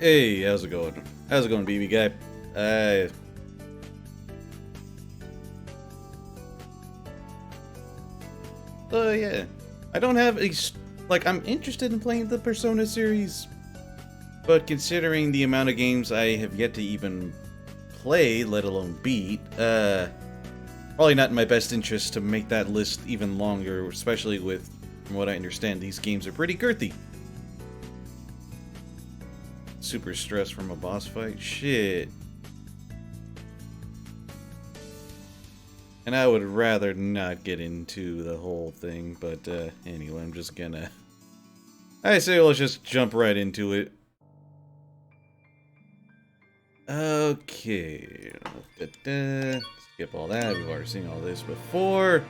Hey, how's it going? How's it going, BB guy? Yeah. I don't have a like. I'm interested in playing the Persona series, but considering the amount of games I have yet to even play, let alone beat, probably not in my best interest to make that list even longer. Especially with, from what I understand, these games are pretty girthy. Super stressed from a boss fight? Shit. And I would rather not get into the whole thing, but anyway, I'm just gonna... I say let's just jump right into it. Okay. Skip all that, we've already seen all this before.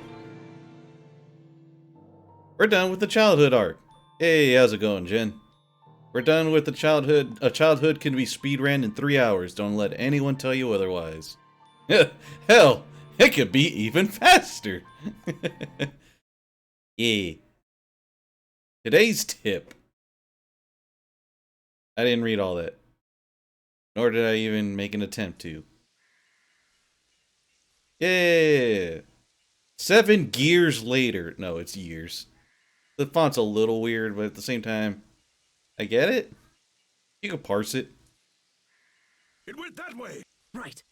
We're done with the childhood arc. Hey, how's it going, Jen? We're done with the childhood. A childhood can be speedrun in 3 hours. Don't let anyone tell you otherwise. Hell, it could be even faster. Yeah. Today's tip. I didn't read all that. Nor did I even make an attempt to. Yeah. 7 gears later. No, it's years. The font's a little weird, but at the same time, I get it. You can parse it. It went that way. Right.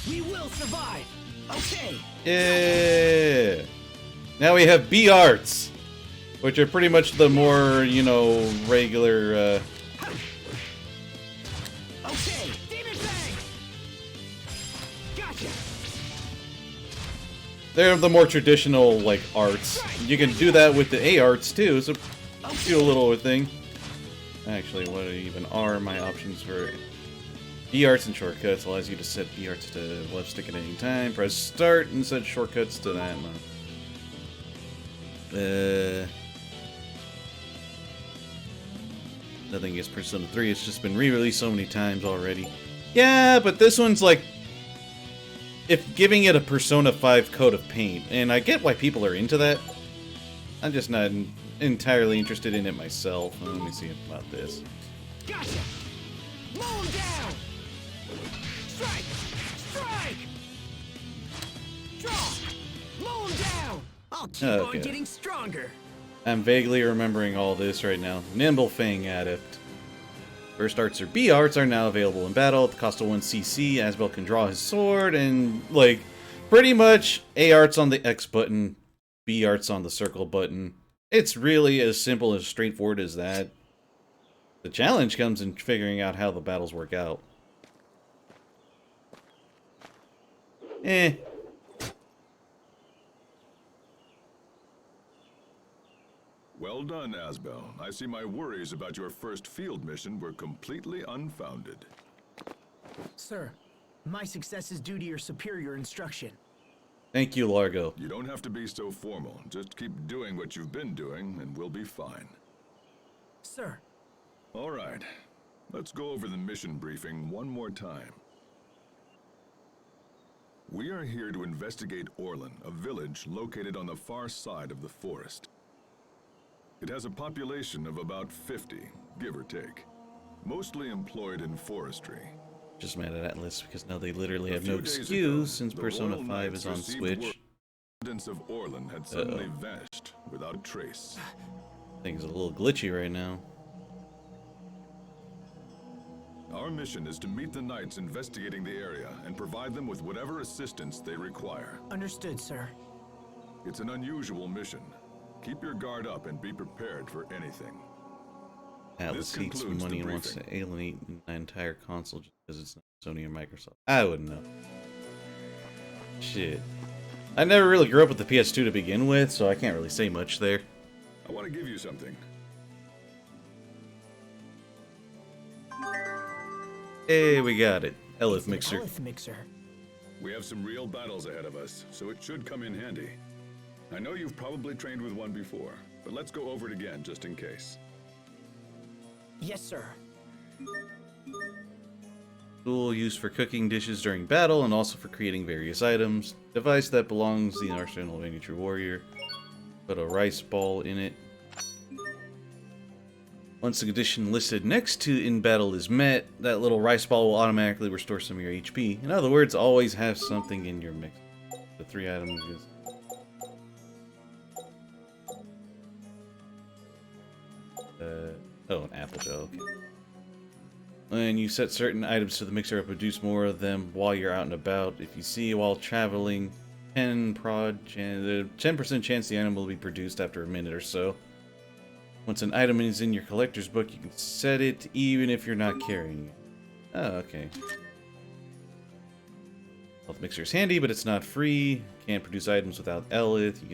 We will survive. Okay. Yeah. Now we have B arts, which are pretty much the more, you know, regular. Okay. Demon Fang. Gotcha. They're the more traditional like arts. You can do that with the A arts too. So do a little thing. Actually, what even are my options for B arts and shortcuts? Allows you to set B arts to left stick at any time. Press start and set shortcuts to that. Nothing against Persona 3. It's just been re-released so many times already. Yeah, but this one's like, if giving it a Persona 5 coat of paint, and I get why people are into that. I'm just not entirely interested in it myself. Let me see about this. Gotcha. Mow him down. Strike. Strike. Draw. Mow him down. I'll keep Okay. on getting stronger. I'm vaguely remembering all this right now. Nimble Fang Adept. First arts or B arts are now available in battle at the cost of 1 CC. Asbel can draw his sword, and, like, pretty much A arts on the X button, B arts on the circle button. It's really as simple as straightforward as that. The challenge comes in figuring out how the battles work out. Eh. Well done, Asbel. I see my worries about your first field mission were completely unfounded. Sir, my success is due to your superior instruction. Thank you, Largo. You don't have to be so formal. Just keep doing what you've been doing, and we'll be fine. Sir. All right. Let's go over the mission briefing one more time. We are here to investigate Orlan, a village located on the far side of the forest. It has a population of about 50, give or take, mostly employed in forestry. Just mad at Atlas because now they literally have A no few days excuse ago, since the Persona Royal 5 Knights is on received Switch. Residents of Orlan had suddenly vanished without a trace. Things are a little glitchy right now. Our mission is to meet the Knights investigating the area and provide them with whatever assistance they require. Understood, sir. It's an unusual mission. Keep your guard up and be prepared for anything. Atlas This hates concludes money the and wants to briefing. alienate my entire console just because it's not Sony or Microsoft. I wouldn't know. Shit. I never really grew up with the PS2 to begin with, so I can't really say much there. I want to give you something. Hey, we got it. Elif It's an Mixer. Elif mixer. We have some real battles ahead of us, so it should come in handy. I know you've probably trained with one before, but let's go over it again just in case. Yes, sir. Tool used for cooking dishes during battle and also for creating various items. Device that belongs to the arsenal of any true warrior. Put a rice ball in it. Once the condition listed next to in battle is met, that little rice ball will automatically restore some of your HP. In other words, always have something in your mix. The 3 items is... oh, an apple gel, okay. When you set certain items to the mixer, it'll produce more of them while you're out and about. If you see while traveling, 10% chance the item will be produced after a minute or so. Once an item is in your collector's book, you can set it even if you're not carrying it. Oh, okay. Health mixer is handy, but it's not free. Can't produce items without Elith. You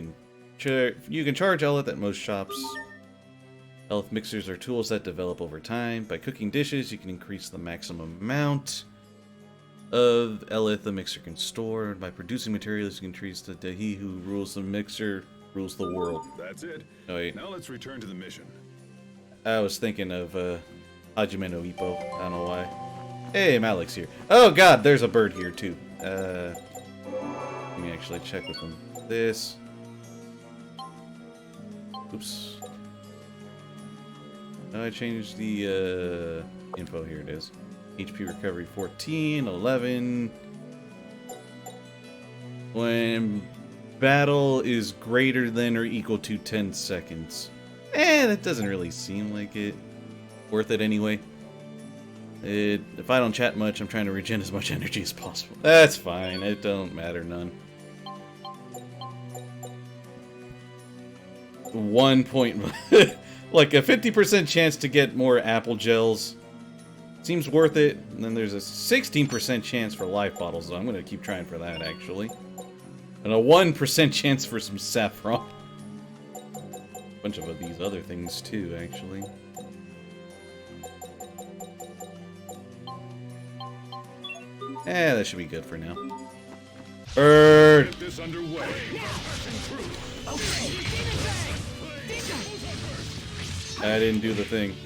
can charge Elith at most shops. Health mixers are tools that develop over time. By cooking dishes, you can increase the maximum amount of Elith the mixer can store. By producing materials, you can increase the he who rules the mixer rules the world. That's it. Oh, wait. Now let's return to the mission. I was thinking of Hajime no Ippo. I don't know why. Hey, Malik's here. Oh god, there's a bird here too. Let me actually check with him. This. Oops. I changed the info. Here it is. HP recovery 14, 11. When battle is greater than or equal to 10 seconds. That doesn't really seem like it. Worth it anyway. If I don't chat much, I'm trying to regen as much energy as possible. That's fine. It don't matter none. 1 point... like a 50% chance to get more apple gels. Seems worth it. And then there's a 16% chance for life bottles, so I'm going to keep trying for that, actually. And a 1% chance for some saffron. A bunch of these other things, too, actually. That should be good for now. Bird! Get this underway. I didn't do the thing.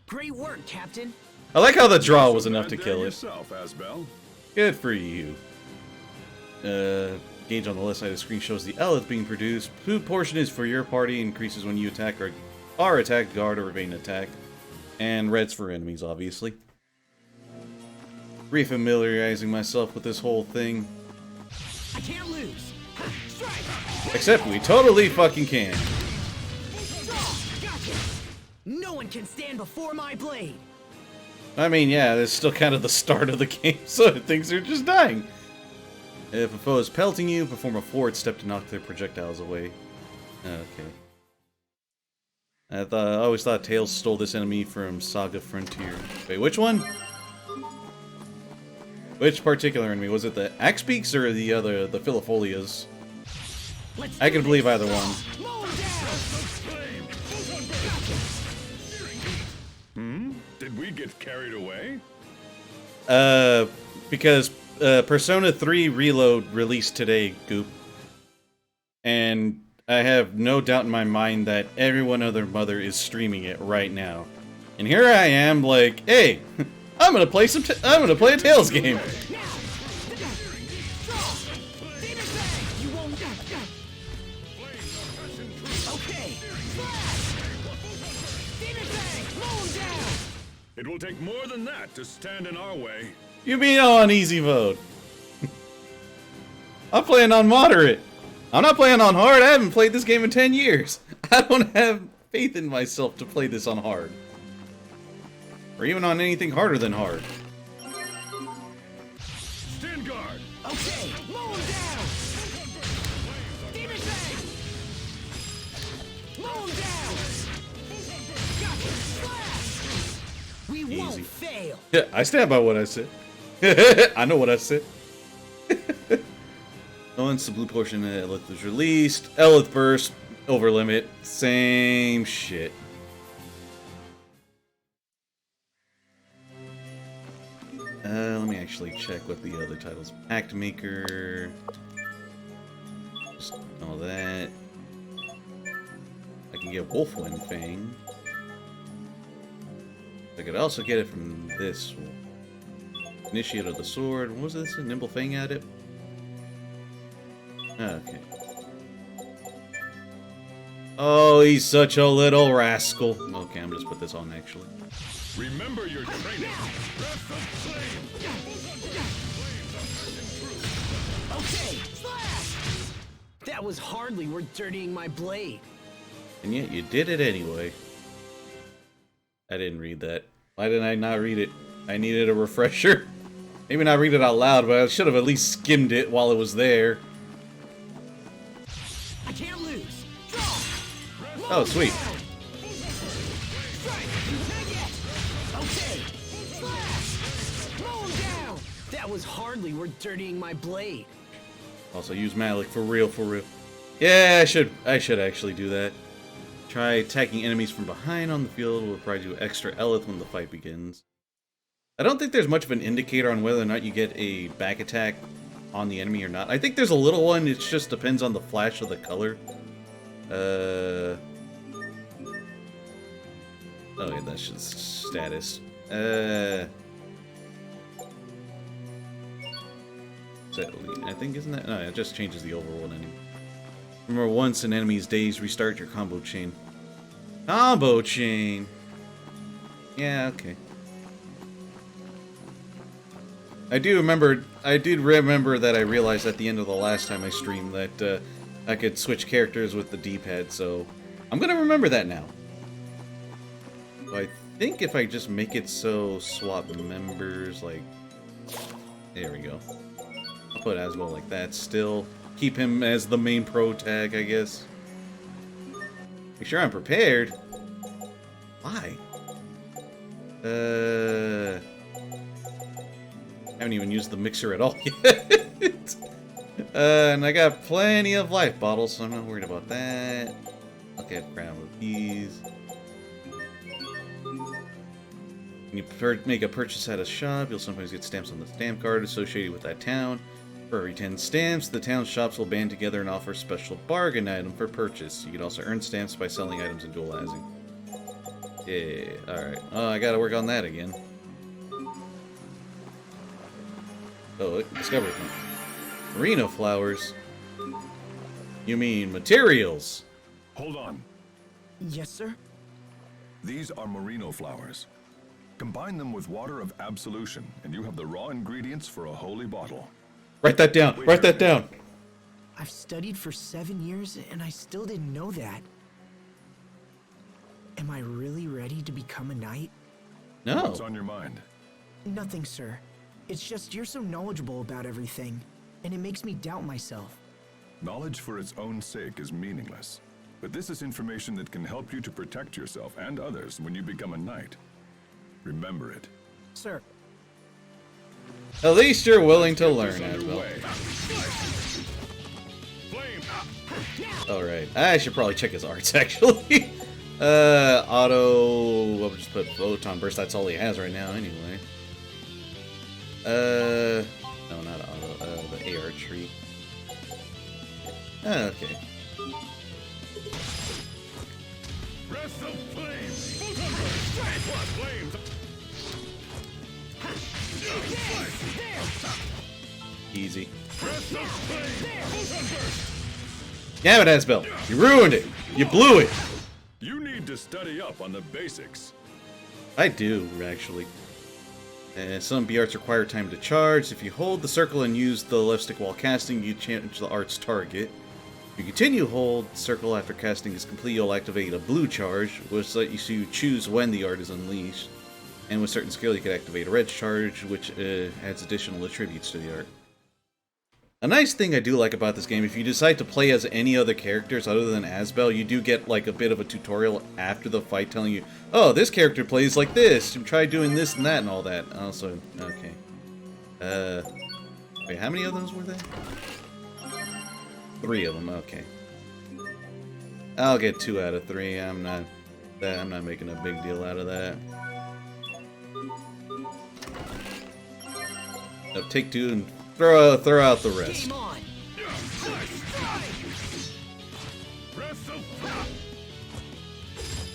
Great work, Captain. I like how the draw was enough to kill it. Yourself, Asbel. Good for you. Gauge on the left side of the screen shows the Elith being produced. Food portion is for your party, increases when you attack or are attacked, guard, or evade an attack. And red's for enemies, obviously. Refamiliarizing myself with this whole thing. I can't lose. Strike. Except we totally fucking can. Gotcha. No one can stand before my blade. I mean, yeah, this is still kind of the start of the game, so things are just dying. If a foe is pelting you, perform a forward step to knock their projectiles away. Okay. I always thought Tails stole this enemy from Saga Frontier. Wait, which one? Which particular enemy? Was it the Axe Beaks or the other, the Filifolias? I can believe either one. Did we get carried away? Because Persona 3 Reload released today, Goop. And I have no doubt in my mind that everyone other mother is streaming it right now. And here I am like, hey, I'm gonna play a Tails game. It will take more than that to stand in our way. You mean on easy mode? I'm playing on moderate. I'm not playing on hard. I haven't played this game in 10 years. I don't have faith in myself to play this on hard. Or even on anything harder than hard. Stand guard. Okay, mow him down. Demon Fang. Mow him down. Gotcha. Slash. We won't Easy. fail. Yeah, I stand by what I said. I know what I said. Once the blue portion of Elith is released, Elith burst, over limit, same shit. Let me actually check what the other titles. Pact Maker. Just all that. I can get Wolfwind Fang. I could also get it from this one. Initiate of the Sword. What was this? A Nimble Fang at it? Okay. Oh, he's such a little rascal. Okay, I'm just put this on actually. Remember your training. Okay. That was hardly worth dirtying my blade. And yet you did it anyway. I didn't read that. Why didn't I not read it? I needed a refresher. Maybe not read it out loud, but I should have at least skimmed it while it was there. I can't lose. Draw. Oh, sweet. Okay. Slash. Mow him down. That was hardly worth dirtying my blade. Also use Malik for real, for real. Yeah, I should actually do that. Try attacking enemies from behind on the field will provide you extra Elith when the fight begins. I don't think there's much of an indicator on whether or not you get a back attack on the enemy or not. I think there's a little one, it just depends on the flash of the color. Oh yeah, that's just status. Is that elite? I think, isn't that? No, it just changes the overall enemy. Remember, once an enemy's dazed, restart your combo chain. Combo chain! Yeah, okay. I did remember that I realized at the end of the last time I streamed that I could switch characters with the D-pad, so I'm gonna remember that now. So I think if I just make it so swap members, like, there we go. I'll put Asbel like that still. Keep him as the main pro tag, I guess. Make sure I'm prepared. Why? Haven't even used the mixer at all yet. And I got plenty of life bottles, so I'm not worried about that. Okay, grab these. When you make a purchase at a shop, you'll sometimes get stamps on the stamp card associated with that town. For every 10 stamps, the town shops will band together and offer a special bargain item for purchase. You can also earn stamps by selling items and dualizing. Yeah, alright. Oh, I gotta work on that again. Oh, discovery point. Merino flowers? You mean materials? Hold on. Yes, sir? These are merino flowers. Combine them with water of absolution, and you have the raw ingredients for a holy bottle. Write that down. Write that down. I've studied for 7 years, and I still didn't know that. Am I really ready to become a knight? No. What's on your mind? Nothing, sir. It's just you're so knowledgeable about everything, and it makes me doubt myself. Knowledge for its own sake is meaningless. But this is information that can help you to protect yourself and others when you become a knight. Remember it. Sir. At least you're willing to learn, Asbel. Alright. I should probably check his arts, actually. Auto... I'll just put Photon Burst. That's all he has right now, anyway. No, not auto. The AR tree. Okay. Breath of flame! Photon burst! Plus flames! Easy. Breath of flame! Photon burst! Damn it, Asbel! You ruined it! You blew it! You need to study up on the basics. I do, actually. Some B-arts require time to charge. If you hold the circle and use the left stick while casting, you change the art's target. If you continue to hold the circle after casting is complete, you'll activate a blue charge, which lets you choose when the art is unleashed. And with certain skill, you can activate a red charge, which adds additional attributes to the art. A nice thing I do like about this game, if you decide to play as any other characters other than Asbel, you do get like a bit of a tutorial after the fight telling you, oh, this character plays like this, and try doing this and that and all that. Also, okay. Wait, how many of those were there? 3 of them, okay. I'll get 2 out of 3. I'm not making a big deal out of that. No, take 2 and throw out the rest. Game on.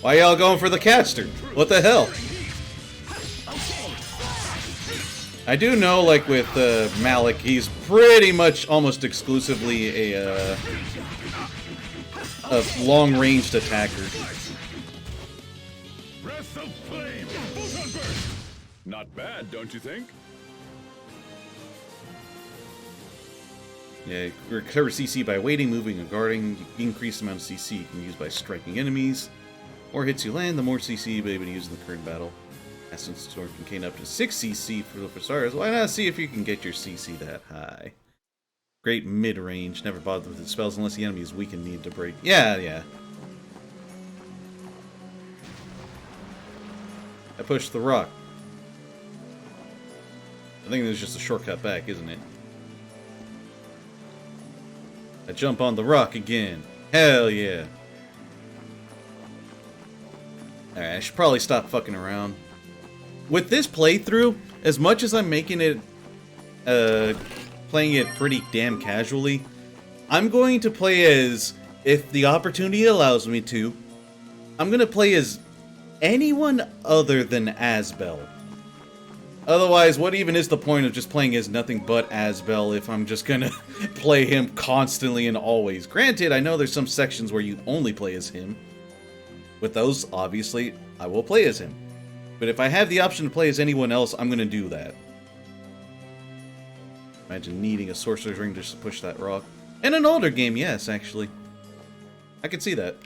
Why y'all going for the caster? What the hell? I do know, like with Malik, he's pretty much almost exclusively a a long-ranged attacker. Breath of flame! Photon burst! Not bad, don't you think? Yeah, recover CC by waiting, moving, and guarding. Increase the amount of CC you can use by striking enemies. More hits you land, the more CC you'll be able to use in the current battle. Essence Storm can gain up to 6 CC for stars. Why not see if you can get your CC that high? Great mid-range. Never bother with the spells unless the enemy is weak and need to break. Yeah. I pushed the rock. I think there's just a shortcut back, isn't it? I jump on the rock again. Hell yeah. Alright, I should probably stop fucking around. With this playthrough, as much as I'm making it, playing it pretty damn casually, I'm going to play as, if the opportunity allows me to, I'm going to play as anyone other than Asbel. Otherwise, what even is the point of just playing as nothing but Asbel if I'm just gonna play him constantly and always? Granted, I know there's some sections where you only play as him. With those, obviously, I will play as him. But if I have the option to play as anyone else, I'm gonna do that. Imagine needing a sorcerer's ring just to push that rock. In an older game, yes, actually. I could see that.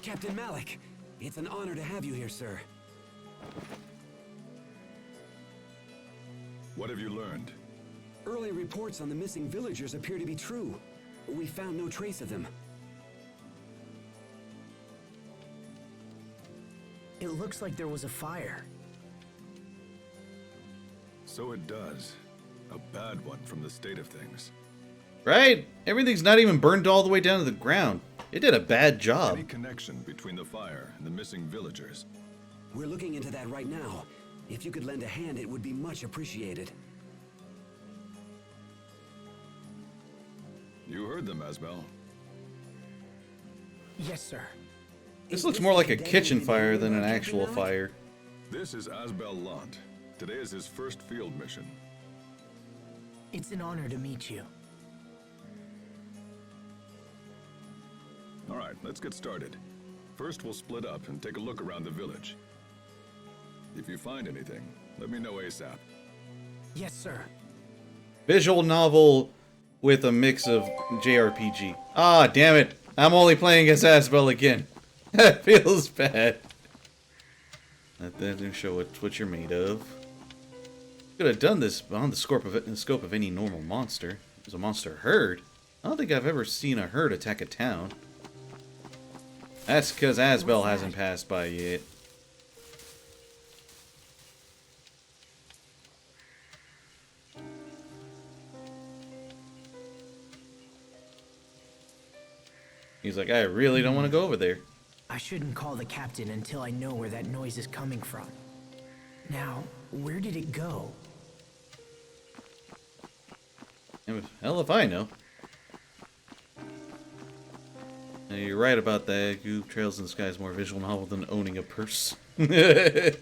Captain Malik, it's an honor to have you here, sir. What have you learned? Early reports on the missing villagers appear to be true. We found no trace of them. It looks like there was a fire. So it does. A bad one from the state of things. Right? Everything's not even burned all the way down to the ground. It did a bad job. Any connection between the fire and the missing villagers? We're looking into that right now. If you could lend a hand, it would be much appreciated. You heard them, Asbel. Yes, sir. This looks more like a kitchen fire than an actual fire. This is Asbel Lant. Today is his first field mission. It's an honor to meet you. Alright, let's get started. First, we'll split up and take a look around the village. If you find anything, let me know ASAP. Yes, sir. Visual novel with a mix of JRPG. Ah, damn it. I'm only playing as Asbel again. That feels bad. That doesn't show what you're made of. Could have done this on the scope of any normal monster. There's a monster herd. I don't think I've ever seen a herd attack a town. That's because Asbel hasn't passed by yet. He's like, I really don't want to go over there. I shouldn't call the captain until I know where that noise is coming from. Now, where did it go? Hell if I know. Now, you're right about that. Goop Trails in the Sky is more visual novel than owning a purse. Hi,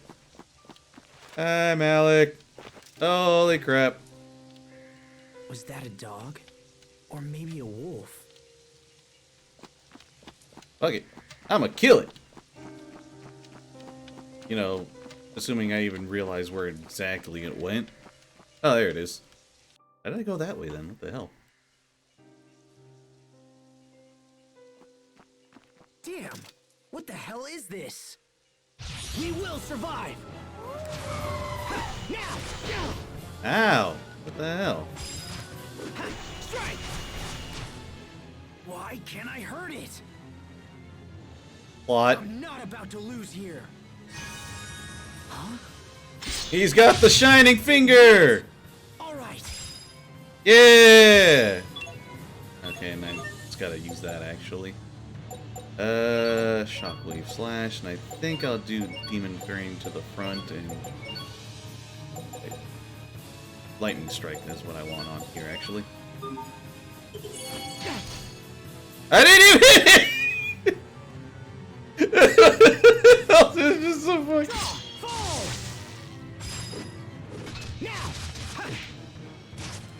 Malik. Holy crap. Was that a dog? Or maybe a wolf? Fuck it. I'ma kill it. You know, assuming I even realize where exactly it went. Oh, there it is. How did I go that way then? What the hell? Damn! What the hell is this? We will survive! Now! Ow! What the hell? Strike! Why can't I hurt it? Plot. I'm not about to lose here. Huh? He's got the shining finger! All right. Yeah! Okay, and I just gotta use that actually. Shockwave slash, and I think I'll do Demon Drain to the front and wait. Lightning Strike is what I want on here actually. I didn't even hit it! This is just so funny. Fall! Now!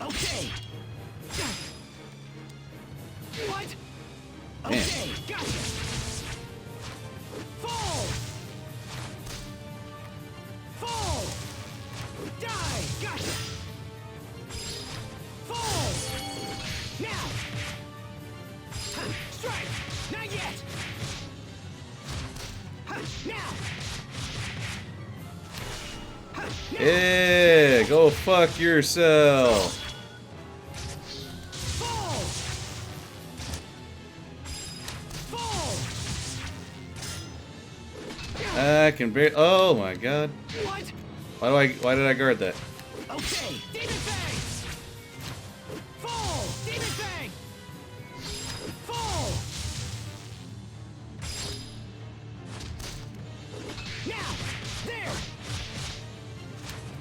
Okay! What? Okay, gotcha. Fall. Fall. Die. Gotcha. Fall. Now. Ha, strike. Not yet. Ha, now. Ha, now. Yeah, go fuck yourself. Fall. Fall. I can barely. Oh my god. What? Why did I guard that? Okay, Demon Fang! Fall! Demon Fang! Fall! Now! There!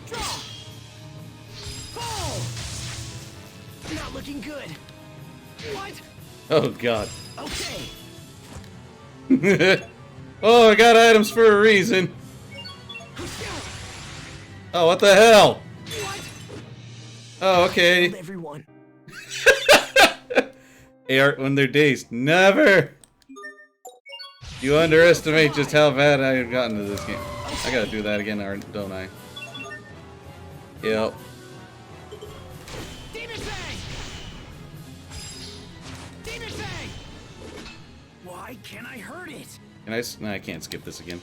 Draw! Fall! Not looking good. What? Oh god. Okay. Oh, I got items for a reason. Oh, what the hell? What? Oh, okay. Killed everyone. AR when they're dazed. Never! You underestimate just how bad I have gotten to this game. I gotta do that again, don't I? Yep. Demon Fang! Demon Fang! Why can't I hurt it? Can no, I can't skip this again.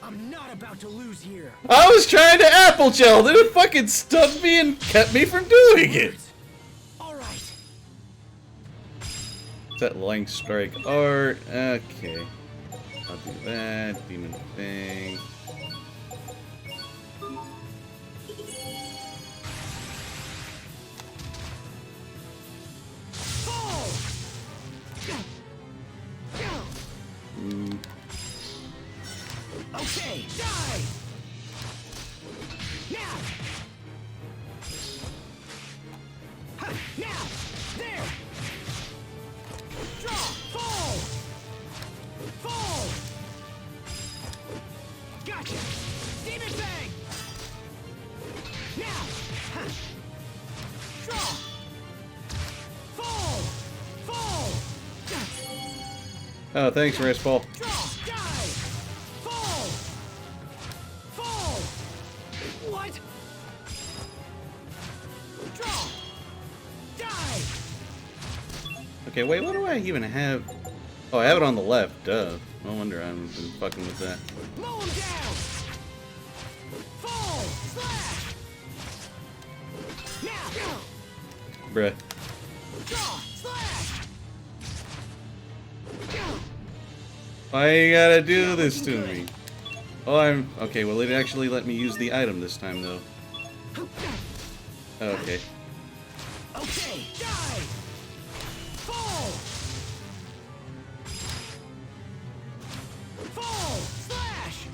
I'm not about to lose here. I was trying to apple gel, then it fucking stunned me and kept me from doing it! All right. Set length strike art. Okay. I'll do that. Demon thing. Fall! Okay, die! Now! Ha, now! There! Draw! Fall! Fall! Gotcha! Demon Fang! Now! Ha! Draw! Fall! Fall! Oh, thanks, Race Ball. Draw! Die! Fall! Fall! What? Draw! Die! Okay, wait, what do I even have? Oh, I have it on the left, duh. No wonder I've been fucking with that. Mow him down! Fall! Slash! Now! Bruh. Draw! Slash! Why you gotta do this to me? Oh, I'm... Okay, well, it actually let me use the item this time, though. Okay. Okay, die! Fall! Fall! Slash!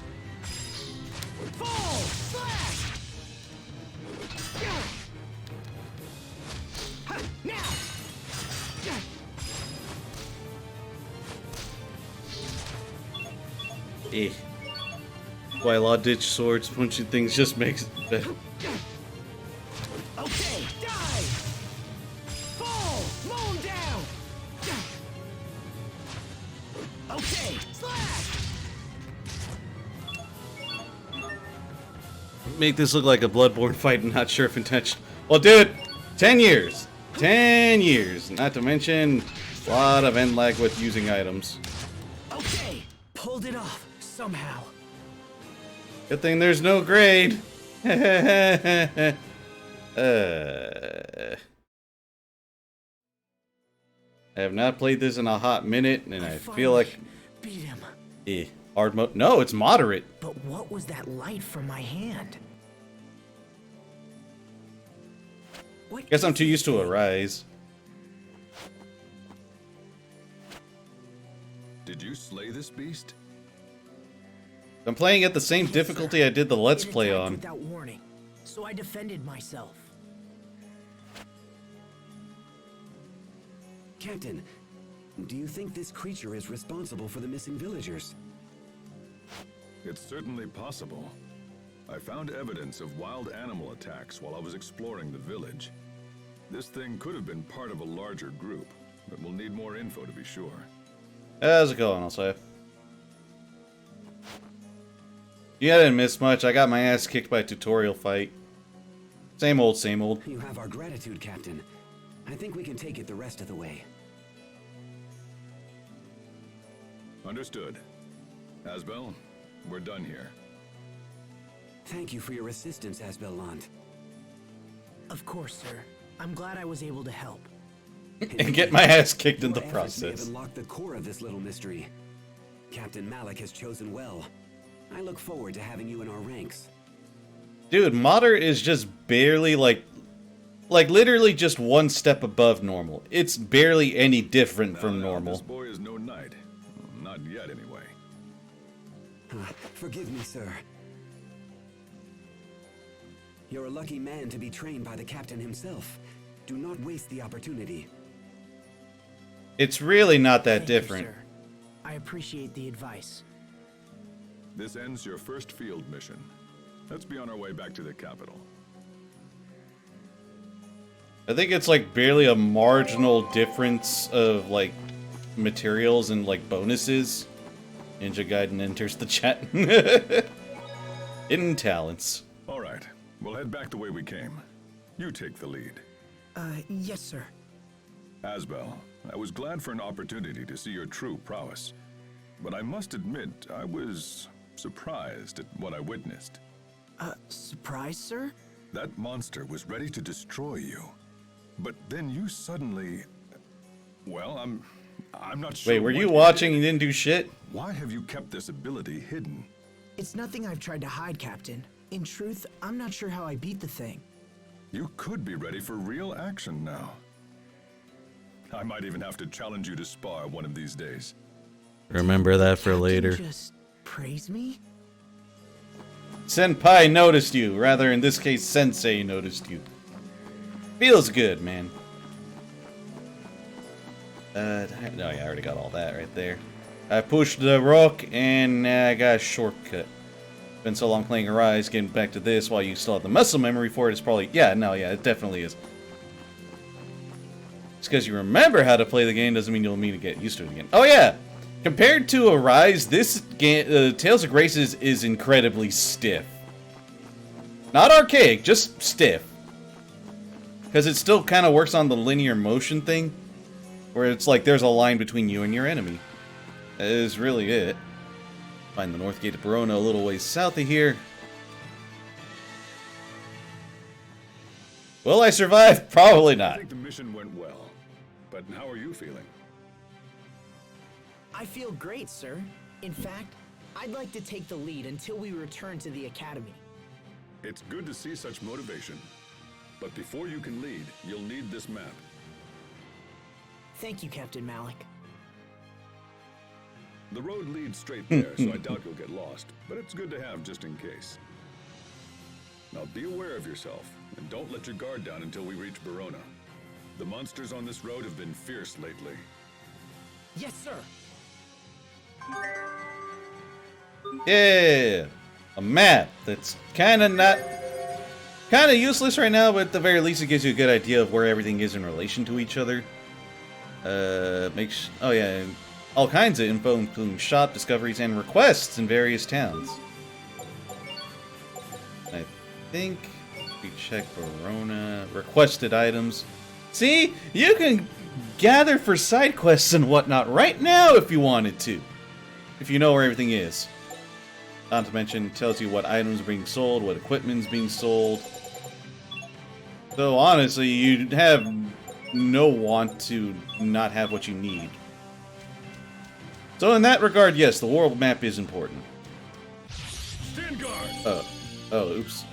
Fall! Slash! Ha, now! Eh. Why Law Ditch Swords punching things just makes it better. Okay, die! Fall! Mow him down! Okay, slash! Make this look like a Bloodborne fight and not sure if intention. Well, dude, 10 years. 10 years. Not to mention a lot of end lag with using items. Okay, pulled it off somehow. Good thing there's no grade. I have not played this in a hot minute, and I feel like... Beat him. Hard mode? No, it's moderate. But what was that light from my hand? What Guess I'm is too used to this a thing? rise. Did you slay this beast? I'm playing at the same Yes, difficulty sir. I did the Let's It Play attacked on. without warning, so I defended myself. Captain, do you think this creature is responsible for the missing villagers? It's certainly possible. I found evidence of wild animal attacks while I was exploring the village. This thing could have been part of a larger group, but we'll need more info to be sure. How's it going, I'll say? Yeah, I didn't miss much. I got my ass kicked by a tutorial fight. Same old, same old. You have our gratitude, Captain. I think we can take it the rest of the way. Understood. Asbel, we're done here. Thank you for your assistance, Asbel Lant. Of course, sir. I'm glad I was able to help. And get my ass kicked in the Your efforts may have process. unlocked the core of this little mystery. Captain Malik has chosen well. I look forward to having you in our ranks. Dude, Mater is just barely like literally just one step above normal. It's barely any different from Now, normal. This boy is no knight. Not yet, anyway. Forgive me, sir. You're a lucky man to be trained by the captain himself. Do not waste the opportunity. It's really not that Thank different. you, sir. I appreciate the advice. This ends your first field mission. Let's be on our way back to the capital. I think it's like barely a marginal difference of like materials and like bonuses. Ninja Gaiden enters the chat. Hidden talents. All right, we'll head back the way we came. You take the lead. Yes, sir. Asbel, I was glad for an opportunity to see your true prowess. But I must admit, I was surprised at what I witnessed. Surprise, sir? That monster was ready to destroy you. But then you suddenly... Well, I'm not sure. Wait, were what you did. watching and didn't do shit? Why have you kept this ability hidden? It's nothing I've tried to hide, Captain. In truth, I'm not sure how I beat the thing. You could be ready for real action now. I might even have to challenge you to spar one of these days. Remember that for Captain later. just praise me? Senpai noticed you. Rather, in this case, Sensei noticed you. Feels good, man. No, yeah, I already got all that right there. I pushed the rock, and I got a shortcut. Been so long playing Arise, getting back to this while you still have the muscle memory for it is probably... Yeah, it definitely is. Just because you remember how to play the game doesn't mean you'll mean to get used to it again. Oh, yeah! Compared to Arise, this game, Tales of Graces is incredibly stiff. Not archaic, just stiff. Because it still kind of works on the linear motion thing, where it's like there's a line between you and your enemy. That is really it. Find the North Gate of Verona a little ways south of here. Will I survive? Probably I not. think the mission went well. But how are you feeling? I feel great, sir. In fact, I'd like to take the lead until we return to the Academy. It's good to see such motivation. But before you can lead, you'll need this map. Thank you, Captain Malik. The road leads straight there, so I doubt you'll get lost, but it's good to have just in case. Now be aware of yourself, and don't let your guard down until we reach Verona. The monsters on this road have been fierce lately. Yes, sir. Yeah! A map that's kind of useless right now, but at the very least it gives you a good idea of where everything is in relation to each other. Oh yeah, all kinds of info, including shop, discoveries, and requests in various towns. I think we check Verona. Requested items. See? You can gather for side quests and whatnot right now if you wanted to. If you know where everything is. Not to mention, it tells you what items are being sold, what equipment's being sold. So honestly, you'd have no want to not have what you need. So in that regard, yes, the world map is important. Stand guard! Oh, oops.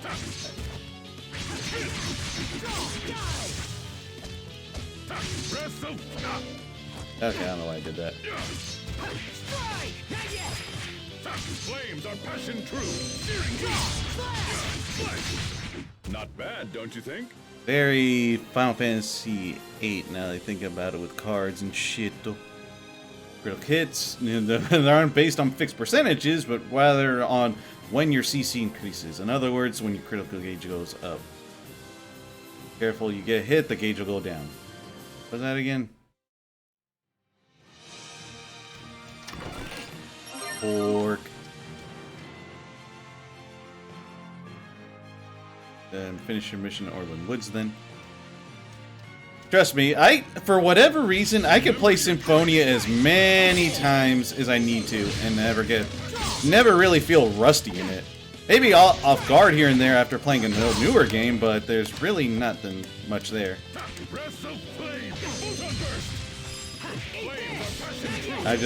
Okay, I don't know why I did that. Flames are passion true! Not bad, don't you think? Very Final Fantasy VIII now that I think about it with cards and shit. Critical hits, they aren't based on fixed percentages, but rather on when your CC increases. In other words, when your critical gauge goes up. Careful, you get hit, the gauge will go down. What's that again? pork. Then finish your mission at Orland Woods then. Trust me, for whatever reason, I can play Symphonia as many times as I need to and never really feel rusty in it. Maybe off guard here and there after playing a newer game, but there's really nothing much there. I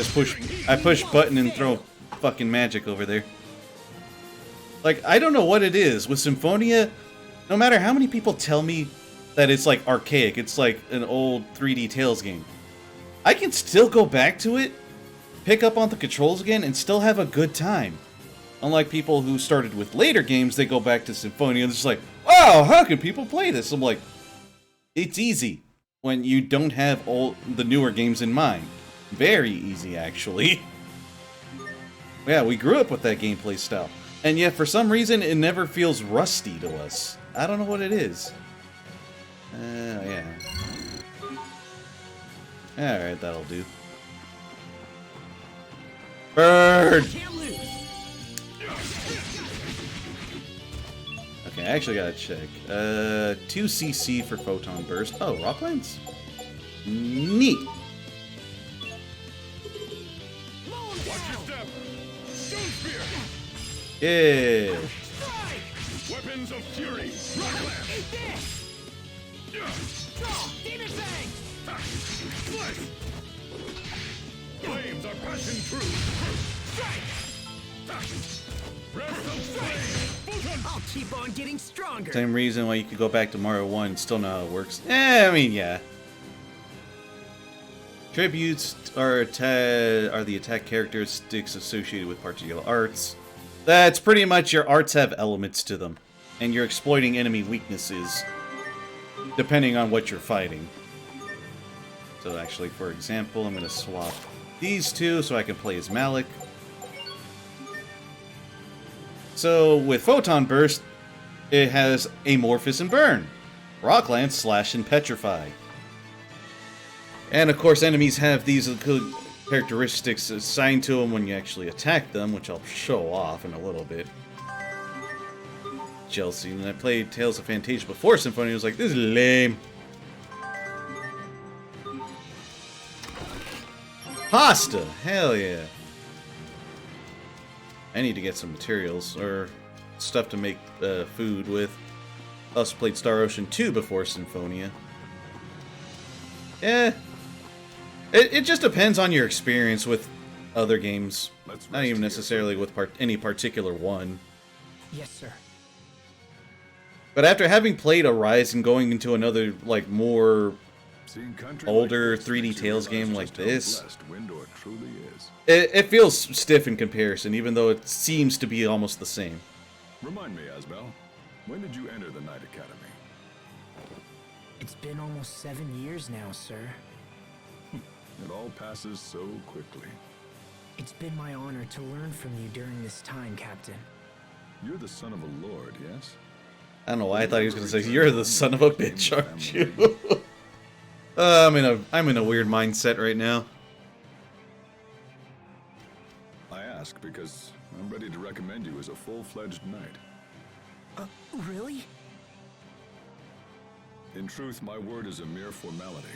push button and throw fucking magic over there. Like, I don't know what it is with Symphonia. No matter how many people tell me that it's like archaic, it's like an old 3D Tales game, I can still go back to it, pick up on the controls again, and still have a good time. Unlike people who started with later games, they go back to Symphonia and it's just like, wow, how can people play this? I'm like, it's easy when you don't have the newer games in mind. Very easy, actually. Yeah, we grew up with that gameplay style. And yet, for some reason, it never feels rusty to us. I don't know what it is. Yeah. Alright, that'll do. Bird! Okay, I actually gotta check. 2 CC for Photon Burst. Oh, Rocklands? Neat! Yeah! Weapons of Fury! Demon Fang! Flames are passing through! I'll keep on getting stronger. Same reason why you could go back to Mario 1 and still know how it works. I mean, yeah. Tributes are the attack characteristics associated with particular arts. That's pretty much your arts have elements to them, and you're exploiting enemy weaknesses depending on what you're fighting. So actually, for example, I'm going to swap these two so I can play as Malik. So with Photon Burst, it has Amorphous and Burn, Rockland, Slash, and Petrify. And of course, enemies have these characteristics assigned to them when you actually attack them, which I'll show off in a little bit. Chelsea, and I played Tales of Phantasia before Symphonia, I was like, this is lame. Pasta! Hell yeah. I need to get some materials, or stuff to make food with. I also played Star Ocean 2 before Symphonia. Yeah. It just depends on your experience with other games. Not even necessarily with any particular one. Yes, sir. But after having played Arise and going into another, like, more older 3D Tales game like this, it feels stiff in comparison, even though it seems to be almost the same. Remind me, Asbel, when did you enter the Knight Academy? It's been almost 7 years now, sir. It all passes so quickly. It's been my honor to learn from you during this time, Captain. You're the son of a lord, yes? I don't know why I thought he was going to say, you're the son of a bitch, aren't you? I'm in a weird mindset right now. I ask because I'm ready to recommend you as a full-fledged knight. Really? In truth, my word is a mere formality.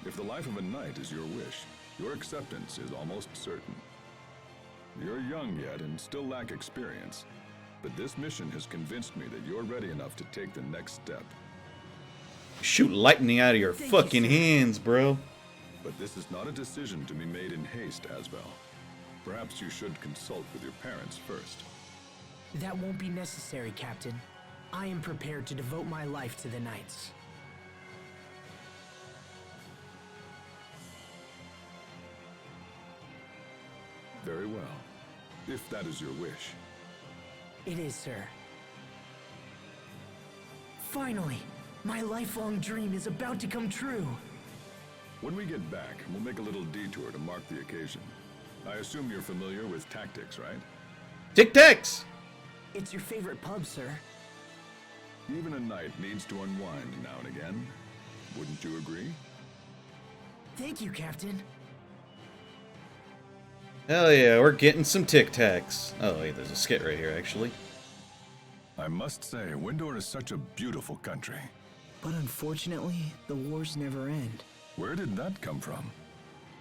If the life of a knight is your wish, your acceptance is almost certain. You're young yet and still lack experience, but this mission has convinced me that you're ready enough to take the next step. Shoot lightning out of your fucking hands, bro. But this is not a decision to be made in haste, Asbel. Perhaps you should consult with your parents first. That won't be necessary, Captain. I am prepared to devote my life to the Knights. Very well, if that is your wish. It is, sir. Finally, my lifelong dream is about to come true. When we get back, we'll make a little detour to mark the occasion. I assume you're familiar with tactics, right? Tic Tacs! It's your favorite pub, sir. Even a knight needs to unwind now and again. Wouldn't you agree? Thank you, Captain. Hell yeah, we're getting some Tic Tacs. Oh wait, there's a skit right here actually. I must say, Windor is such a beautiful country. But unfortunately, the wars never end. Where did that come from?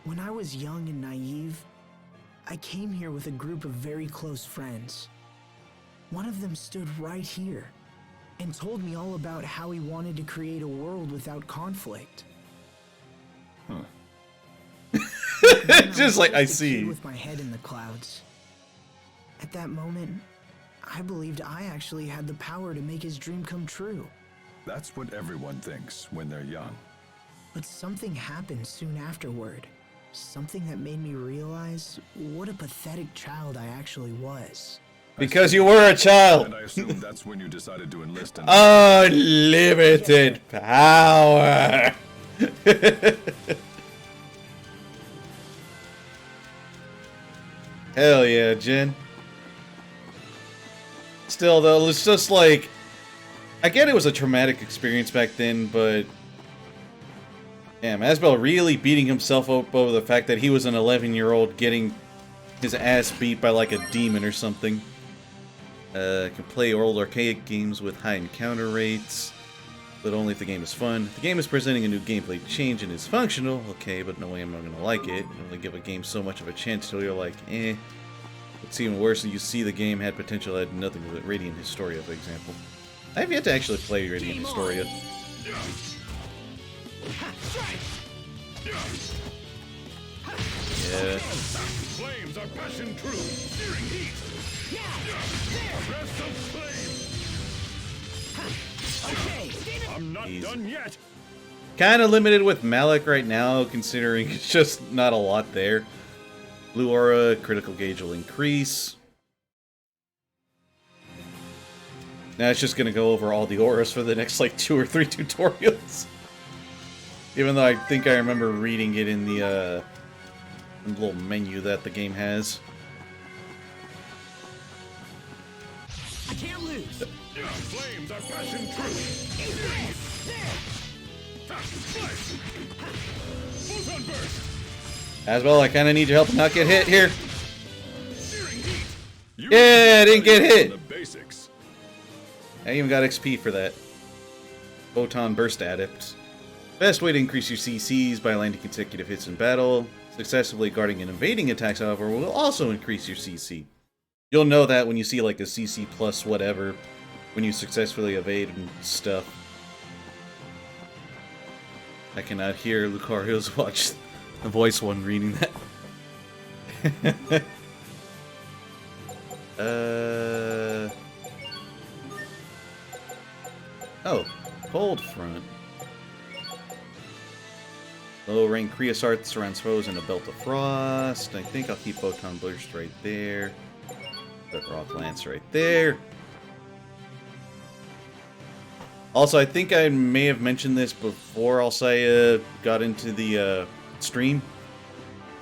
When I was young and naive, I came here with a group of very close friends. One of them stood right here and told me all about how he wanted to create a world without conflict. Just like I was a kid see. with my head in the clouds. At that moment, I believed I actually had the power to make his dream come true. That's what everyone thinks when they're young. But something happened soon afterward. Something that made me realize what a pathetic child I actually was. Because you were a child. And I assume that's when you decided to enlist in Unlimited power. Hell yeah, Jin. Still though, it's just like, I get it was a traumatic experience back then, but damn, Asbel really beating himself up over the fact that he was an 11-year-old getting his ass beat by like a demon or something. Can play old arcade games with high encounter rates, but only if the game is fun. If the game is presenting a new gameplay change and is functional, okay, but no way I'm not gonna like it. You only give a game so much of a chance till you're like, eh. It's even worse when you see the game had potential that had nothing to do with Radiant Historia, for example. I have yet to actually play Radiant Historia. Yeah. Flames are passion true, searing heat. Arrest of flame. I'm not Easy. done yet. Kind of limited with Malik right now, considering it's just not a lot there. Blue Aura, critical gauge will increase. Now it's just gonna go over all the auras for the next like 2 or 3 tutorials. Even though I think I remember reading it in the little menu that the game has. I can't lose. Flames are passion true. Photon burst. Asbel, I kind of need your help to not get hit here. Searing heat. Yeah, I didn't get hit. The basics. I even got XP for that. Photon Burst Adept. Best way to increase your CCs by landing consecutive hits in battle. Successfully guarding and evading attacks, however, will also increase your CC. You'll know that when you see like a CC plus whatever, when you successfully evade and stuff. I cannot hear Lucario's watch the voice one reading that. Oh, Cold Front. Low rank Creosaurus surrounds foes in a belt of frost. I think I'll keep Photon Burst right there. Put Rock Lance right there. Also, I think I may have mentioned this before Alsaya got into the stream.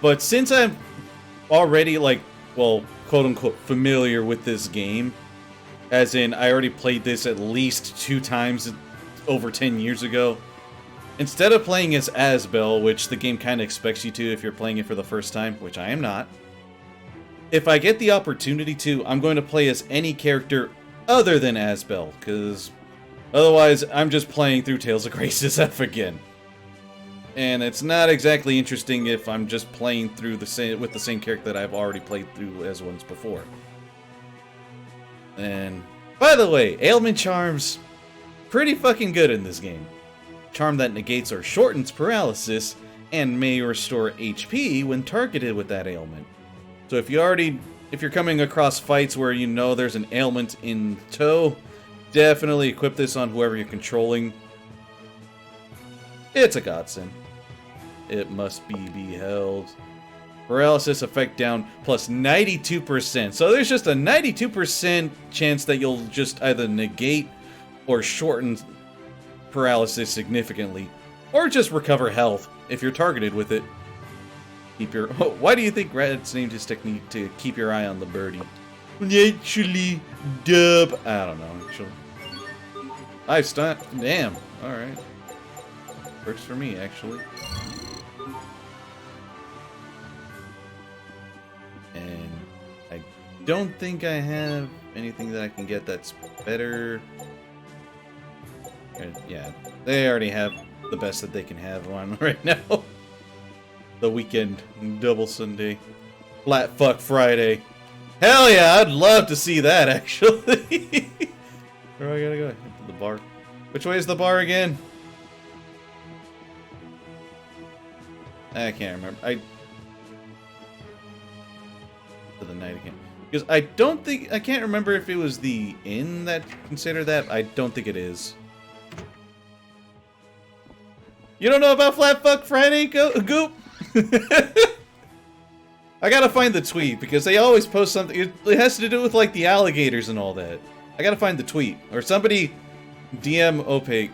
But since I'm already, like, well, quote-unquote, familiar with this game, as in I already played this at least 2 times over 10 years ago, instead of playing as Asbel, which the game kind of expects you to if you're playing it for the first time, which I am not, if I get the opportunity to, I'm going to play as any character other than Asbel, because otherwise I'm just playing through Tales of Graces F again. And it's not exactly interesting if I'm just playing through the same with the same character that I've already played through as once before. And by the way, ailment charms, pretty fucking good in this game. Charm that negates or shortens paralysis and may restore HP when targeted with that ailment. So if you're coming across fights where you know there's an ailment in tow, definitely equip this on whoever you're controlling. It's a godsend. It must be beheld. Paralysis effect down plus 92%. So there's just a 92% chance that you'll just either negate or shorten paralysis significantly, or just recover health if you're targeted with it. Keep your. Oh, why do you think Raditz named his technique to keep your eye on the birdie? Actually, dub. I don't know. Actually, I stunt. Damn. All right. Works for me, actually. don't think I have anything that I can get that's better. Yeah, they already have the best that they can have on right now. The weekend double Sunday. Flat fuck Friday. Hell yeah, I'd love to see that, actually. Where do I gotta go? To the bar. Which way is the bar again? I can't remember. To the night again. Because I don't think... I can't remember if it was the inn that considered that. I don't think it is. You don't know about Flat Fuck Friday, Goop? I gotta find the tweet, because they always post something. It has to do with, like, the alligators and all that. I gotta find the tweet. Or somebody DM Opaque.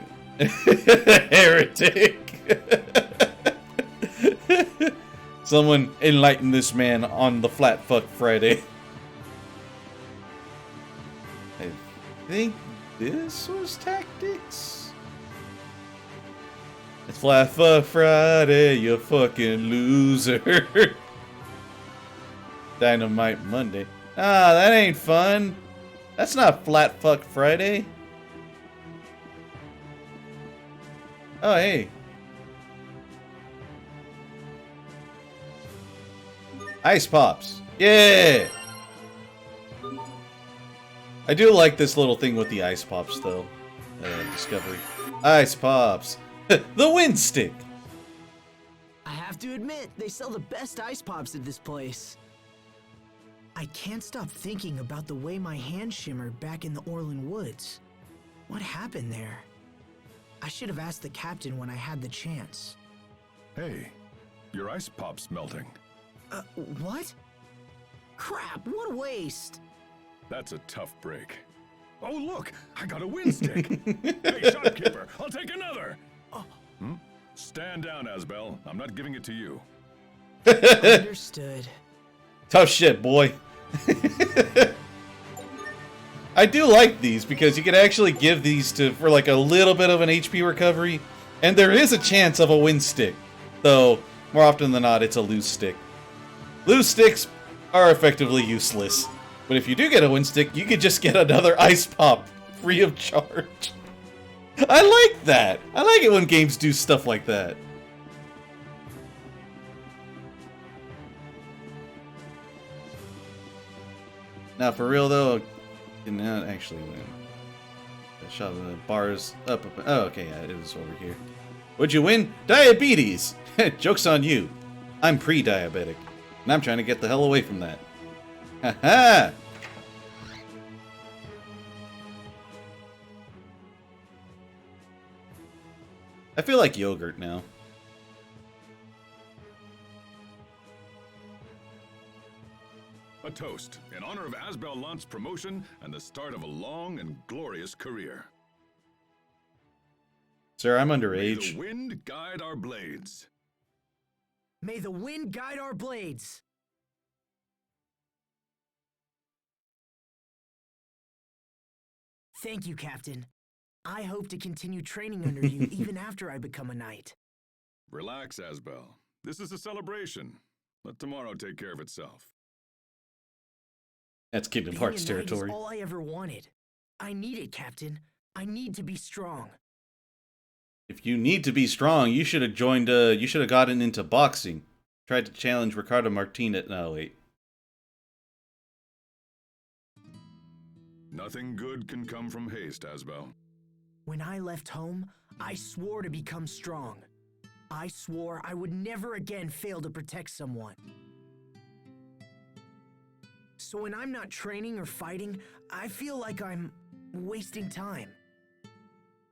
Heretic. Someone enlighten this man on the Flat Fuck Friday. I think this was Tactics. It's Flat Fuck Friday, you fucking loser. Dynamite Monday. Ah, that ain't fun. That's not Flat Fuck Friday. Oh, hey. Ice Pops. Yeah! I do like this little thing with the Ice Pops, though. Discovery. Ice Pops. The Wind Stick. I have to admit, they sell the best ice pops at this place. I can't stop thinking about the way my hand shimmered back in the Orland Woods. What happened there? I should have asked the captain when I had the chance. Hey, your ice pop's melting. What? Crap, what a waste! That's a tough break. Oh, look! I got a wind stick! Hey, shopkeeper, I'll take another! Stand down, Asbel. I'm not giving it to you. Understood. Tough shit, boy. I do like these because you can actually give these for like a little bit of an HP recovery, and there is a chance of a wind stick, though more often than not it's a loose stick. Loose sticks are effectively useless, but if you do get a wind stick, you could just get another ice pop free of charge. I like that. I like it when games do stuff like that. Now, for real though, did not actually win. The shot of the bars up. Oh, okay, yeah, it was over here. What'd you win? Diabetes! Joke's on you. I'm pre-diabetic, and I'm trying to get the hell away from that. Ha-ha! I feel like yogurt now. A toast in honor of Asbel Lunt's promotion and the start of a long and glorious career. Sir, I'm May underage. the wind guide our blades. May the wind guide our blades! Thank you, Captain. I hope to continue training under you even after I become a knight. Relax, Asbel. This is a celebration. Let tomorrow take care of itself. That's Kingdom Being Hearts a knight territory. is all I ever wanted. I need it, Captain. I need to be strong. If you need to be strong, you should have joined. You should have gotten into boxing. Tried to challenge Ricardo Martinez. No, wait. Nothing good can come from haste, Asbel. When I left home, I swore to become strong. I swore I would never again fail to protect someone. So when I'm not training or fighting, I feel like I'm wasting time.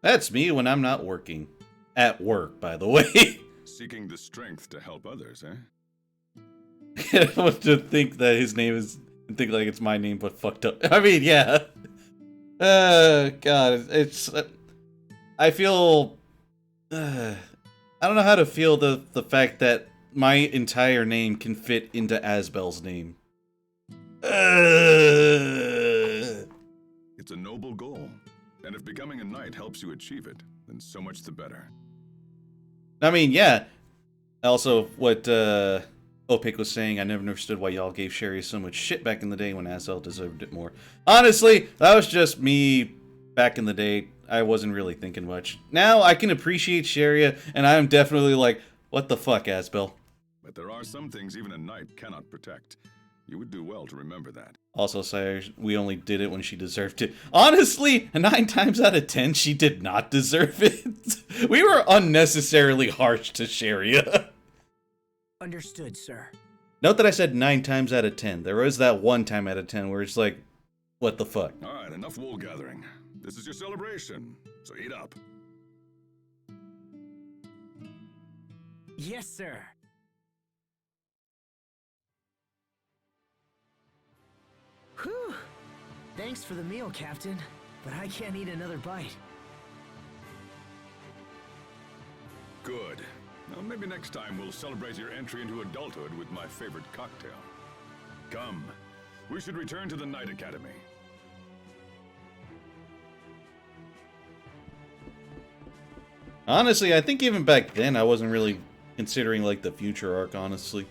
That's me when I'm not working. At work, by the way. Seeking the strength to help others, eh? I want to think that his name is... think like it's my name, but fucked up. I mean, yeah. God, it's... I feel... I don't know how to feel the fact that my entire name can fit into Asbel's name. It's a noble goal. And if becoming a knight helps you achieve it, then so much the better. I mean, yeah. Also, what Opik was saying, I never understood why y'all gave Sharia so much shit back in the day when Azel deserved it more. Honestly, that was just me back in the day. I wasn't really thinking much. Now I can appreciate Sharia, and I'm definitely like, what the fuck, Asbel? But there are some things even a knight cannot protect. You would do well to remember that. Also, say we only did it when she deserved it. Honestly, 9 times out of 10, she did not deserve it. We were unnecessarily harsh to Sharia. Understood, sir. Note that I said 9 times out of 10. There was that 1 time out of 10 where it's like, what the fuck? All right, enough wool gathering. This is your celebration, so eat up. Yes, sir. Whew. Thanks for the meal, Captain. But I can't eat another bite. Good. Now, maybe next time we'll celebrate your entry into adulthood with my favorite cocktail. Come, we should return to the Knight Academy. Honestly, I think even back then I wasn't really considering like the future arc, honestly.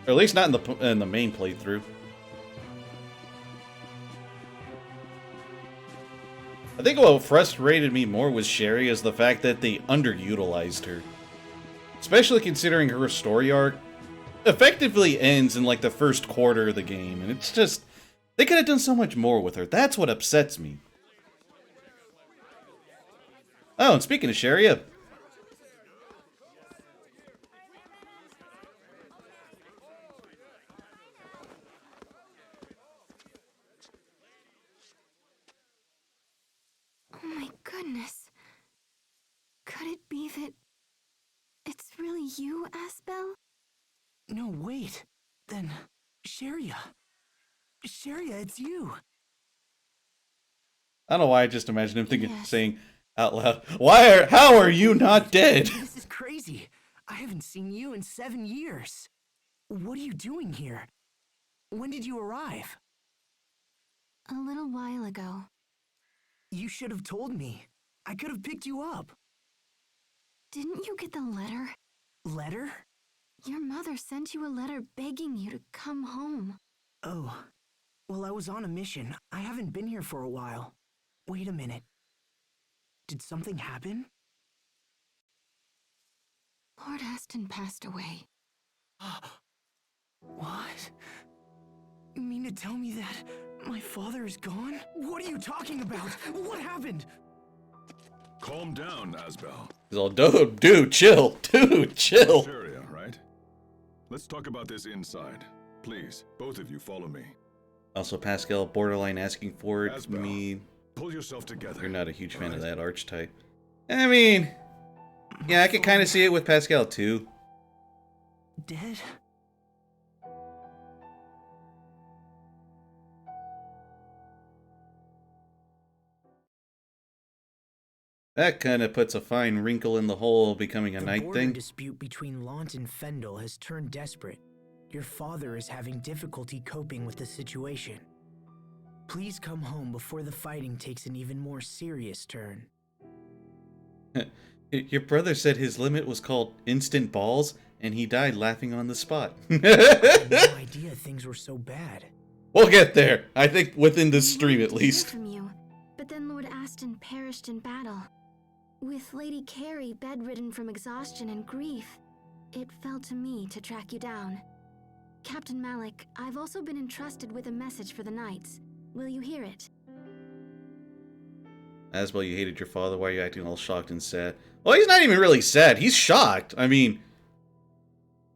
Or at least not in the main playthrough. I think what frustrated me more with Sherry is the fact that they underutilized her. Especially considering her story arc effectively ends in like the first quarter of the game, and it's just, they could have done so much more with her. That's what upsets me. Oh, and speaking of Sharia, Oh my goodness. Could it be that it's really you, Asbel? No, wait. Then, Sharia. Sharia, it's you. I don't know why I just imagined him thinking, Yes. saying out loud, how are you not dead? This is crazy. I haven't seen you in 7 years. What are you doing here? When did you arrive? A little while ago. You should have told me. I could have picked you up. Didn't you get the letter? Letter? Your mother sent you a letter begging you to come home. Oh. Well, I was on a mission. I haven't been here for a while. Wait a minute. Did something happen? Lord Aston passed away. What? You mean to tell me that my father is gone? What are you talking about? What happened? Calm down, Asbel. He's all, dude, chill. Dude, chill. Sharia, right? Let's talk about this inside. Please, both of you follow me. Also, Pascal, borderline asking for it. Asbel, Me, pull yourself together. you're not a huge fan of Alright. that archetype. I mean, yeah, I could kind of see it with Pascal too. Dead? That kind of puts a fine wrinkle in the whole becoming a The knight border thing. dispute between Lant and Fendel has turned desperate. Your father is having difficulty coping with the situation. Please come home before the fighting takes an even more serious turn. Your brother said his limit was called instant balls, and he died laughing on the spot. I had no idea things were so bad. We'll get there. I think within this We stream wanted at to hear least. from you, but then Lord Aston perished in battle. With Lady Carey bedridden from exhaustion and grief, it fell to me to track you down. Captain Malik, I've also been entrusted with a message for the Knights. Will you hear it? Asbel, you hated your father. Why are you acting all shocked and sad? Well, he's not even really sad. He's shocked. I mean,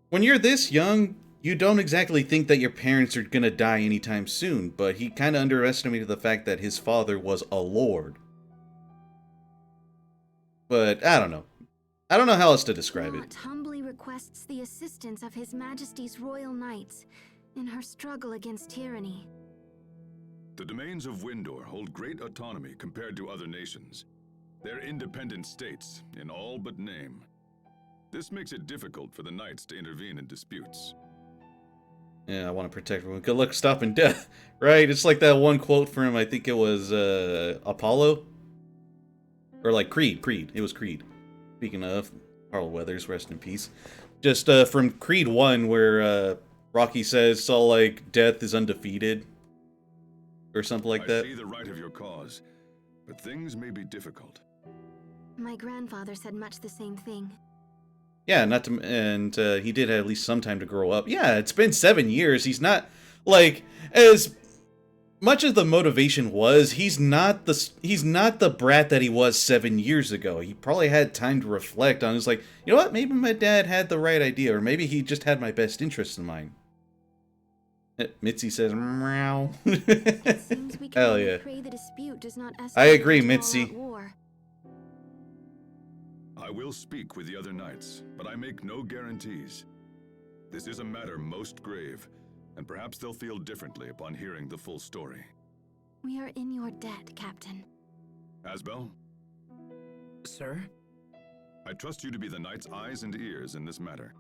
when you're this young, you don't exactly think that your parents are gonna die anytime soon, but he kind of underestimated the fact that his father was a lord. But, I don't know. I don't know how else to describe it. Lot humbly requests the assistance of His Majesty's Royal Knights in her struggle against tyranny. The domains of Windor hold great autonomy compared to other nations. They're independent states, in all but name. This makes it difficult for the knights to intervene in disputes. Yeah, I want to protect everyone. Good luck stopping death. Right? It's like that one quote from, I think it was Apollo? Or like Creed. It was Creed. Speaking of, Carl Weathers, rest in peace. Just from Creed 1, where Rocky says, so like, death is undefeated. Or something like that. I see the right of your cause, but things may be difficult. My grandfather said much the same thing. Yeah, and he did have at least some time to grow up. Yeah, it's been 7 years. He's not, like, as much as the motivation was, he's not the brat that he was 7 years ago. He probably had time to reflect on. It's like, you know what? Maybe my dad had the right idea, or maybe he just had my best interest in mind. Mitzi says, meow. It seems we can Hell only yeah. pray the dispute does not I agree, escalate into Mitzi. all-out war. I will speak with the other knights, but I make no guarantees. This is a matter most grave, and perhaps they'll feel differently upon hearing the full story. We are in your debt, Captain. Asbel, Sir? I trust you to be the knight's eyes and ears in this matter.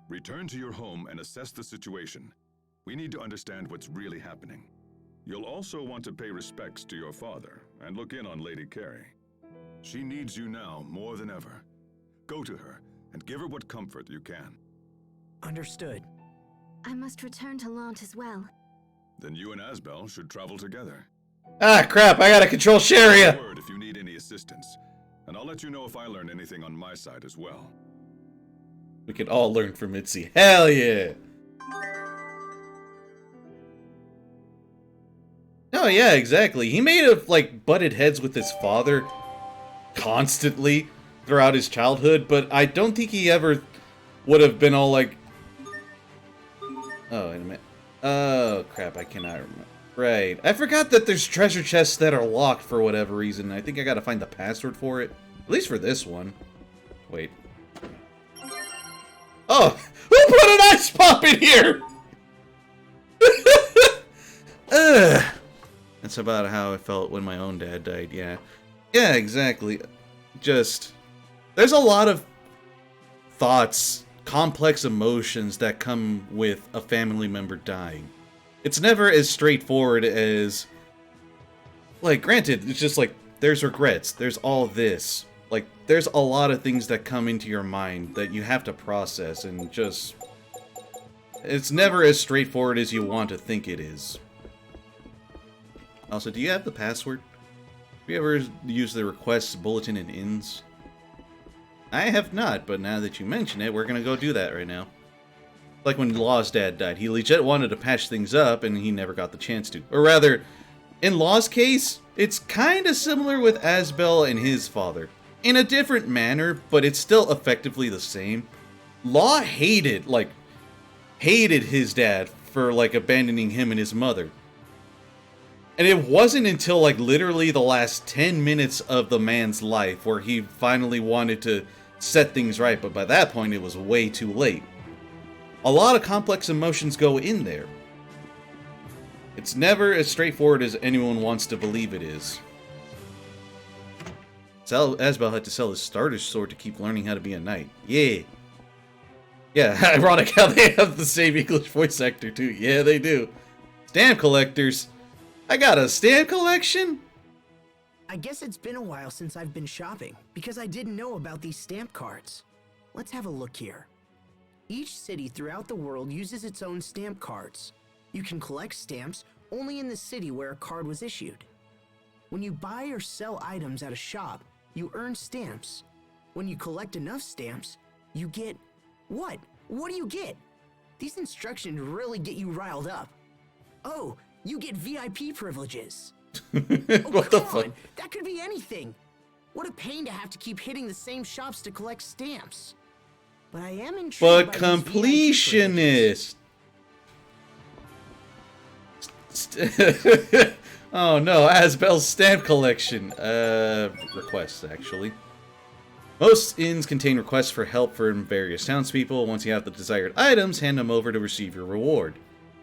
Return to your home and assess the situation. We need to understand what's really happening. You'll also want to pay respects to your father and look in on Lady Carey. She needs you now more than ever. Go to her and give her what comfort you can. Understood. I must return to Lant as well. Then you and Asbel should travel together. Ah, crap, I gotta control Sharia! Word if you need any assistance, and I'll let you know if I learn anything on my side as well. We can all learn from Mitzi. Hell yeah! Oh yeah, exactly. He may have, like, butted heads with his father constantly throughout his childhood, but I don't think he ever would have been all like... Oh, wait a minute. Oh, crap, I cannot remember. Right. I forgot that there's treasure chests that are locked for whatever reason. I think I gotta find the password for it. At least for this one. Wait. Oh! Who put an ice pop in here?! Ugh. That's about how I felt when my own dad died, yeah. Yeah, exactly. Just... There's a lot of thoughts, complex emotions that come with a family member dying. It's never as straightforward as... Like, granted, it's just like, there's regrets, there's all this. Like, there's a lot of things that come into your mind that you have to process, and just... It's never as straightforward as you want to think it is. Also, do you have the password? Have you ever used the requests bulletin in INS? I have not, but now that you mention it, we're gonna go do that right now. Like when Law's dad died, he legit wanted to patch things up, and he never got the chance to. Or rather, in Law's case, it's kinda similar with Asbel and his father. In a different manner, but it's still effectively the same. Law hated his dad for, like, abandoning him and his mother. And it wasn't until, like, literally the last 10 minutes of the man's life where he finally wanted to set things right, but by that point it was way too late. A lot of complex emotions go in there. It's never as straightforward as anyone wants to believe it is. Asbel had to sell his starter sword to keep learning how to be a knight. Yeah. Yeah, ironic how they have the same English voice actor too. Yeah, they do. Stamp collectors. I got a stamp collection? I guess it's been a while since I've been shopping, because I didn't know about these stamp cards. Let's have a look here. Each city throughout the world uses its own stamp cards. You can collect stamps only in the city where a card was issued. When you buy or sell items at a shop, you earn stamps. When you collect enough stamps, you get... What? What do you get? These instructions really get you riled up. Oh, you get VIP privileges. What the fuck? That could be anything. What a pain to have to keep hitting the same shops to collect stamps. But I am intrigued But by these VIP completionist. privileges. Oh no, Asbel's stamp collection. Requests, actually. Most inns contain requests for help from various townspeople. Once you have the desired items, hand them over to receive your reward.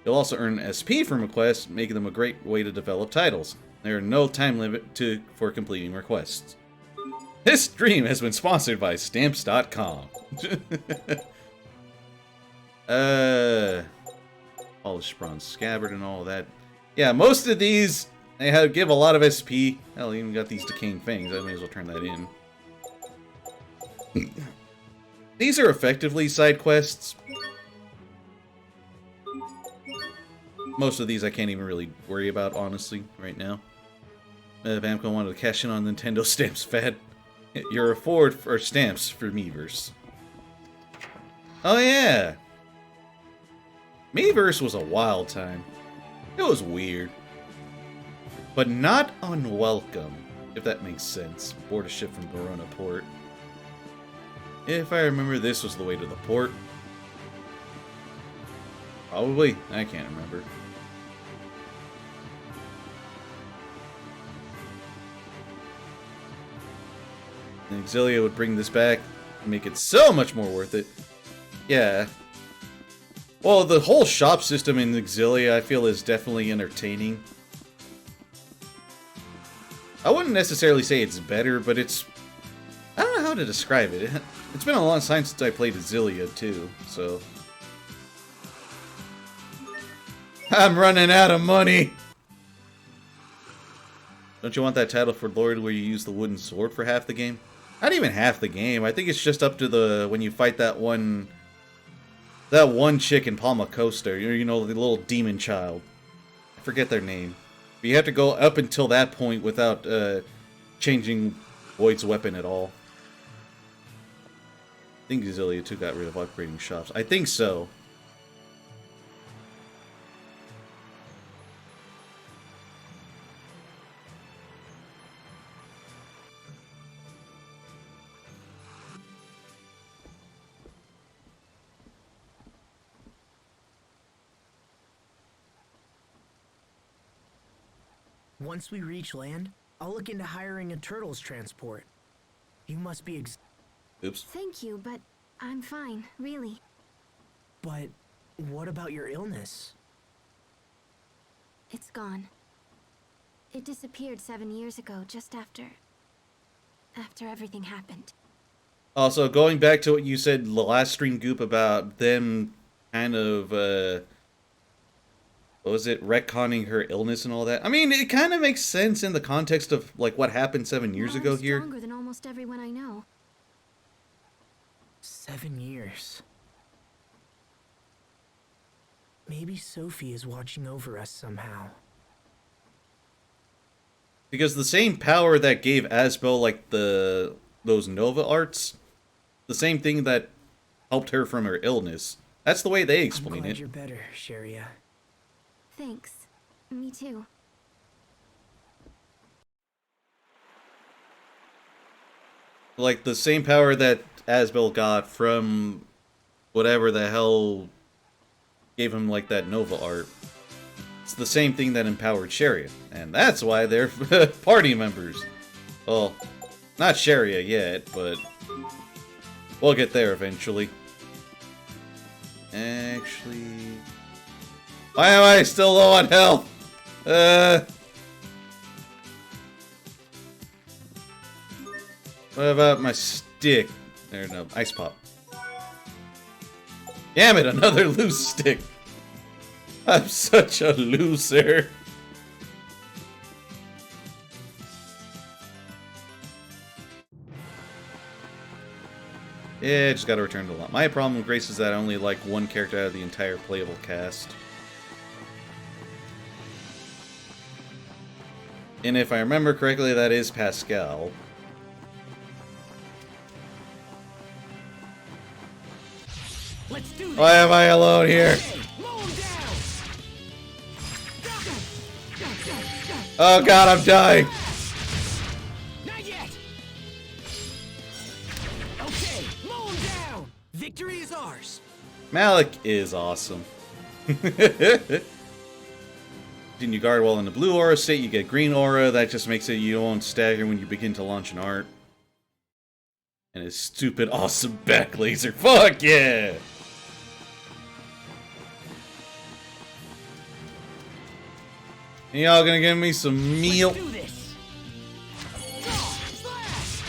You'll also earn SP from requests, making them a great way to develop titles. There are no time limit for completing requests. This stream has been sponsored by Stamps.com. Polished bronze scabbard and all that. Yeah, most of these, they give a lot of SP. Hell, even got these decaying fangs. I may as well turn that in. These are effectively side quests. Most of these I can't even really worry about, honestly, right now. Vamco wanted to cash in on Nintendo Stamps fad. You're a forward for stamps for Miiverse. Oh yeah! Miiverse was a wild time. It was weird. But not unwelcome, if that makes sense. Board a ship from Verona Port. If I remember, this was the way to the port. Probably. I can't remember. And Exilia would bring this back and make it so much more worth it. Yeah. Well, the whole shop system in Exilia, I feel, is definitely entertaining. I wouldn't necessarily say it's better, but it's... I don't know how to describe it. It's been a long time since I played Exilia, too, so... I'm running out of money! Don't you want that title for Lord where you use the wooden sword for half the game? Not even half the game. I think it's just up to the... when you fight that one chick in Palma Costa. You know, the little demon child. I forget their name. But you have to go up until that point without changing Void's weapon at all. I think Exilia 2 got rid of upgrading shops. I think so. Once we reach land, I'll look into hiring a turtles transport. You must be Oops. Thank you, but I'm fine, really. But what about your illness? It's gone. It disappeared 7 years ago, just after everything happened. Also, going back to what you said the last stream, Goop, about them kind of, what was it, retconning her illness and all that. I mean, it kind of makes sense in the context of, like, what happened 7 years Now ago I'm here. stronger than almost everyone I know. 7 years. Maybe Sophie is watching over us somehow. Because the same power that gave Asbel, like, those Nova arts, the same thing that helped her from her illness. That's the way they I'm explain glad it. you're better, Sharia. Thanks. Me too. Like, the same power that Asbel got from whatever the hell gave him, like, that Nova art. It's the same thing that empowered Sharia. And that's why they're party members. Well, not Sharia yet, but we'll get there eventually. Actually... why am I still low on health? What about my stick? There, no, ice pop. Damn it, another loose stick. I'm such a loser. Yeah, just gotta return to the lot. My problem with Grace is that I only like one character out of the entire playable cast. And if I remember correctly, that is Pascal. Let's do this! Why am I alone here? Mow him down! Oh god, I'm dying! Not yet! Okay, mow him down! Victory is ours! Malik is awesome. Then you guard while in the blue aura state, you get green aura. That just makes it you don't stagger when you begin to launch an art. And his stupid awesome back laser. Fuck yeah! And y'all gonna give me some meal? Let's do this! Draw! Slash!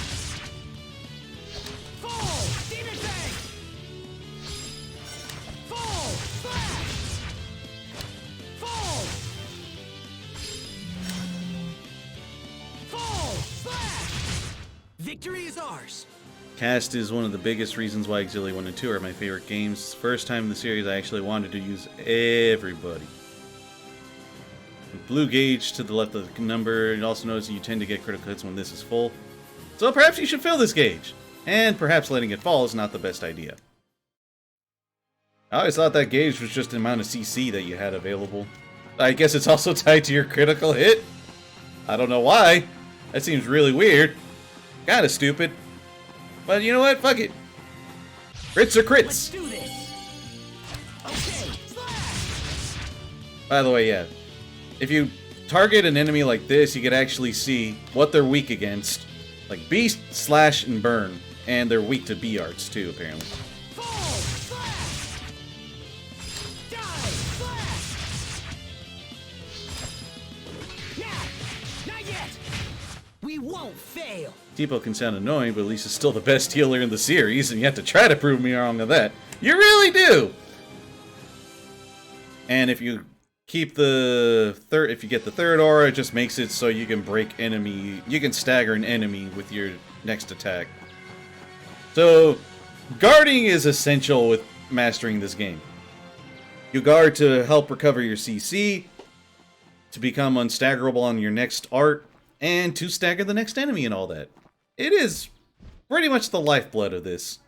Fall! Demon Fang! Fall! Slash! Fall! Fall! Slash! Victory is ours! Cast is one of the biggest reasons why Exilium 1 and 2 are my favorite games. First time in the series I actually wanted to use everybody. Blue gauge to the left of the number. You also notice you tend to get critical hits when this is full. So perhaps you should fill this gauge. And perhaps letting it fall is not the best idea. I always thought that gauge was just the amount of CC that you had available. I guess it's also tied to your critical hit? I don't know why. That seems really weird. Kinda stupid. But you know what? Fuck it. Crits are crits. Let's do this. Okay, slash. By the way, yeah. If you target an enemy like this, you can actually see what they're weak against. Like Beast, Slash, and Burn. And they're weak to B-Arts too, apparently. Fall, slash. Die, slash. Now, not yet. We won't fail. Tipo can sound annoying, but at least it's still the best healer in the series, and you have to try to prove me wrong on that. You really do! And if you keep the third, if you get the third aura, it just makes it so you can break enemy, you can stagger an enemy with your next attack. So, guarding is essential with mastering this game. You guard to help recover your CC, to become unstaggerable on your next art, and to stagger the next enemy and all that. It is pretty much the lifeblood of this.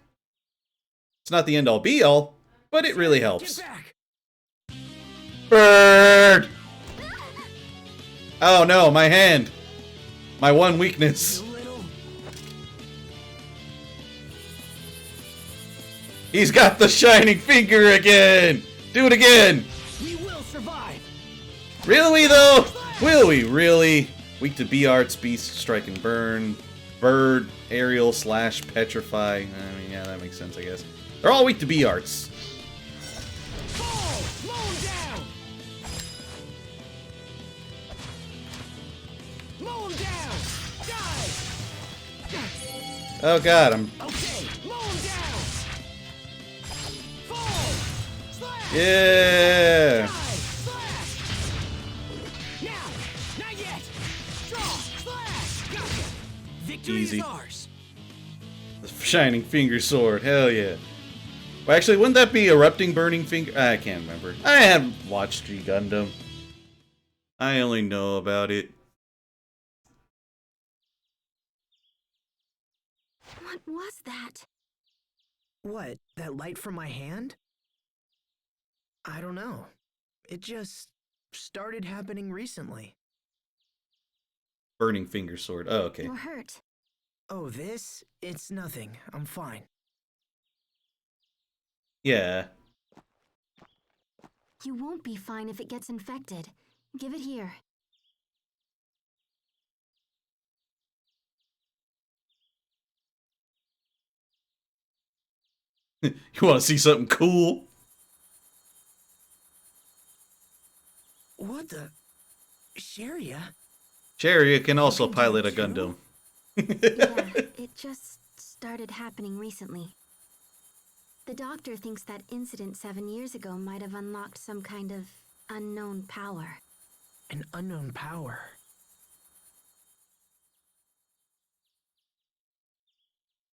It's not the end-all be-all, but it really helps. Get back. Bird! Oh no, my hand! My one weakness. You little. He's got the shining finger again! Do it again! We will survive. Really though? Will we really? Weak to B-Arts, Beast, Strike and Burn, Bird, Aerial, Slash, Petrify. I mean, yeah, that makes sense, I guess. They're all weak to B-Arts. Fall, mow down. Mow him down. Die. Oh god, I'm... Okay, mow him down. Fall, slash. Yeah! Die, slash. Now, not yet. Draw, slash. Gotcha. Victory Easy. is ours. The shining finger sword, hell yeah. Well, actually, wouldn't that be erupting burning finger? I can't remember. I haven't watched G Gundam. I only know about it. What was that? What? That light from my hand? I don't know. It just started happening recently. Burning finger sword. Oh, okay. You're hurt. Oh, this? It's nothing. I'm fine. Yeah. You won't be fine if it gets infected. Give it here. You want to see something cool? What the? Sharia? Chariot can also Fucking pilot a damn Gundam. Yeah, it just started happening recently. The doctor thinks that incident 7 years ago might have unlocked some kind of unknown power. An unknown power.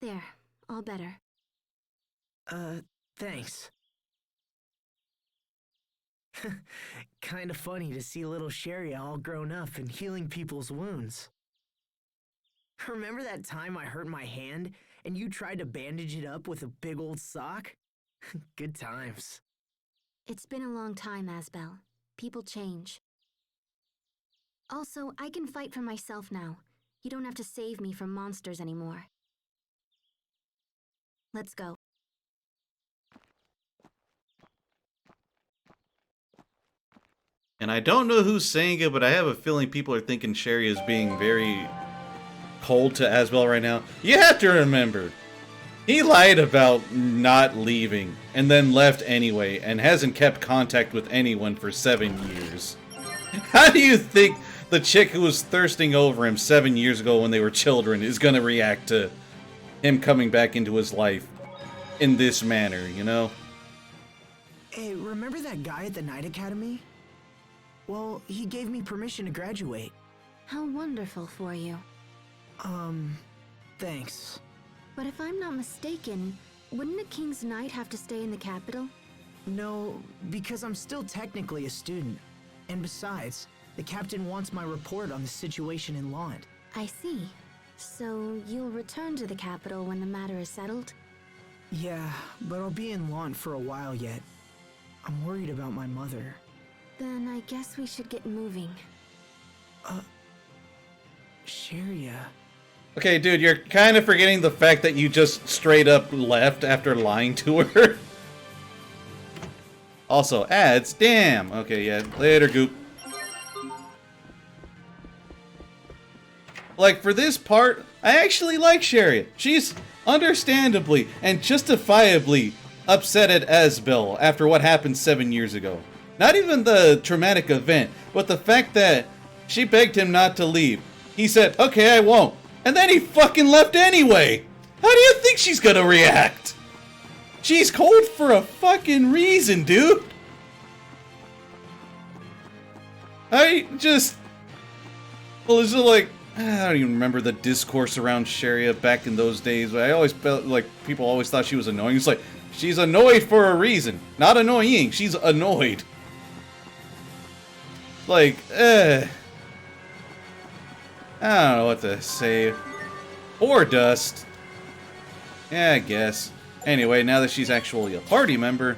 There, all better. Thanks. Kinda funny to see little Sharia all grown up and healing people's wounds. Remember that time I hurt my hand and you tried to bandage it up with a big old sock? Good times. It's been a long time, Asbel. People change. Also, I can fight for myself now. You don't have to save me from monsters anymore. Let's go. And I don't know who's saying it, but I have a feeling people are thinking Sherry is being very cold to Asbel right now. You have to remember, he lied about not leaving, and then left anyway, and hasn't kept contact with anyone for 7 years. How do you think the chick who was thirsting over him 7 years ago when they were children is gonna react to him coming back into his life in this manner, you know? Hey, remember that guy at the Night Academy? Well, he gave me permission to graduate. How wonderful for you. Thanks. But if I'm not mistaken, wouldn't a King's Knight have to stay in the capital? No, because I'm still technically a student. And besides, the captain wants my report on the situation in Lond. I see. So you'll return to the capital when the matter is settled? Yeah, but I'll be in Lond for a while yet. I'm worried about my mother. Then I guess we should get moving. Sharia. Okay, dude, you're kind of forgetting the fact that you just straight up left after lying to her. Also, ads. Damn. Okay, yeah. Later, Goop. Like, for this part, I actually like Sharia. She's understandably and justifiably upset at Asbel after what happened 7 years ago. Not even the traumatic event, but the fact that she begged him not to leave. He said, okay, I won't. And then he fucking left anyway. How do you think she's gonna react? She's cold for a fucking reason, dude. Well, it's just like, I don't even remember the discourse around Sharia back in those days, but I always felt like people always thought she was annoying. It's like, she's annoyed for a reason. Not annoying, she's annoyed. Like, I don't know what to say. Or dust. Yeah, I guess. Anyway, now that she's actually a party member.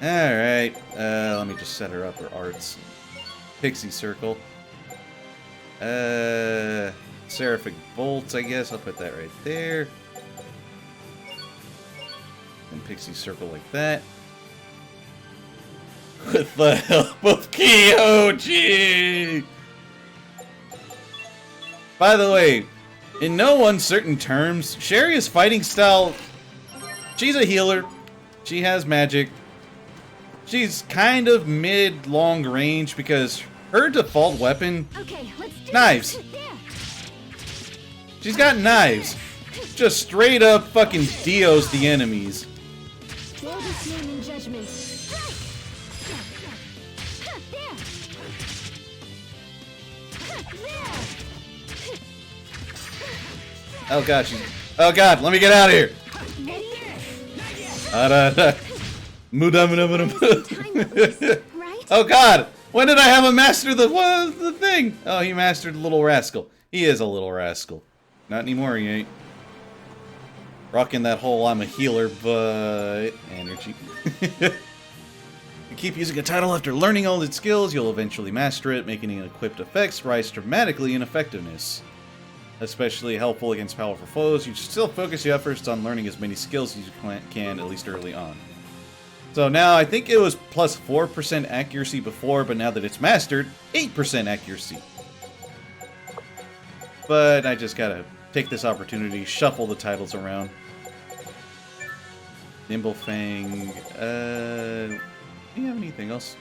Alright. Let me just set her up her arts. Pixie Circle. Seraphic Bolts, I guess. I'll put that right there. And Pixie Circle like that. With the help of Kyoji! By the way, in no uncertain terms, Sharia's fighting style, she's a healer, she has magic, she's kind of mid-long range because her default weapon, Okay, let's do knives. it. There. She's got knives. Just straight up fucking Dios the enemies. Throw this name in judgment. Oh god, oh god, let me get out of here. Right? Oh god, when did I have him master the thing? Oh, he mastered Little Rascal. He is a little rascal. Not anymore, he ain't. Rocking that whole I'm a healer, but energy. You keep using a title after learning all its skills, you'll eventually master it, making equipped effects rise dramatically in effectiveness. Especially helpful against powerful foes, you should still focus your efforts on learning as many skills as you can, at least early on. So now, I think it was plus 4% accuracy before, but now that it's mastered, 8% accuracy. But I just gotta take this opportunity, shuffle the titles around. Nimblefang, do you have anything else?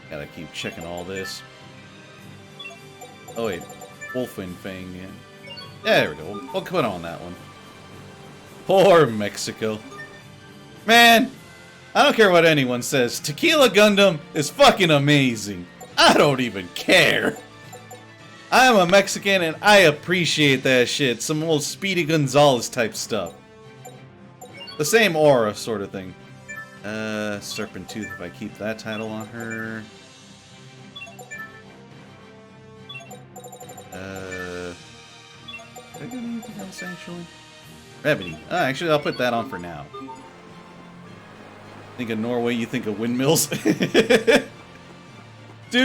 Gotta keep checking all this. Oh wait, Wolfenfang, yeah. There we go, we'll put on that one. Poor Mexico. Man, I don't care what anyone says, Tequila Gundam is fucking amazing. I don't even care. I am a Mexican and I appreciate that shit. Some old Speedy Gonzales type stuff. The same aura sort of thing. Serpent Tooth, if I keep that title on her. Did I get anything else actually? Remedy. Actually, I'll put that on for now. Think of Norway, you think of windmills? Dude,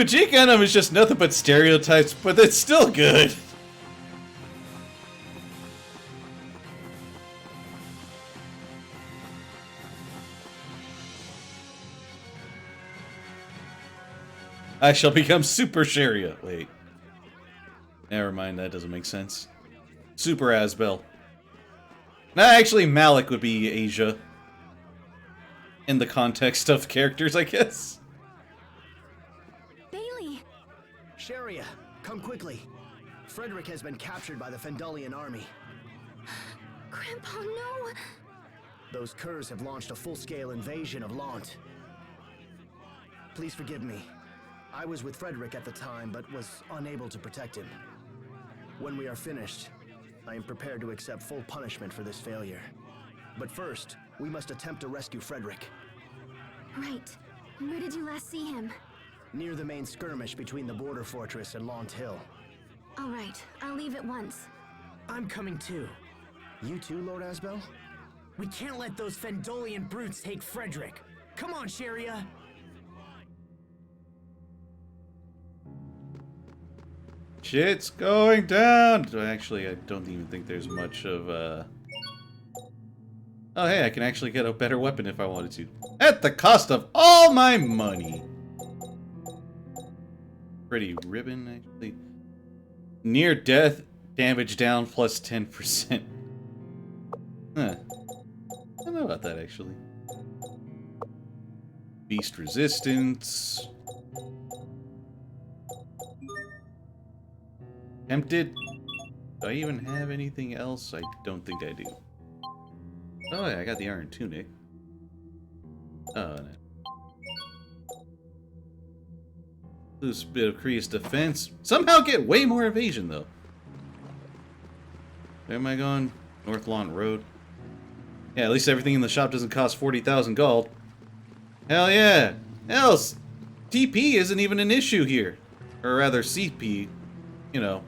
G Gundam is just nothing but stereotypes, but it's still good. I shall become Super Sharia. Wait. Never mind, that doesn't make sense. Super Asbel. No, actually, Malik would be Asia. In the context of characters, I guess. Bailey! Sharia, come quickly. Frederick has been captured by the Fendalian army. Grandpa, no! Those curs have launched a full-scale invasion of Lant. Please forgive me. I was with Frederick at the time, but was unable to protect him. When we are finished, I am prepared to accept full punishment for this failure. But first, we must attempt to rescue Frederick. Right. Where did you last see him? Near the main skirmish between the border fortress and Lant Hill. All right, I'll leave at once. I'm coming too. You too, Lord Asbel? We can't let those Fendolian brutes take Frederick. Come on, Sharia. Shit's going down! Actually, I don't even think there's much of, Oh, hey, I can actually get a better weapon if I wanted to. At the cost of all my money! Pretty ribbon, actually. Near death, damage down plus 10%. Huh. I don't know about that, actually. Beast resistance. Tempted? Do I even have anything else? I don't think I do. Oh yeah, I got the Iron Tunic. Oh, no. Lose a bit of Kriya's defense. Somehow get way more evasion, though. Where am I going? North Lawn Road. Yeah, at least everything in the shop doesn't cost 40,000 gold. Hell yeah! Else, TP isn't even an issue here. Or rather, CP. You know.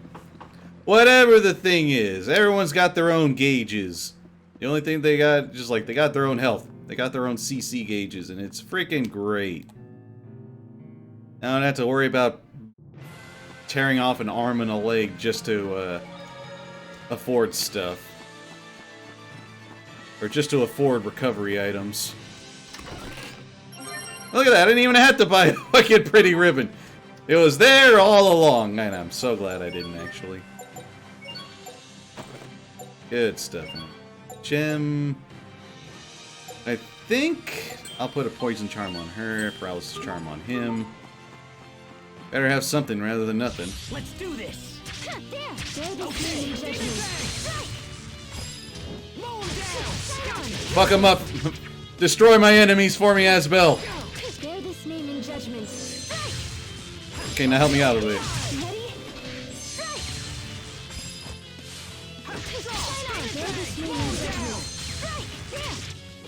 Whatever the thing is, everyone's got their own gauges. The only thing they got, just like, they got their own health. They got their own CC gauges, and it's freaking great. I don't have to worry about tearing off an arm and a leg just to afford stuff. Or just to afford recovery items. Look at that, I didn't even have to buy a fucking pretty ribbon. It was there all along, and I'm so glad I didn't actually. Good stuff. Gem. I think I'll put a poison charm on her, paralysis charm on him. Better have something rather than nothing. Let's do this. Fuck him up. Destroy my enemies for me, Asbel. Bear this name in judgment. Okay, now help me out a bit.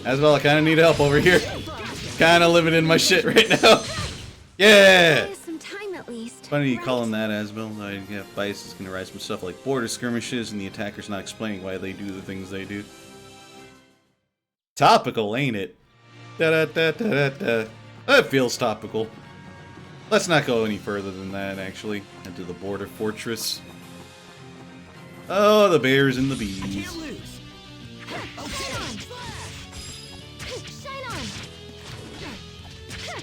Asbel, I kind of need help over here. Kind of living in my shit right now. Yeah. Some time at least. Funny you call him that, Asbel. Yeah, bias is going to rise from stuff like border skirmishes and the attackers not explaining why they do the things they do. Topical, ain't it? Da-da-da-da-da-da. That feels topical. Let's not go any further than that, actually. Into the border fortress. Oh, the bears and the bees. Can't lose. Shine on!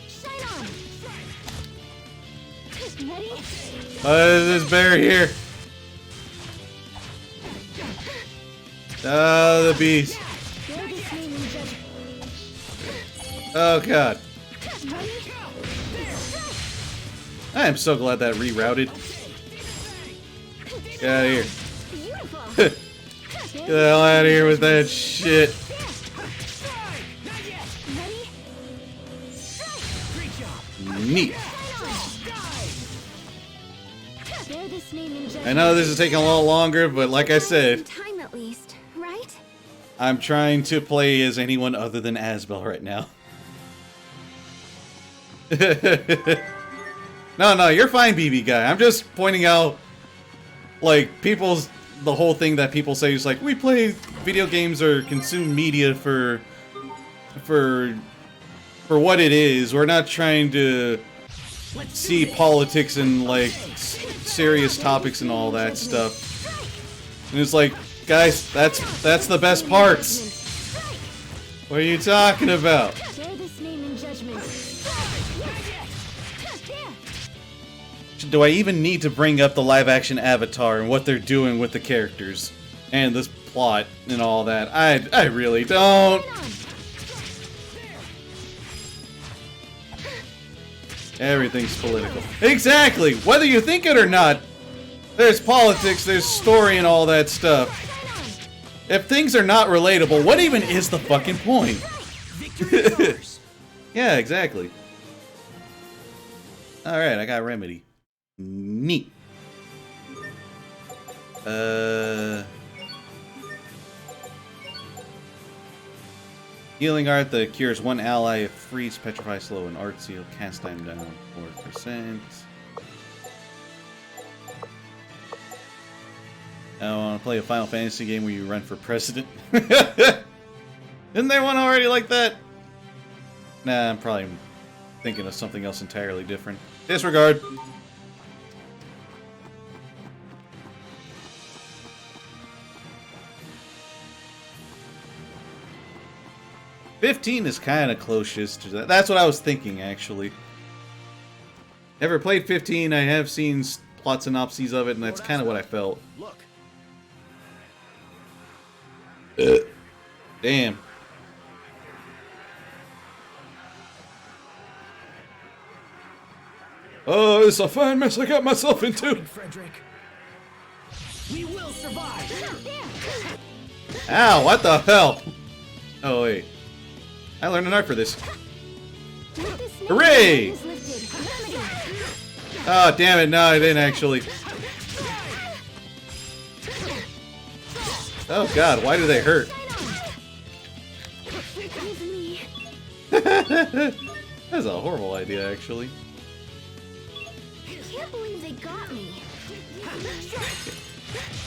Shine on! Ready? This bear here. Oh, the bees. Bear this name in judgment. Oh, God. Ready? I am so glad that rerouted. Get out of here. Beautiful. Get the hell out of here with that shit. Ready? Neat. Bear this name in judgment. I know this is taking a little longer, but like I said, Time at least, right? I'm trying to play as anyone other than Asbel right now. No, you're fine, BB guy. I'm just pointing out, like, the whole thing that people say is like, we play video games or consume media for what it is. We're not trying to see politics and, like, serious topics and all that stuff. And it's like, guys, that's the best parts. What are you talking about? Bear this name in judgment. Do I even need to bring up the live-action Avatar and what they're doing with the characters and this plot and all that? I really don't. Everything's political. Exactly! Whether you think it or not, there's politics, there's story and all that stuff. If things are not relatable, what even is the fucking point? Yeah, exactly. Alright, I got Remedy. Neat. Healing art that cures one ally, freeze, petrify, slow, and art seal. Cast time down 4%. I want to play a Final Fantasy game where you run for president. Isn't there one already like that? Nah, I'm probably thinking of something else entirely different. Disregard. $15 is kind of closest to that. That's what I was thinking, actually. Never played 15. I have seen plot synopses of it, and that's kind of what I felt. Look. Damn. Oh, it's a fine mess I got myself into. Frederick. We will survive. Ow, what the hell? Oh, wait. I learned an art for this. Hooray! Oh, damn it. No, I didn't actually. Oh, God. Why do they hurt? That's a horrible idea, actually. I can't believe they got me.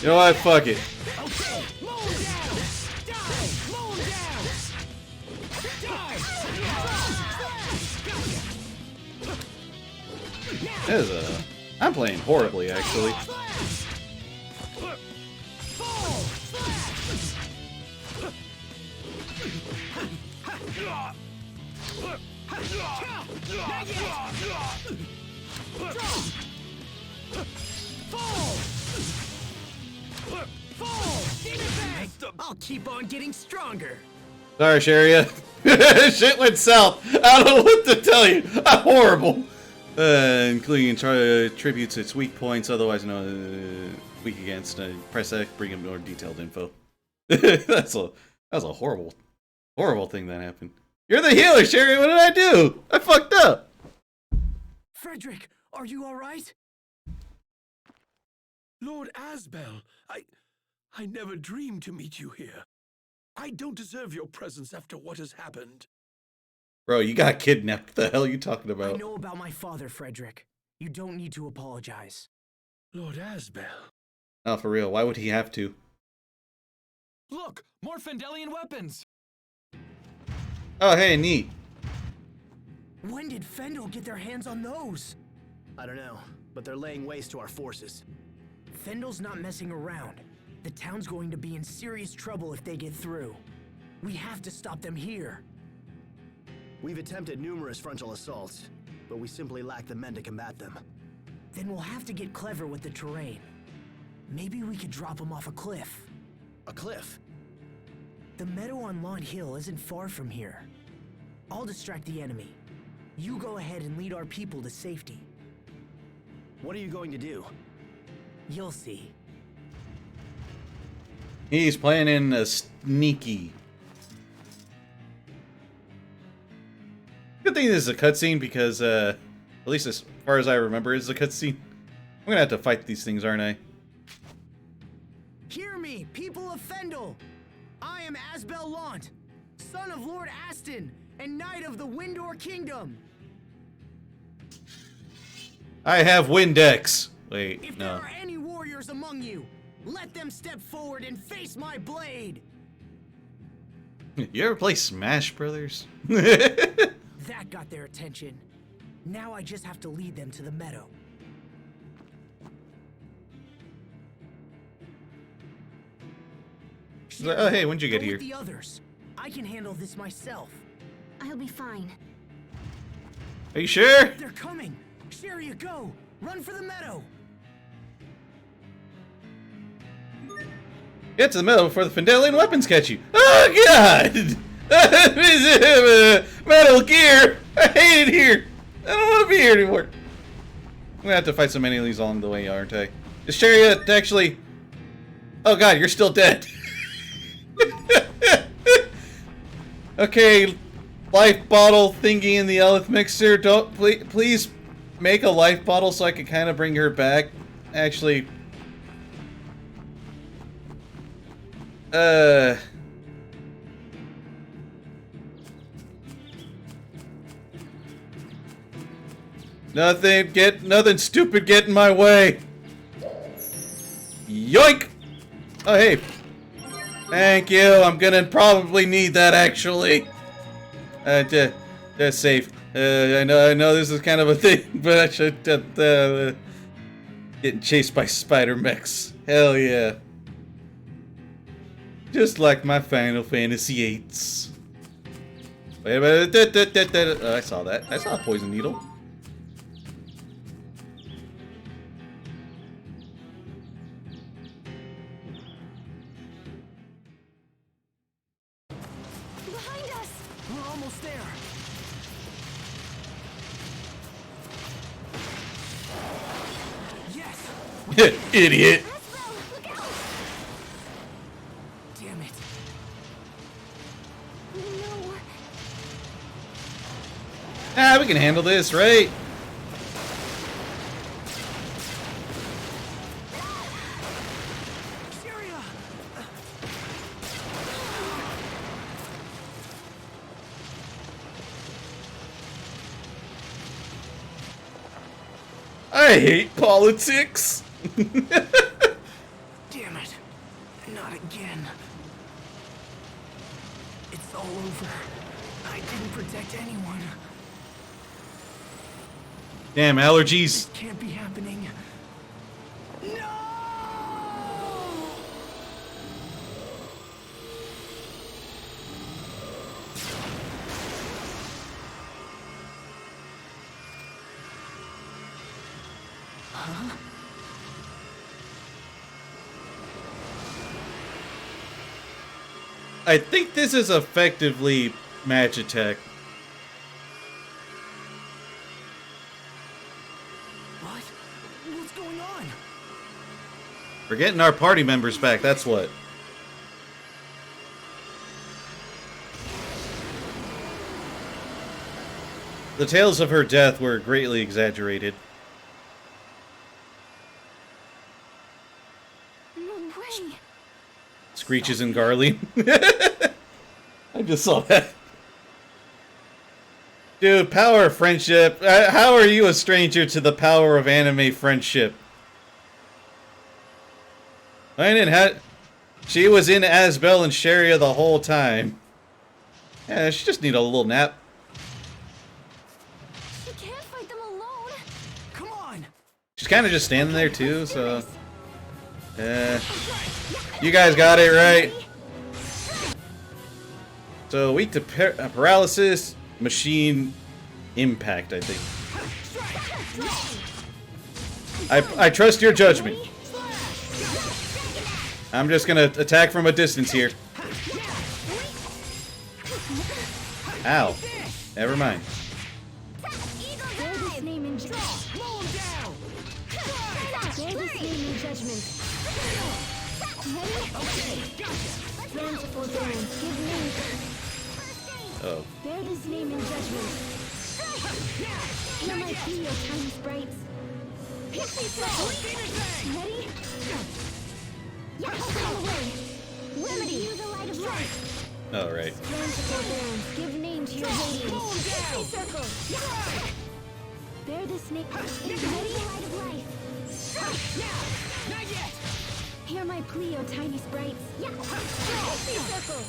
You know what? Fuck it. That is a... I'm playing horribly, actually. I'll keep on getting stronger. Sorry, Sharia. Shit went south. I don't know what to tell you. I'm horrible. Including tributes its weak points, otherwise known weak against. Press X, bring him more detailed info. That was a horrible thing that happened. You're the healer, Sherry. What did I do? I fucked up. Frederick, are you all right? Lord Asbel, I never dreamed to meet you here. I don't deserve your presence after what has happened. Bro, you got kidnapped. What the hell are you talking I about? know about my father, Frederick. You don't need to apologize. Lord Asbel. Oh, for real. Why would he have to? Look, more Fendelian weapons. Oh, hey, neat. When did Fendel get their hands on those? I don't know, but they're laying waste to our forces. Fendel's not messing around. The town's going to be in serious trouble if they get through. We have to stop them here. We've attempted numerous frontal assaults, but we simply lack the men to combat them. Then we'll have to get clever with the terrain. Maybe we could drop them off a cliff. A cliff? The meadow on Lawn Hill isn't far from here. I'll distract the enemy. You go ahead and lead our people to safety. What are you going to do? You'll see. He's planning a sneaky. Good thing this is a cutscene because, at least as far as I remember, it's a cutscene. I'm gonna have to fight these things, aren't I? Hear me, people of Fendel! I am Asbel Lant, son of Lord Aston, and Knight of the Windor Kingdom. I have Windex. Wait, If there no. are any warriors among you, let them step forward and face my blade. You ever play Smash Brothers? That got their attention. Now I just have to lead them to the meadow. She's like, oh, hey, when'd you get Go here? with the others. I can handle this myself. I'll be fine. Are you sure? They're coming. Sharia, go. Run for the meadow. Get to the middle before the Fendelian weapons catch you. Oh, God! Metal Gear! I hate it here! I don't want to be here anymore. I'm gonna have to fight some enemies along the way, aren't I? Is Chariot actually... Oh, God, you're still dead. Okay, life bottle thingy in the Elith mixer. Don't... Please make a life bottle so I can kind of bring her back. Actually... Nothing stupid get in my way. Yoink! Oh, hey. Thank you. I'm gonna probably need that, actually. Just safe. I know this is kind of a thing, but I should, getting chased by spider mechs. Hell yeah. Just like my Final Fantasy VIIIs. Wait a minute. Oh, I saw that. I saw a poison needle. Behind us! We're almost there. Yes! Idiot. Asbel, look out! Damn it. No. Ah, we can handle this, right? Syria! I hate politics. Damn it. Not again. It's all over. I didn't protect anyone. Damn allergies. Can't be happening. No! I think this is effectively match attack. What? What's going on? We're getting our party members back, that's what. The tales of her death were greatly exaggerated. No way. Screeches and Garly. I just saw that. Dude, power of friendship. How are you a stranger to the power of anime friendship? I didn't have... She was in Asbel and Sharia the whole time. Yeah, she just need a little nap. She can't fight them alone. Come on! She's kind of just standing there too, so... You guys got it right. So weak to paralysis, machine impact, I think. I trust your judgment. I'm just gonna attack from a distance here. Ow. Never mind. Bear this name in judgment. Bear this name in judgment. Plans for Baron, give name. Oh. Bear this name in judgment. Hear my plea, O tiny sprites. Pixie Circle! Ready? Yeah, come away! Remedy! Use the light of life! Oh, right. Plans for Baron, give name to your radiance. Pixie Circle! Bear the snake. Ready? Light of life! Not yet! Hear my plea, O tiny sprites. Yeah! Pixie Circle!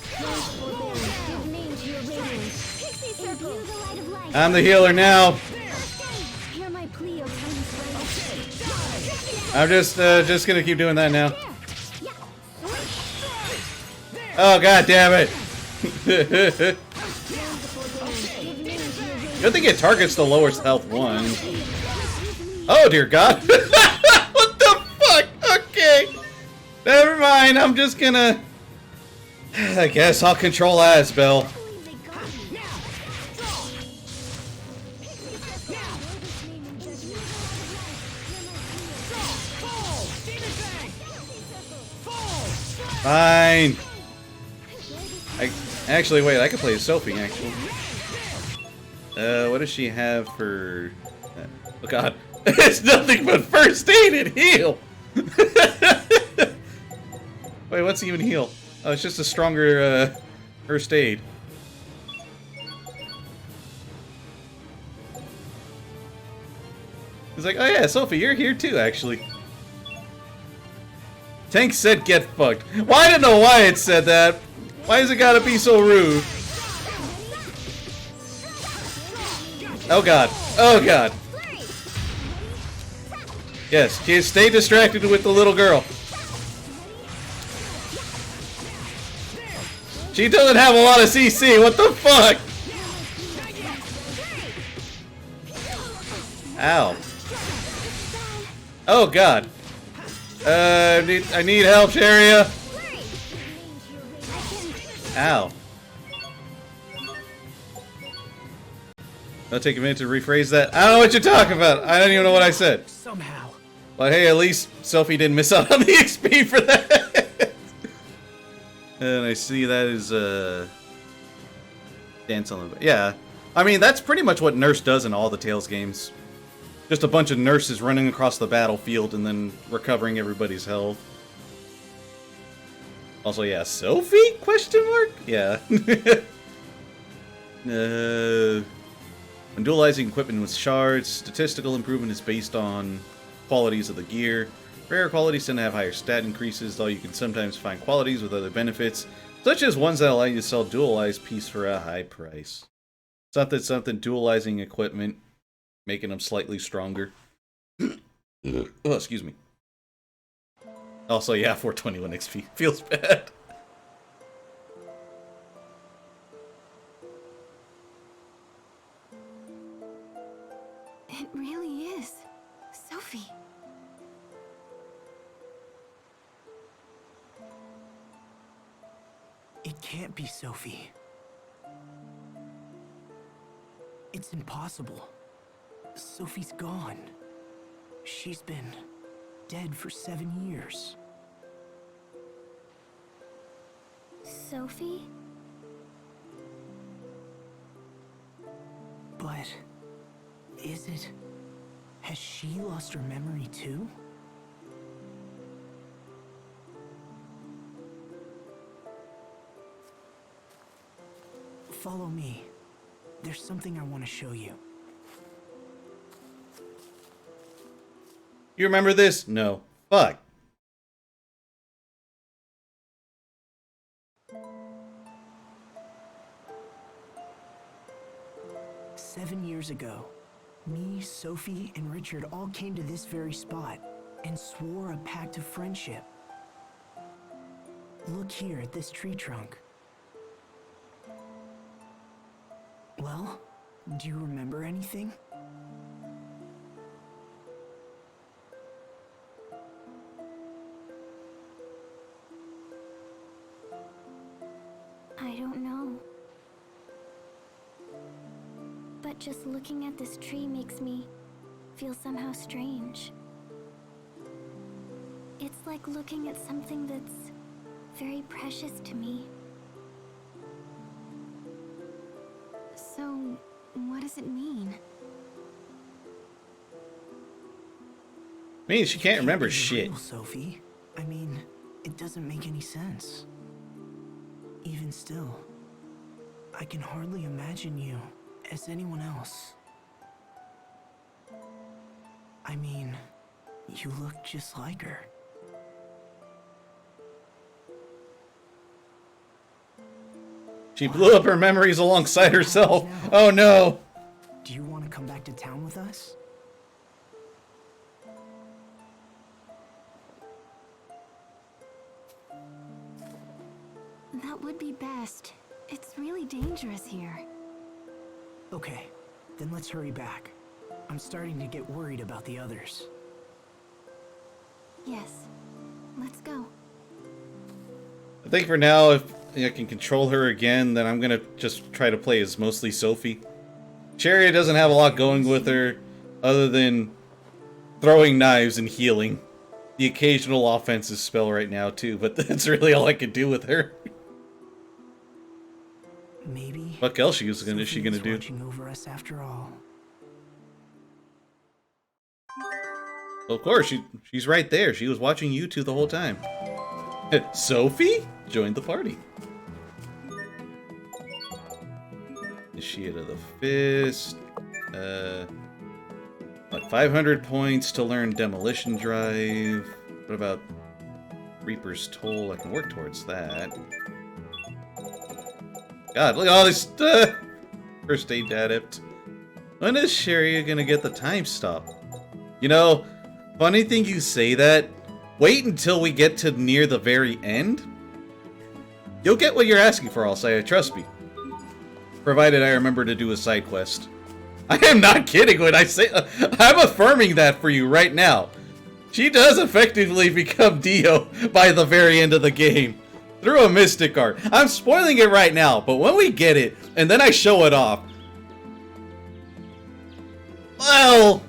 Plans for Baron, give name to your radiance. Pixie Circle! Imbue the light of life! I'm the healer now. Hear my plea, O tiny sprites. I'm just gonna keep doing that now. Oh, god damn it. Good thing it targets the lowest health one. Oh dear god. What the fuck? Okay. Never mind, I'm just gonna... I guess I'll control Asbel. Fine. Actually, wait, I could play as Sophie, actually. What does she have for... oh god. It's nothing but first aid and heal! Wait, what's even heal? Oh, it's just a stronger first aid. He's like, oh yeah, Sophie, you're here too, actually. Tank said get fucked. Well, I didn't know why it said that. Why is it gotta be so rude? Oh god. Oh god. Yes, kids, stay distracted with the little girl. She doesn't have a lot of CC. What the fuck? Ow. Oh god. I need help, Sharia. Ow. I'll take a minute to rephrase that. I don't know what you're talking about. I don't even know what I said. Somehow. But hey, at least Sophie didn't miss out on the XP for that. And I see that is dance on the yeah. I mean that's pretty much what Nurse does in all the Tales games. Just a bunch of nurses running across the battlefield and then recovering everybody's health. Also, yeah, Sophie? Question mark? Yeah. When dualizing equipment with shards, statistical improvement is based on qualities of the gear. Rare qualities tend to have higher stat increases, though you can sometimes find qualities with other benefits, such as ones that allow you to sell dualized piece for a high price. Something dualizing equipment, making them slightly stronger. Oh, excuse me. Also, yeah, 421 XP. Feels bad. It really is. Sophie. It can't be Sophie. It's impossible. Sophie's gone. She's been dead for 7 years. Sophie? But is it? Has she lost her memory too? Follow me. There's something I want to show you. You remember this? No. Fuck. "7 years ago, me, Sophie, and Richard all came to this very spot and swore a pact of friendship. Look here at this tree trunk. Well, do you remember anything?" I don't know. But just looking at this tree makes me feel somehow strange. It's like looking at something that's very precious to me. So, what does it mean? Means she can't remember Be shit. real, Sophie. I mean, it doesn't make any sense. Even still, I can hardly imagine you as anyone else. I mean, you look just like her. She blew up her memories alongside herself. Oh no. Do you want to come back to town with us? That would be best. It's really dangerous here. Okay, then let's hurry back. I'm starting to get worried about the others. Yes. Let's go. I think for now, if I can control her again, then I'm gonna just try to play as mostly Sophie. Sharia doesn't have a lot going with her, other than throwing knives and healing. The occasional offensive spell right now too, but that's really all I could do with her. Maybe. What else is she gonna do? Watching over us after all. Well, of course, she's right there. She was watching you two the whole time. Sophie joined the party. Initiate of the Fist. Like 500 points to learn Demolition Drive. What about Reaper's Toll? I can work towards that. God, look at all this First Aid Adept. When is Sherry gonna get the time stop? You know, funny thing you say that. Wait until we get to near the very end. You'll get what you're asking for, I'll say, trust me. Provided I remember to do a side quest. I am not kidding when I say... I'm affirming that for you right now. She does effectively become Dio by the very end of the game. Through a Mystic Art. I'm spoiling it right now, but when we get it, and then I show it off... Well...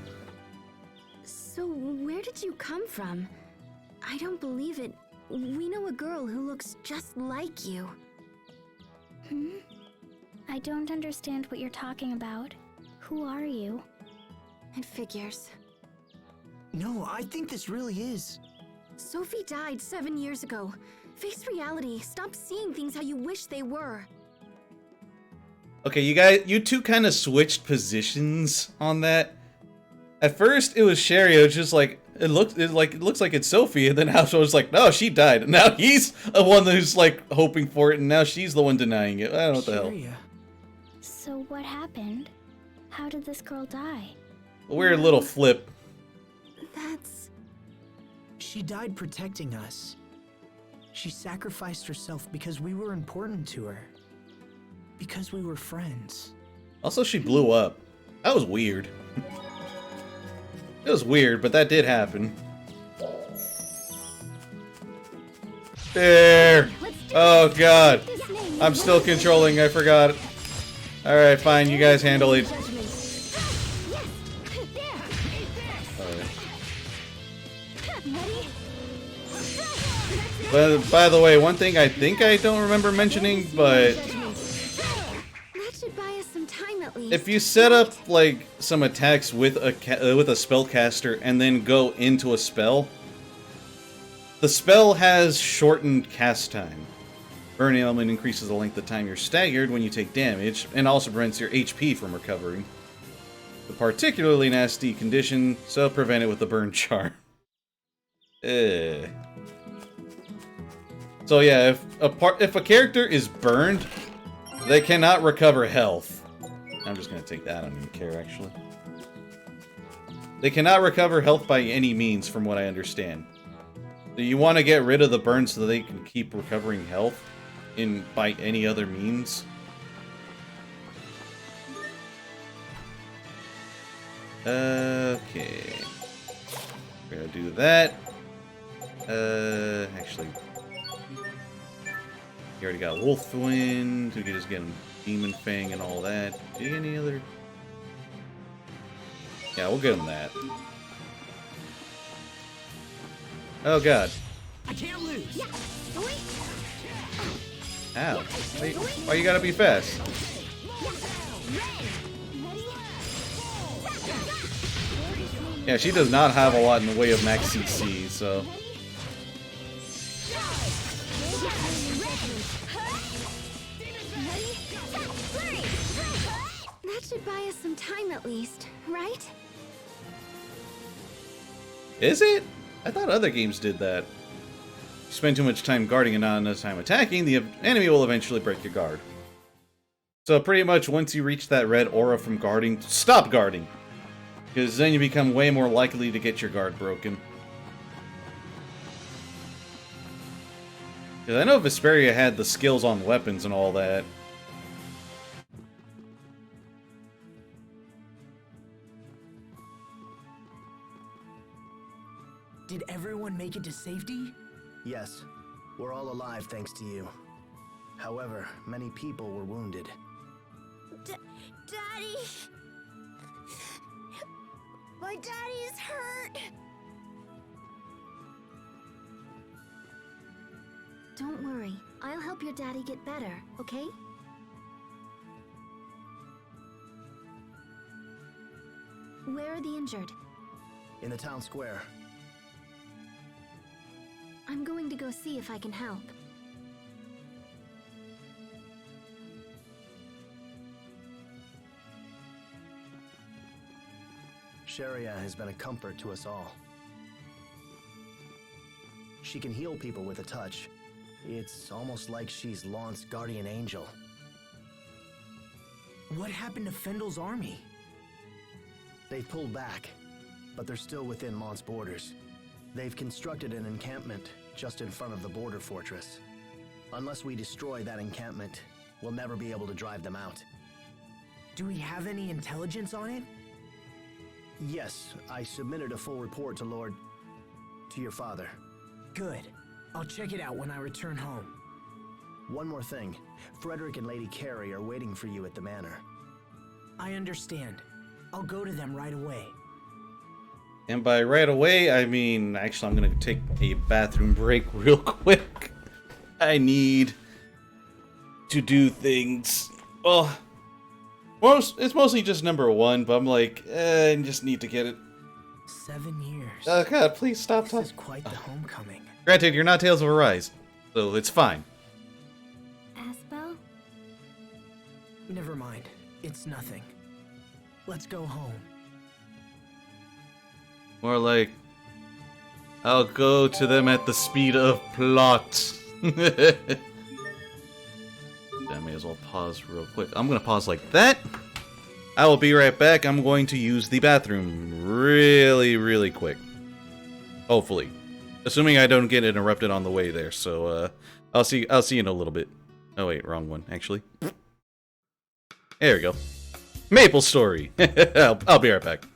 So, where did you come from? I don't believe it. We know a girl who looks just like you. I don't understand what you're talking about. Who are you? It figures. No, I think this really is. Sophie died 7 years ago. Face reality. Stop seeing things how you wish they were. Okay, you two kind of switched positions on that. At first, it was Sherry. It was just like it looks like it's Sophie, and then House was like, no, she died. And now he's the one who's like hoping for it, and now she's the one denying it. I don't know what the hell. So what happened? How did this girl die? A weird little flip. That's... She died protecting us. She sacrificed herself because we were important to her. Because we were friends. Also, she blew up. That was weird. It was weird, but that did happen. There! Oh god. I'm still controlling, I forgot. Alright, fine, you guys handle it. But by the way, one thing I think I don't remember mentioning, but That should buy us some time at least. if you set up like some attacks with a spellcaster and then go into a spell, the spell has shortened cast time. Burning Element increases the length of time you're staggered when you take damage, and also prevents your HP from recovering. A particularly nasty condition, so prevent it with the Burn Charm. So yeah, if a character is burned, they cannot recover health. I'm just gonna take that. I don't even care, actually. They cannot recover health by any means, from what I understand. Do you want to get rid of the burn so that they can keep recovering health by any other means? Okay. We're gonna do that. Actually, you already got Wolfwind. We can just get him Demon Fang and all that. Do you get any other? Yeah, we'll get him that. Oh god. I can't lose. Ow. Why you gotta be fast? Yeah, she does not have a lot in the way of max CC, so... That should buy us some time at least, right? Is it? I thought other games did that. You spend too much time guarding and not enough time attacking, the enemy will eventually break your guard. So pretty much once you reach that red aura from guarding, stop guarding! Because then you become way more likely to get your guard broken. Because I know Vesperia had the skills on weapons and all that. Did everyone make it to safety? Yes, we're all alive thanks to you. However, many people were wounded. Daddy! My daddy is hurt! Don't worry. I'll help your daddy get better, okay? Where are the injured? In the town square. I'm going to go see if I can help. Sharia has been a comfort to us all. She can heal people with a touch. It's almost like she's Launt's guardian angel. What happened to Fendel's army? They've pulled back, but they're still within Launt's borders. They've constructed an encampment just in front of the border fortress. Unless we destroy that encampment, we'll never be able to drive them out. Do we have any intelligence on it? Yes, I submitted a full report to your father. Good. I'll check it out when I return home. One more thing. Frederick and Lady Carey are waiting for you at the manor. I understand. I'll go to them right away. And by right away, I mean, actually, I'm gonna take a bathroom break real quick. I need to do things. Oh, it's mostly just number one, but I'm like, I just need to get it. 7 years. Oh God, please stop This talking. is quite the homecoming. Granted, you're not Tales of Arise, so it's fine. Asbel? Never mind. It's nothing. Let's go home. More like, I'll go to them at the speed of plot. I may as well pause real quick. I'm gonna pause like that. I will be right back. I'm going to use the bathroom really, really quick. Hopefully. Assuming I don't get interrupted on the way there, so I'll see you in a little bit. Oh wait, wrong one, actually. There we go. Maple Story. I'll be right back.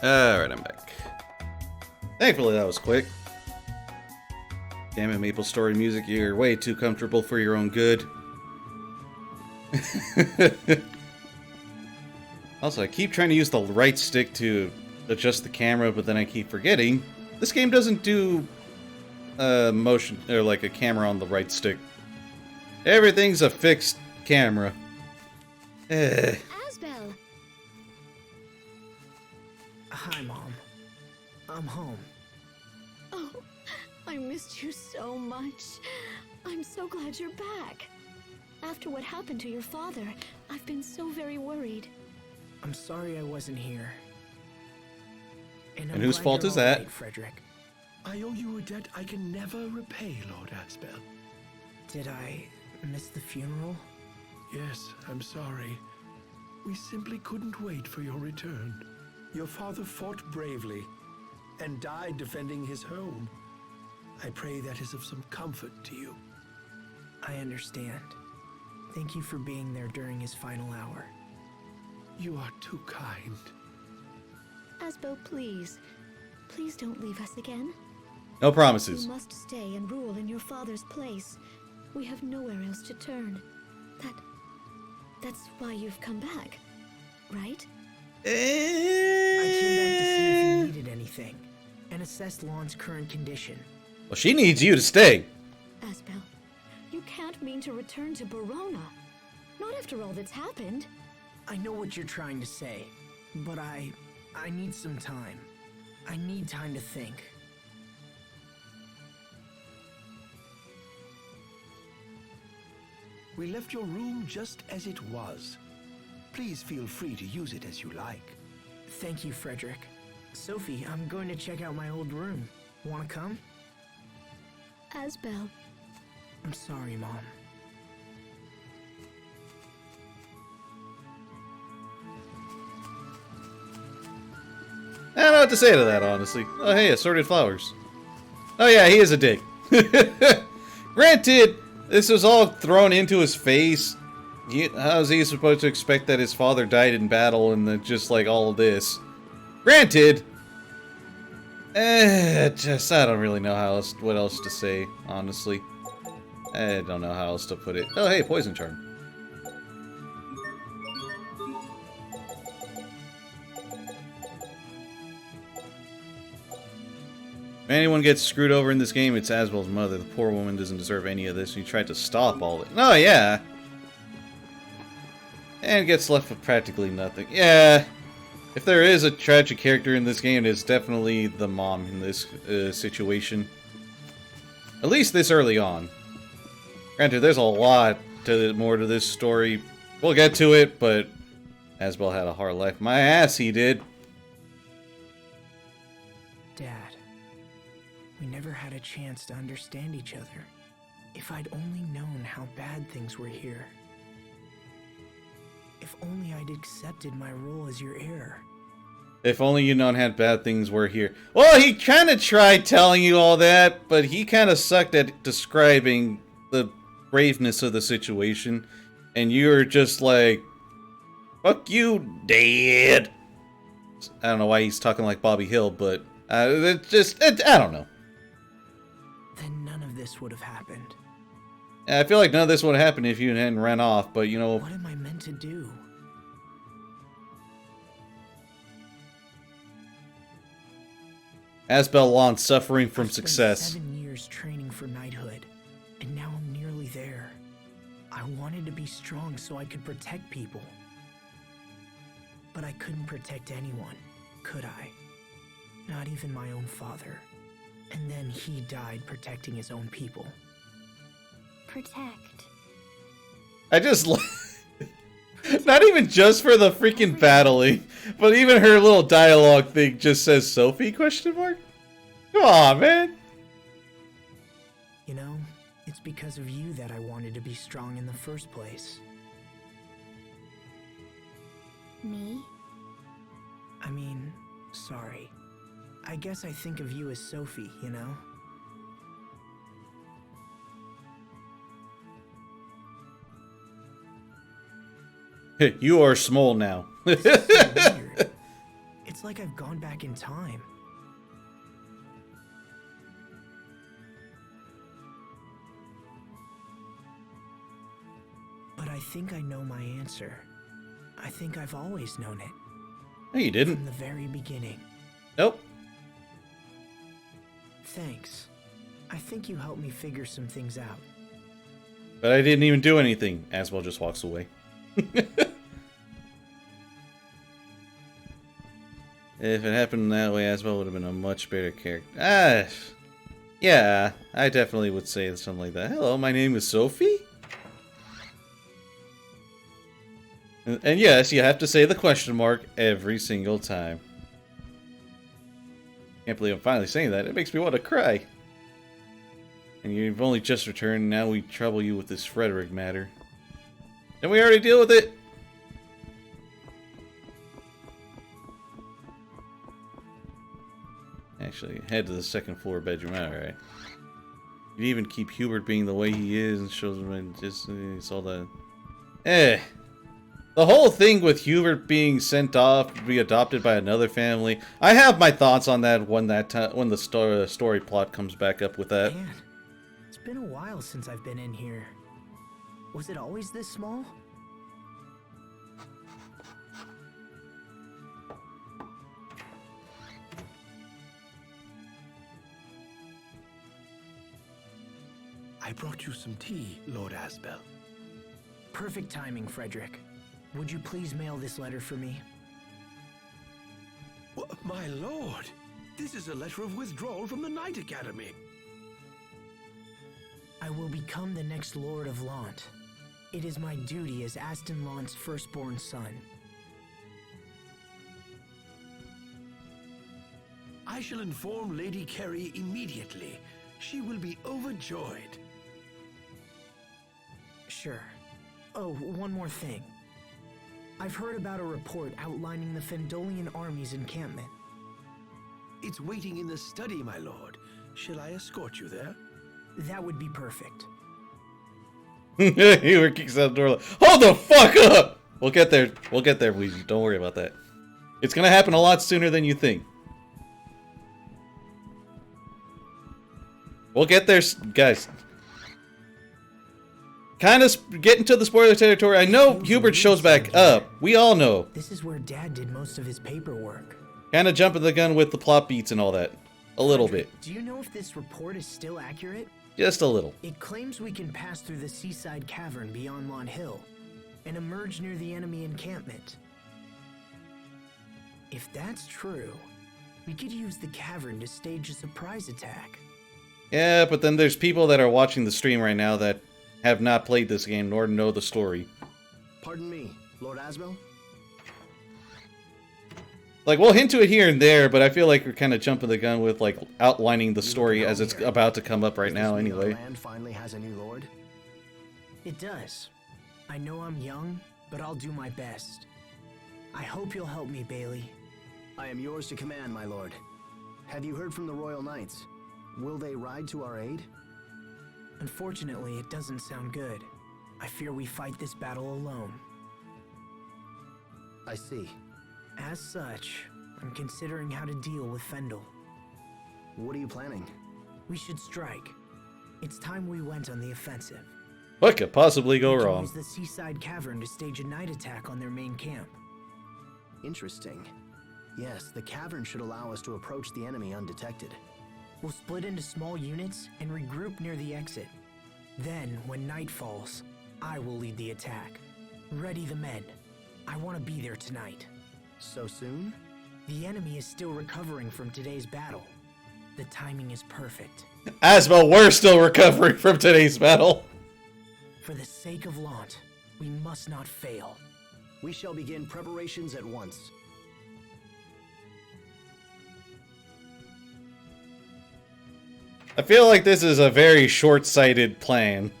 Alright, I'm back. Thankfully that was quick. Damn it, Maple Story music, you're way too comfortable for your own good. Also, I keep trying to use the right stick to adjust the camera, but then I keep forgetting. This game doesn't do motion, or like a camera on the right stick. Everything's a fixed camera. Asbel! Hi, Mom. I'm home. Oh, I missed you so much. I'm so glad you're back. After what happened to your father, I've been so very worried. I'm sorry I wasn't here. And I'm whose glad fault you're is all that? right, Frederick. I owe you a debt I can never repay, Lord Asbel. Did I miss the funeral? Yes, I'm sorry. We simply couldn't wait for your return. Your father fought bravely and died defending his home. I pray that is of some comfort to you. I understand. Thank you for being there during his final hour. You are too kind. Asbel, please. Please don't leave us again. No promises. You must stay and rule in your father's place. We have nowhere else to turn. That's why you've come back, right? I came back to see if you needed anything, and assess Lon's current condition. Well, she needs you to stay. Asbel, you can't mean to return to Barona. Not after all that's happened. I know what you're trying to say, but I need some time. I need time to think. We left your room just as it was. Please feel free to use it as you like. Thank you, Frederick. Sophie, I'm going to check out my old room. Wanna come? Asbel, I'm sorry, Mom. I don't know what to say to that, honestly. Oh, hey, assorted flowers. Oh, yeah, he is a dick. Granted, this was all thrown into his face. How is he supposed to expect that his father died in battle and then just like all of this? Granted, I don't really know what else to say, honestly. I don't know how else to put it. Oh, hey, poison charm. If anyone gets screwed over in this game, it's Asbel's mother. The poor woman doesn't deserve any of this. He tried to stop all it. Oh, yeah. And gets left with practically nothing. Yeah. If there is a tragic character in this game, it's definitely the mom in this situation. At least this early on. Granted, there's a lot more to this story. We'll get to it, but Asbel had a hard life. My ass, he did. Dad, we never had a chance to understand each other. If I'd only known how bad things were here. If only I'd accepted my role as your heir. If only you'd known how bad things were here. Well, he kind of tried telling you all that, but he kind of sucked at describing the braveness of the situation. And you're just like, fuck you, Dad. I don't know why he's talking like Bobby Hill, but I don't know. Then none of this would have happened. I feel like none of this would have happened if you hadn't ran off, but you know... What am I meant to do? Asbel Lon suffering from I've spent success. 7 years training for knighthood, and now I'm nearly there. I wanted to be strong so I could protect people. But I couldn't protect anyone, could I? Not even my own father. And then he died protecting his own people. Protect. I just... Not even just for the freaking battling, but even her little dialogue thing just says Sophie, question mark? Come on, man. You know, it's because of you that I wanted to be strong in the first place. Me? I mean, sorry. I guess I think of you as Sophie, you know? You are small now. It's so weird. It's like I've gone back in time. But I think I know my answer. I think I've always known it. No, you didn't. From the very beginning. Nope. Thanks. I think you helped me figure some things out. But I didn't even do anything. Asbel just walks away. If it happened that way, Asbel would have been a much better character. Yeah, I definitely would say something like that. Hello, my name is Sophie? And yes, you have to say the question mark every single time. Can't believe I'm finally saying that. It makes me want to cry. And you've only just returned, now we trouble you with this Frederick matter. Didn't we already deal with it? Actually, head to the second floor bedroom. Alright. You even keep Hubert being the way he is and shows him it's all that. The whole thing with Hubert being sent off to be adopted by another family. I have my thoughts on that when the story plot comes back up with that. Man, it's been a while since I've been in here. Was it always this small? I brought you some tea, Lord Asbel. Perfect timing, Frederick. Would you please mail this letter for me? My lord, this is a letter of withdrawal from the Knight Academy. I will become the next Lord of Lant. It is my duty as Aston Lant's firstborn son. I shall inform Lady Carey immediately. She will be overjoyed. Sure. Oh, one more thing. I've heard about a report outlining the Fendolian army's encampment. It's waiting in the study, my lord. Shall I escort you there? That would be perfect. He kicks out the door like, hold the fuck up! We'll get there. We'll get there, Weezy. Don't worry about that. It's gonna happen a lot sooner than you think. We'll get there, guys. Kind of getting to the spoiler territory. I know Hubert shows back up. We all know. This is where Dad did most of his paperwork. Kind of jumping the gun with the plot beats and all that. A little bit. Do you know if this report is still accurate? Just a little. It claims we can pass through the seaside cavern beyond Lant Hill and emerge near the enemy encampment. If that's true, we could use the cavern to stage a surprise attack. Yeah, but then there's people that are watching the stream right now that have not played this game nor know the story. Pardon me, Lord Asbel? Like, we'll hint to it here and there, but I feel like we're kind of jumping the gun with, like, outlining the story as it's about to come up right now anyway. Land finally has a new lord? It does. I know I'm young, but I'll do my best. I hope you'll help me, Bailey. I am yours to command, my lord. Have you heard from the Royal Knights? Will they ride to our aid? Unfortunately, it doesn't sound good. I fear we fight this battle alone. I see. As such, I'm considering how to deal with Fendel. What are you planning? We should strike. It's time we went on the offensive. What could possibly go We can wrong? use the seaside cavern to stage a night attack on their main camp. Interesting. Yes, the cavern should allow us to approach the enemy undetected. We'll split into small units and regroup near the exit. Then, when night falls, I will lead the attack. Ready the men. I want to be there tonight. So soon? The enemy is still recovering from today's battle. The timing is perfect. Asbel, we're still recovering from today's battle. For the sake of Lant, we must not fail. We shall begin preparations at once. I feel like this is a very short-sighted plan.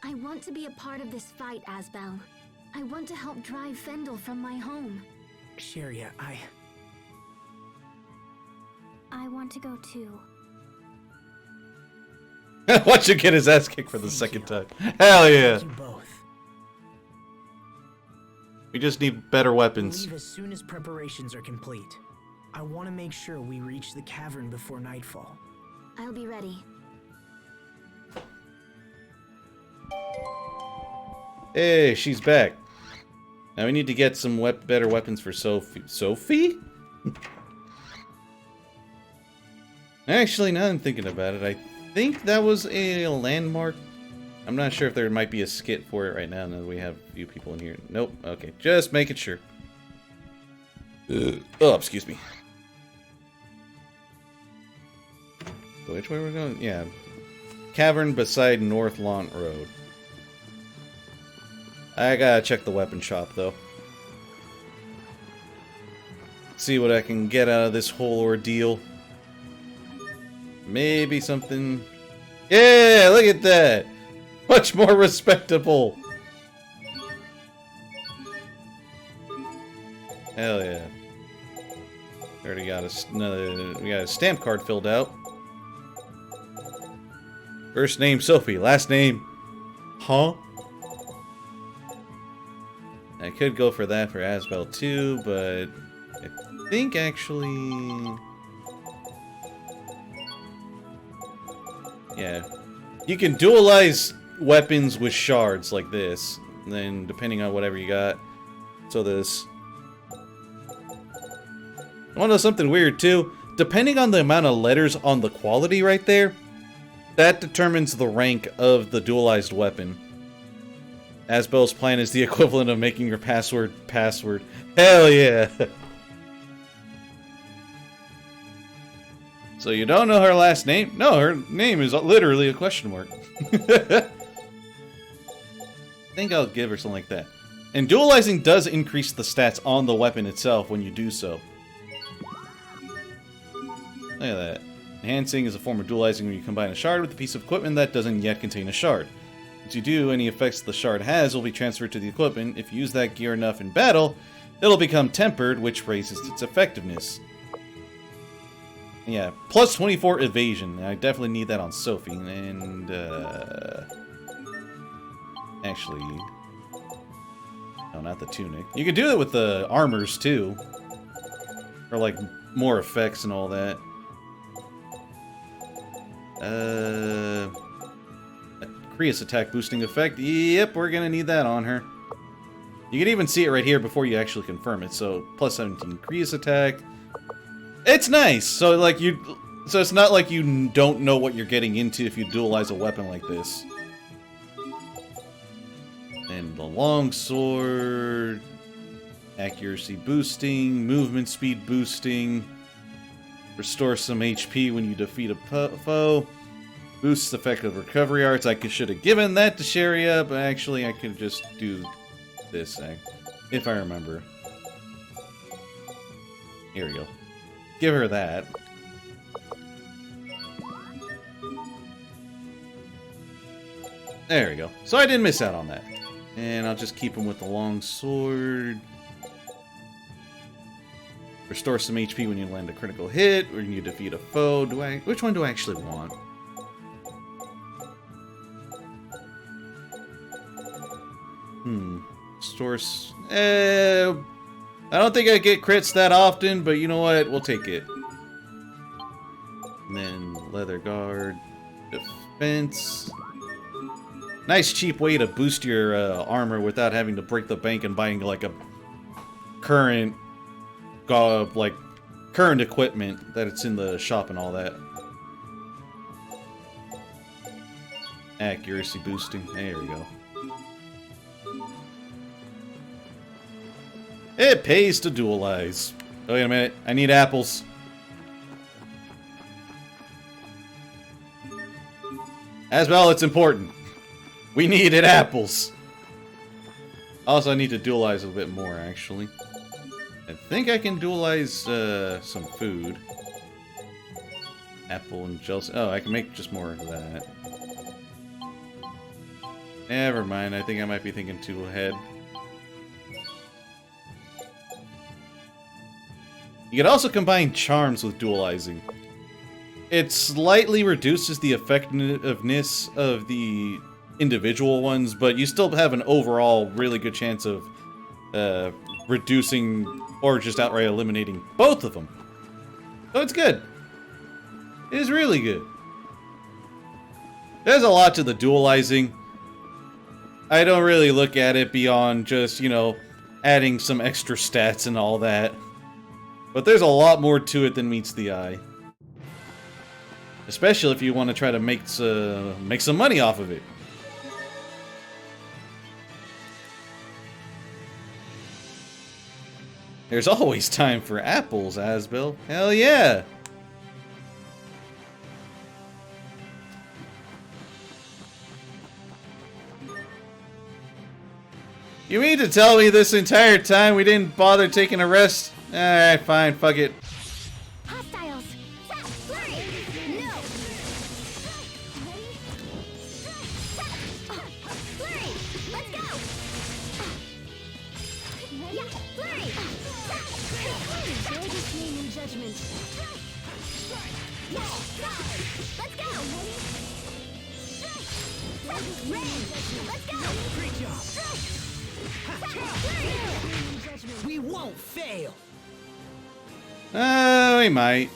I want to be a part of this fight, Asbel. I want to help drive Fendel from my home. Sheria, I want to go too. Watch you get his ass kicked for the second time. Hell yeah. Thank you both. We just need better weapons. Leave as soon as preparations are complete. I want to make sure we reach the cavern before nightfall. I'll be ready. Hey, she's back. Now we need to get some better weapons for Sophie. Sophie? Actually, now I'm thinking about it, I think that was a landmark. I'm not sure if there might be a skit for it right now that we have a few people in here. Nope. Okay, just making sure. Oh, excuse me. Which way we're going? Yeah. Cavern beside North Lant Road. I gotta check the weapon shop, though. See what I can get out of this whole ordeal. Maybe something... Yeah, look at that! Much more respectable! Hell yeah. Already got we got a stamp card filled out. First name Sophie, last name... Huh? I could go for that for Asbel too, but... I think actually... Yeah. You can dualize weapons with shards like this. And then, depending on whatever you got. So this... I want to know something weird too. depending on the amount of letters on the quality right there, that determines the rank of the dualized weapon. Asbel's plan is the equivalent of making your password. Hell yeah! So you don't know her last name? No, her name is literally a question mark. I think I'll give her something like that. And dualizing does increase the stats on the weapon itself when you do so. Look at that. Enhancing is a form of dualizing when you combine a shard with a piece of equipment that doesn't yet contain a shard. Once you do, any effects the shard has will be transferred to the equipment. If you use that gear enough in battle, it'll become tempered, which raises its effectiveness. Yeah, plus 24 evasion. I definitely need that on Sophie. And, actually... no, not the tunic. You can do it with the armors, too. For, like, more effects and all that. Kriya's attack boosting effect. Yep, we're gonna need that on her. You can even see it right here before you actually confirm it. So, plus 17 Kriya's attack. It's nice! So, like, so it's not like you don't know what you're getting into if you dualize a weapon like this. And the longsword... accuracy boosting, movement speed boosting... restore some HP when you defeat a foe. Boosts effective recovery arts. I should have given that to Sharia, but actually I could just do this, if I remember. Here we go. Give her that. There we go. So I didn't miss out on that. And I'll just keep him with the long sword. Restore some HP when you land a critical hit, or when you defeat a foe. Which one do I actually want? Restores... I don't think I get crits that often, but you know what? We'll take it. And then leather guard, defense. Nice cheap way to boost your armor without having to break the bank and buying like a current equipment that it's in the shop and all that. Accuracy boosting. There we go. It pays to dualize. Oh, wait a minute. I need apples. As well, it's important. We needed apples. Also, I need to dualize a bit more, actually. I think I can dualize some food. Apple and gel. Oh, I can make just more of that. Never mind. I think I might be thinking too ahead. You can also combine charms with dualizing. It slightly reduces the effectiveness of the individual ones, but you still have an overall really good chance of reducing or just outright eliminating both of them. So it's good. It is really good. There's a lot to the dualizing. I don't really look at it beyond just, you know, adding some extra stats and all that. But there's a lot more to it than meets the eye. Especially if you want to try to make some money off of it. There's always time for apples, Asbel. Hell yeah! You mean to tell me this entire time we didn't bother taking a rest? Alright, fine, fuck it. Hostiles! Flurry! No! Flurry! Let's go! Yeah, flurry! Greatest name in judgment. Yeah, let's go! Red! Let's go! Great job! We won't fail! We might.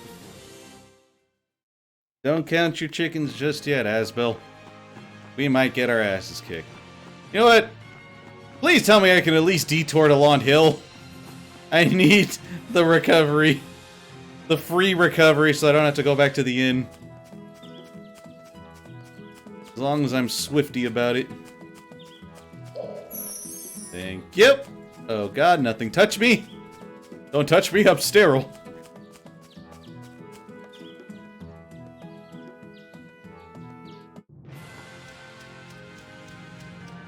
Don't count your chickens just yet, Asbel. We might get our asses kicked. You know what? Please tell me I can at least detour to Lawn Hill. I need the recovery. the free recovery so I don't have to go back to the inn. As long as I'm swifty about it. Thank you. Oh god, nothing touch me. Don't touch me, I'm sterile.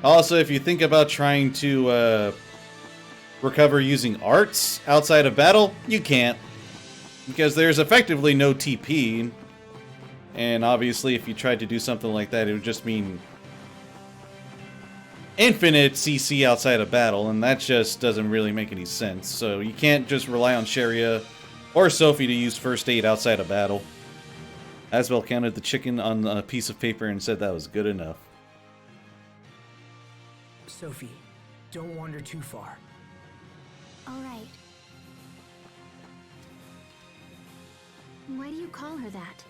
Also, if you think about trying to recover using arts outside of battle, you can't. Because there's effectively no TP. And obviously, if you tried to do something like that, it would just mean infinite CC outside of battle, and that just doesn't really make any sense. So you can't just rely on Sharia or Sophie to use first aid outside of battle. Asbel counted the chicken on a piece of paper and said that was good enough. Sophie, don't wander too far. All right. Why do you call her that?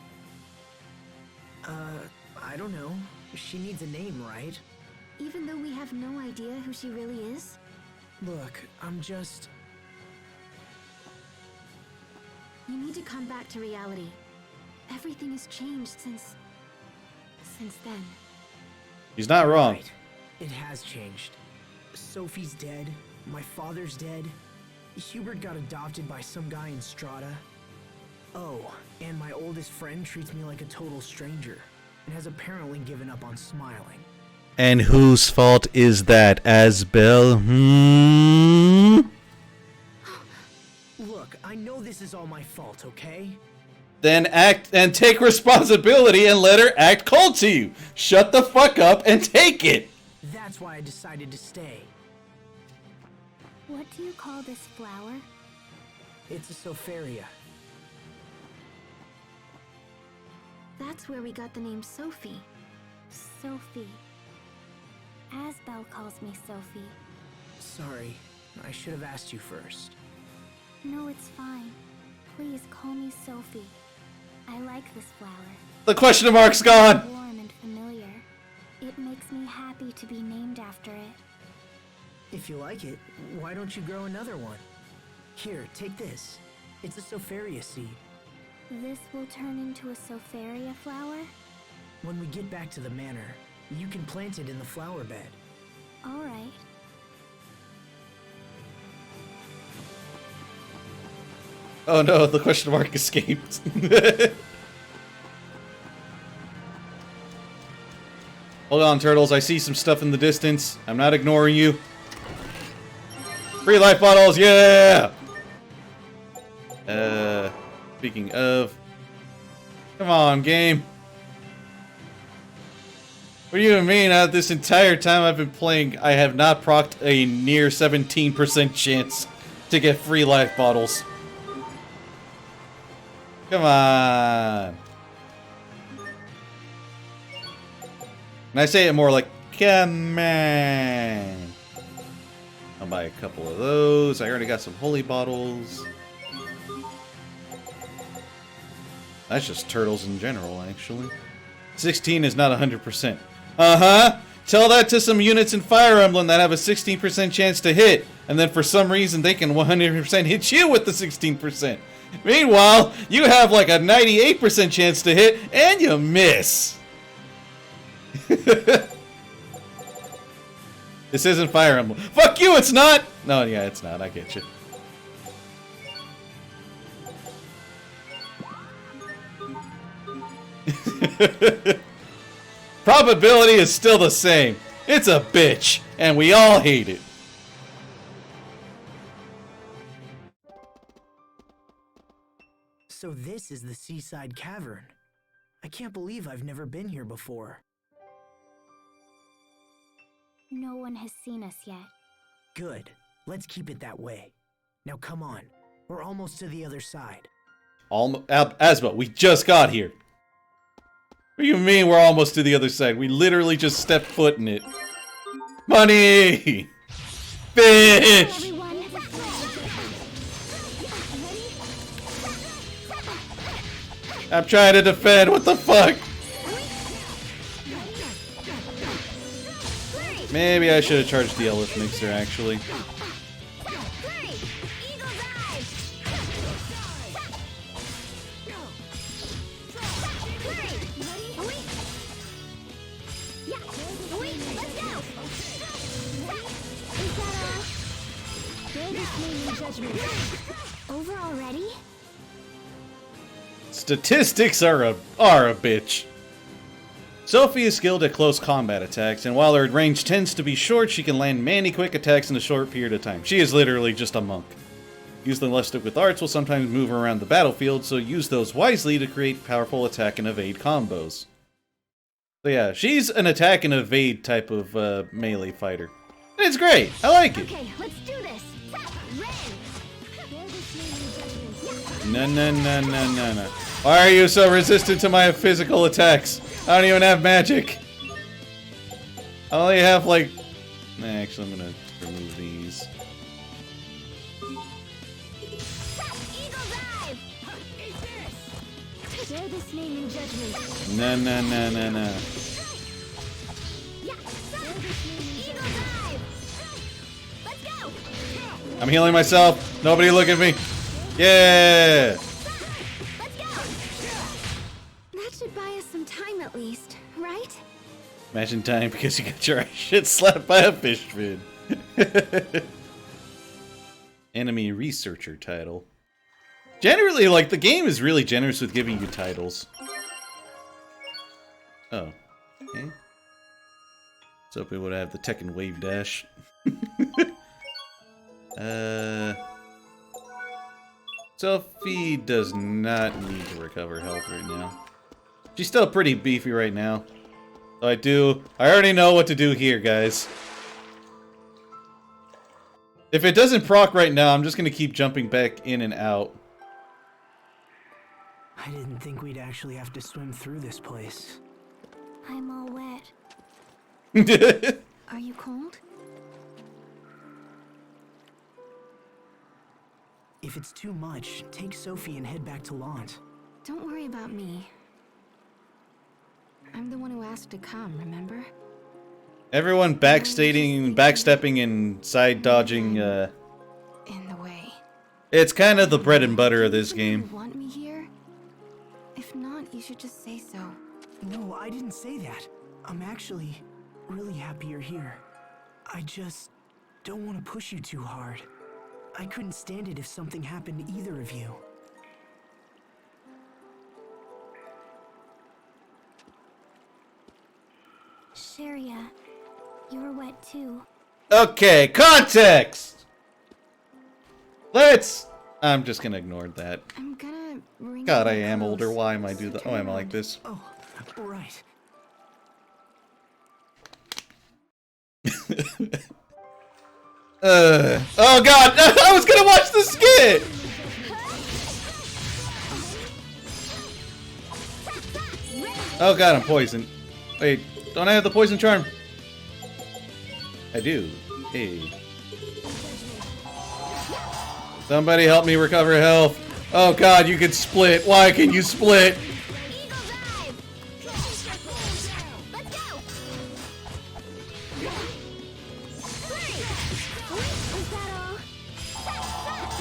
I don't know. She needs a name, right? Even though we have no idea who she really is? Look, I'm just... You need to come back to reality. Everything has changed since then. He's not wrong. Right. It has changed. Sophie's dead. My father's dead. Hubert got adopted by some guy in Strata. Oh, and my oldest friend treats me like a total stranger and has apparently given up on smiling. And whose fault is that, Asbel? Look, I know this is all my fault, okay? Then act and take responsibility and let her act cold to you. Shut the fuck up and take it. That's why I decided to stay. What do you call this flower? It's a Sopharia. That's where we got the name Sophie. Sophie. Asbel calls me Sophie. Sorry, I should have asked you first. No, it's fine. Please call me Sophie. I like this flower. The question mark's gone. Warm and familiar. It makes me happy to be named after it. If you like it, why don't you grow another one? Here, take this. It's a Sopharia seed. This will turn into a Sopharia flower? When we get back to the manor, you can plant it in the flower bed. All right. Oh no, the question mark escaped. Hold on, turtles. I see some stuff in the distance. I'm not ignoring you. Free life bottles, yeah! Speaking of... Come on, game. What do you mean? This entire time I've been playing, I have not procced a near 17% chance to get free life bottles. Come on. And I say it more like, come on. I'll buy a couple of those. I already got some holy bottles. That's just turtles in general, actually. 16 is not 100%. Uh-huh. Tell that to some units in Fire Emblem that have a 16% chance to hit, and then for some reason they can 100% hit you with the 16%. Meanwhile, you have like a 98% chance to hit, and you miss. This isn't Fire Emblem. Fuck you, it's not! No, yeah, it's not. I get you. Probability is still the same. It's a bitch, and we all hate it. So this is the Seaside Cavern. I can't believe I've never been here before. No one has seen us yet. Good. Let's keep it that way. Now come on. We're almost to the other side. Asbel, we just got here. What do you mean we're almost to the other side? We literally just stepped foot in it. Money! Fish! I'm trying to defend. What the fuck? Maybe I should have charged the Elif Mixer, actually. Over already? Statistics are a bitch. Sophie is skilled at close combat attacks, and while her range tends to be short, she can land many quick attacks in a short period of time. She is literally just a monk. Using enlisted with arts will sometimes move around the battlefield, so use those wisely to create powerful attack and evade combos. So yeah, she's an attack and evade type of melee fighter. And it's great. I like it. Okay, let's do this. No. Why are you so resistant to my physical attacks? I don't even have magic. I only have like... Actually, I'm gonna remove these. Share this name in judgment. No. Let's go. I'm healing myself. Nobody look at me. Yeah! Let's go. That should buy us some time at least, right? Imagine time because you got your shit slapped by a fish fin. Enemy researcher title. Generally, like, the game is really generous with giving you titles. Oh. Okay. So we would have the Tekken Wave Dash. Sophie does not need to recover health right now. She's still pretty beefy right now. So I already know what to do here, guys. If it doesn't proc right now, I'm just gonna keep jumping back in and out. I didn't think we'd actually have to swim through this place. I'm all wet. Are you cold? If it's too much, take Sophie and head back to Lant. Don't worry about me. I'm the one who asked to come, remember? Everyone backstepping and side dodging, In the way. it's kind of the bread and butter of this game. You want me here? If not, you should just say so. No, I didn't say that. I'm actually really happy you're here. I just don't want to push you too hard. I couldn't stand it if something happened to either of you. Sharia, you're wet too. Okay, context! I'm just gonna ignore that. I'm gonna bring God, you I am close, older. Why am I do so that? turn Oh, am I like around. this? Oh, right. Oh god! I was gonna watch the skit! Oh god, I'm poisoned. Wait, don't I have the poison charm? I do. Hey. Somebody help me recover health. Oh god, you can split. Why can you split?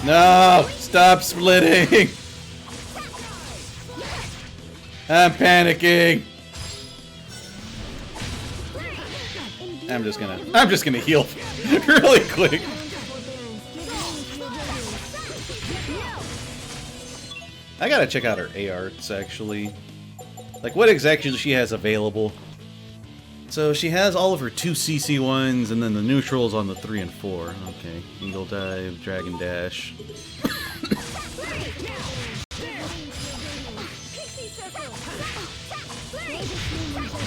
No! Stop splitting! I'm panicking! I'm just gonna heal really quick. I gotta check out her A-arts, actually. Like, what exactly she has available. So she has all of her 2cc ones, and then the neutrals on the 3 and 4. Okay, Eagle Dive, Dragon Dash.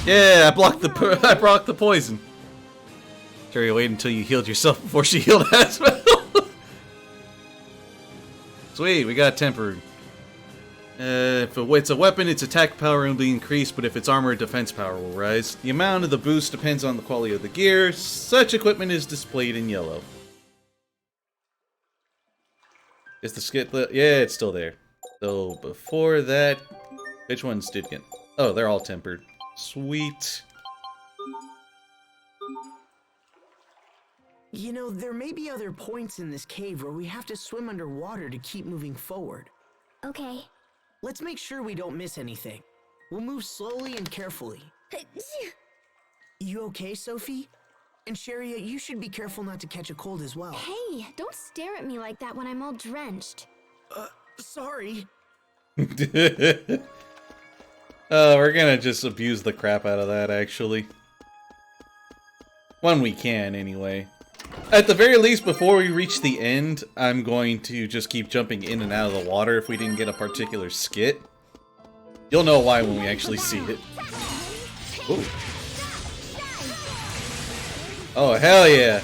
Yeah, I blocked the poison. Sure, you wait until you healed yourself before she healed Asbel. Sweet, we got tempered. If it's a weapon, its attack power will be increased, but if it's armor, defense power will rise. The amount of the boost depends on the quality of the gear. Such equipment is displayed in yellow. Is the skit? Yeah, it's still there. So before that, which ones did get? Oh, they're all tempered. Sweet. You know, there may be other points in this cave where we have to swim underwater to keep moving forward. Okay. Let's make sure we don't miss anything. We'll move slowly and carefully. You okay, Sophie? And Sharia, you should be careful not to catch a cold as well. Hey, don't stare at me like that when I'm all drenched. Sorry. We're gonna just abuse the crap out of that, actually. When we can, anyway. At the very least, before we reach the end, I'm going to just keep jumping in and out of the water if we didn't get a particular skit. You'll know why when we actually see it. Ooh. Oh, hell yeah.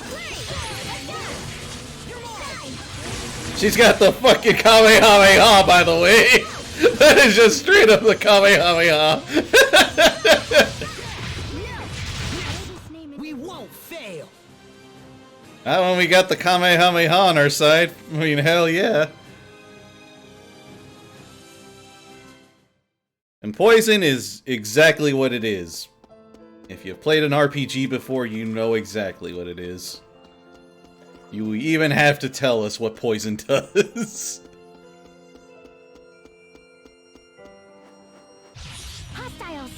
She's got the fucking Kamehameha, by the way. That is just straight up the Kamehameha. We won't fail. Not when we got the Kamehameha on our side. I mean, hell yeah. And poison is exactly what it is. If you've played an RPG before, you know exactly what it is. You even have to tell us what poison does. Hostiles!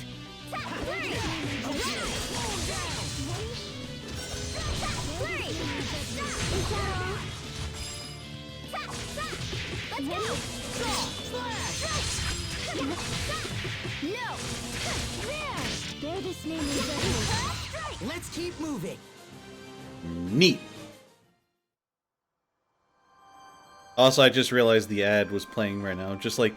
Let's keep moving. Neat. Also, I just realized the ad was playing right now. Just like,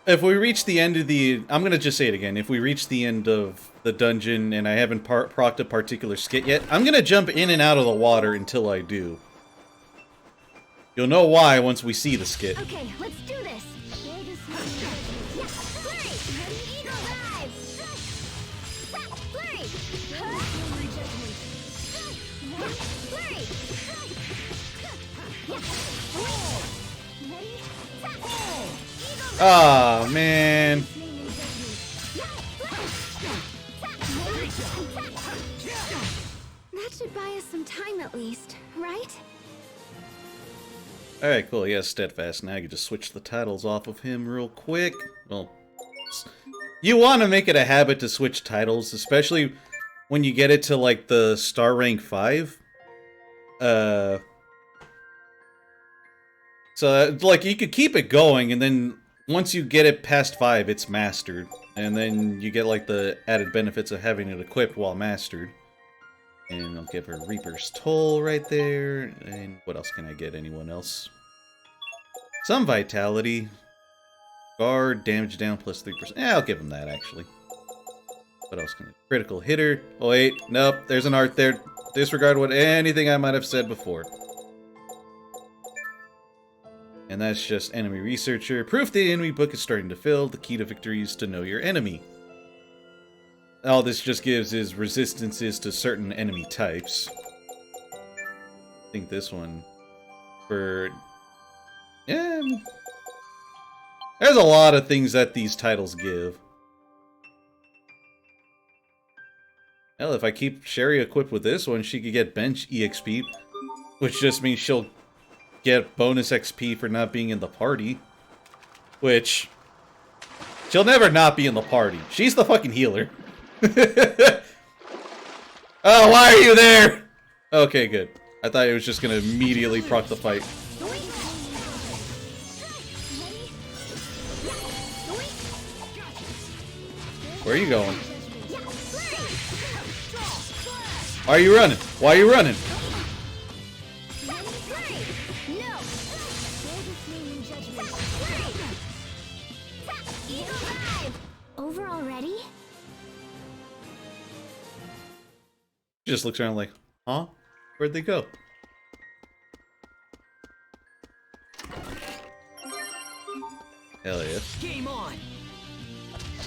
if we reach the end of the... I'm gonna just say it again. If we reach the end of the dungeon and I haven't procced a particular skit yet, I'm gonna jump in and out of the water until I do. You'll know why once we see the skit. Okay, let's do this. Ah, man. That should buy us some time at least, right? Alright, cool. Yeah, Steadfast. Now I can just switch the titles off of him real quick. Well, you want to make it a habit to switch titles, especially when you get it to, like, the star rank 5. So, like, you could keep it going, and then once you get it past 5, it's mastered. And then you get, like, the added benefits of having it equipped while mastered. And I'll give her Reaper's Toll right there. And what else can I get? Anyone else? Some Vitality. Guard, damage down plus 3%. Yeah, I'll give him that, actually. What else can I... Critical Hitter. Oh, wait. Nope. There's an art there. Disregard anything I might have said before. And that's just Enemy Researcher. Proof the enemy book is starting to fill. The key to victory is to know your enemy. All this just gives is resistances to certain enemy types. I think this one for... Yeah. There's a lot of things that these titles give. Hell, if I keep Sherry equipped with this one, she could get bench EXP, which just means she'll get bonus XP for not being in the party. Which... she'll never not be in the party. She's the fucking healer. Oh, why are you there? Okay, good. I thought it was just gonna immediately proc the fight. Where are you going? Why are you running? Why are you running? Over already? She just looks around like, huh? Where'd they go? Hell yeah. Game on.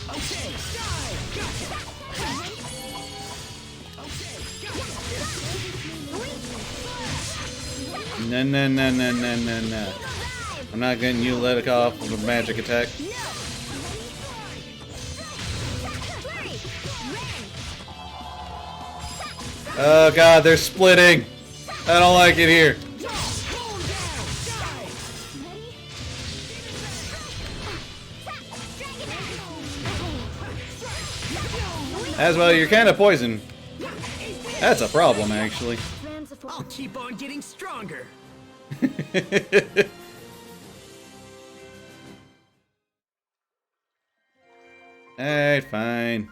Okay. No, no, no, no, no, no, no. I'm not getting you let it off with a magic attack. Oh god, they're splitting. I don't like it here. As well, you're kind of poisoned. That's a problem, actually. I'll keep on getting stronger. Alright, fine.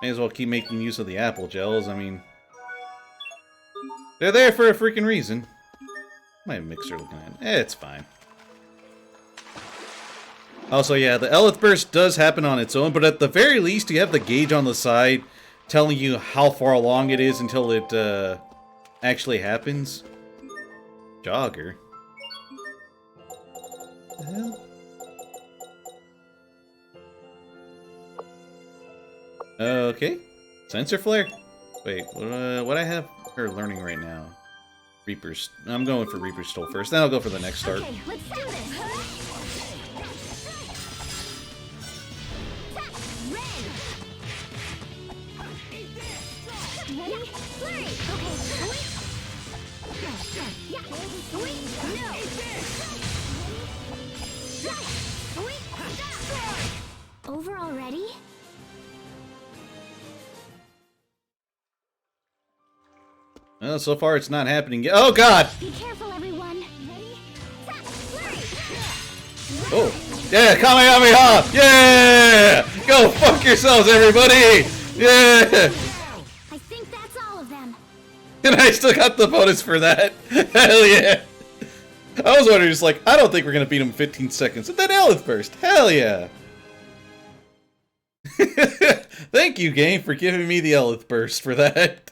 May as well keep making use of the apple gels. I mean, they're there for a freaking reason. My mixer looking at it. It's fine. Also, yeah, the Elith Burst does happen on its own, but at the very least, you have the gauge on the side telling you how far along it is until it actually happens. Jogger. The hell? Okay. Sensor flare? Wait, what I have her learning right now? Reaper's. I'm going for Reaper's Stole first, then I'll go for the next start. Okay, let's do this. Ready? Flurry! Okay, over already? Well, so far it's not happening yet. Oh god! Be careful, everyone. Ready? Oh, yeah, Kamehameha! Yeah! Go fuck yourselves, everybody! Yeah! I think that's all of them. And I still got the bonus for that. Hell yeah! I was wondering, just like, I don't think we're gonna beat him in 15 seconds. And then Elith Burst. Hell yeah! Thank you, game, for giving me the Elith Burst for that.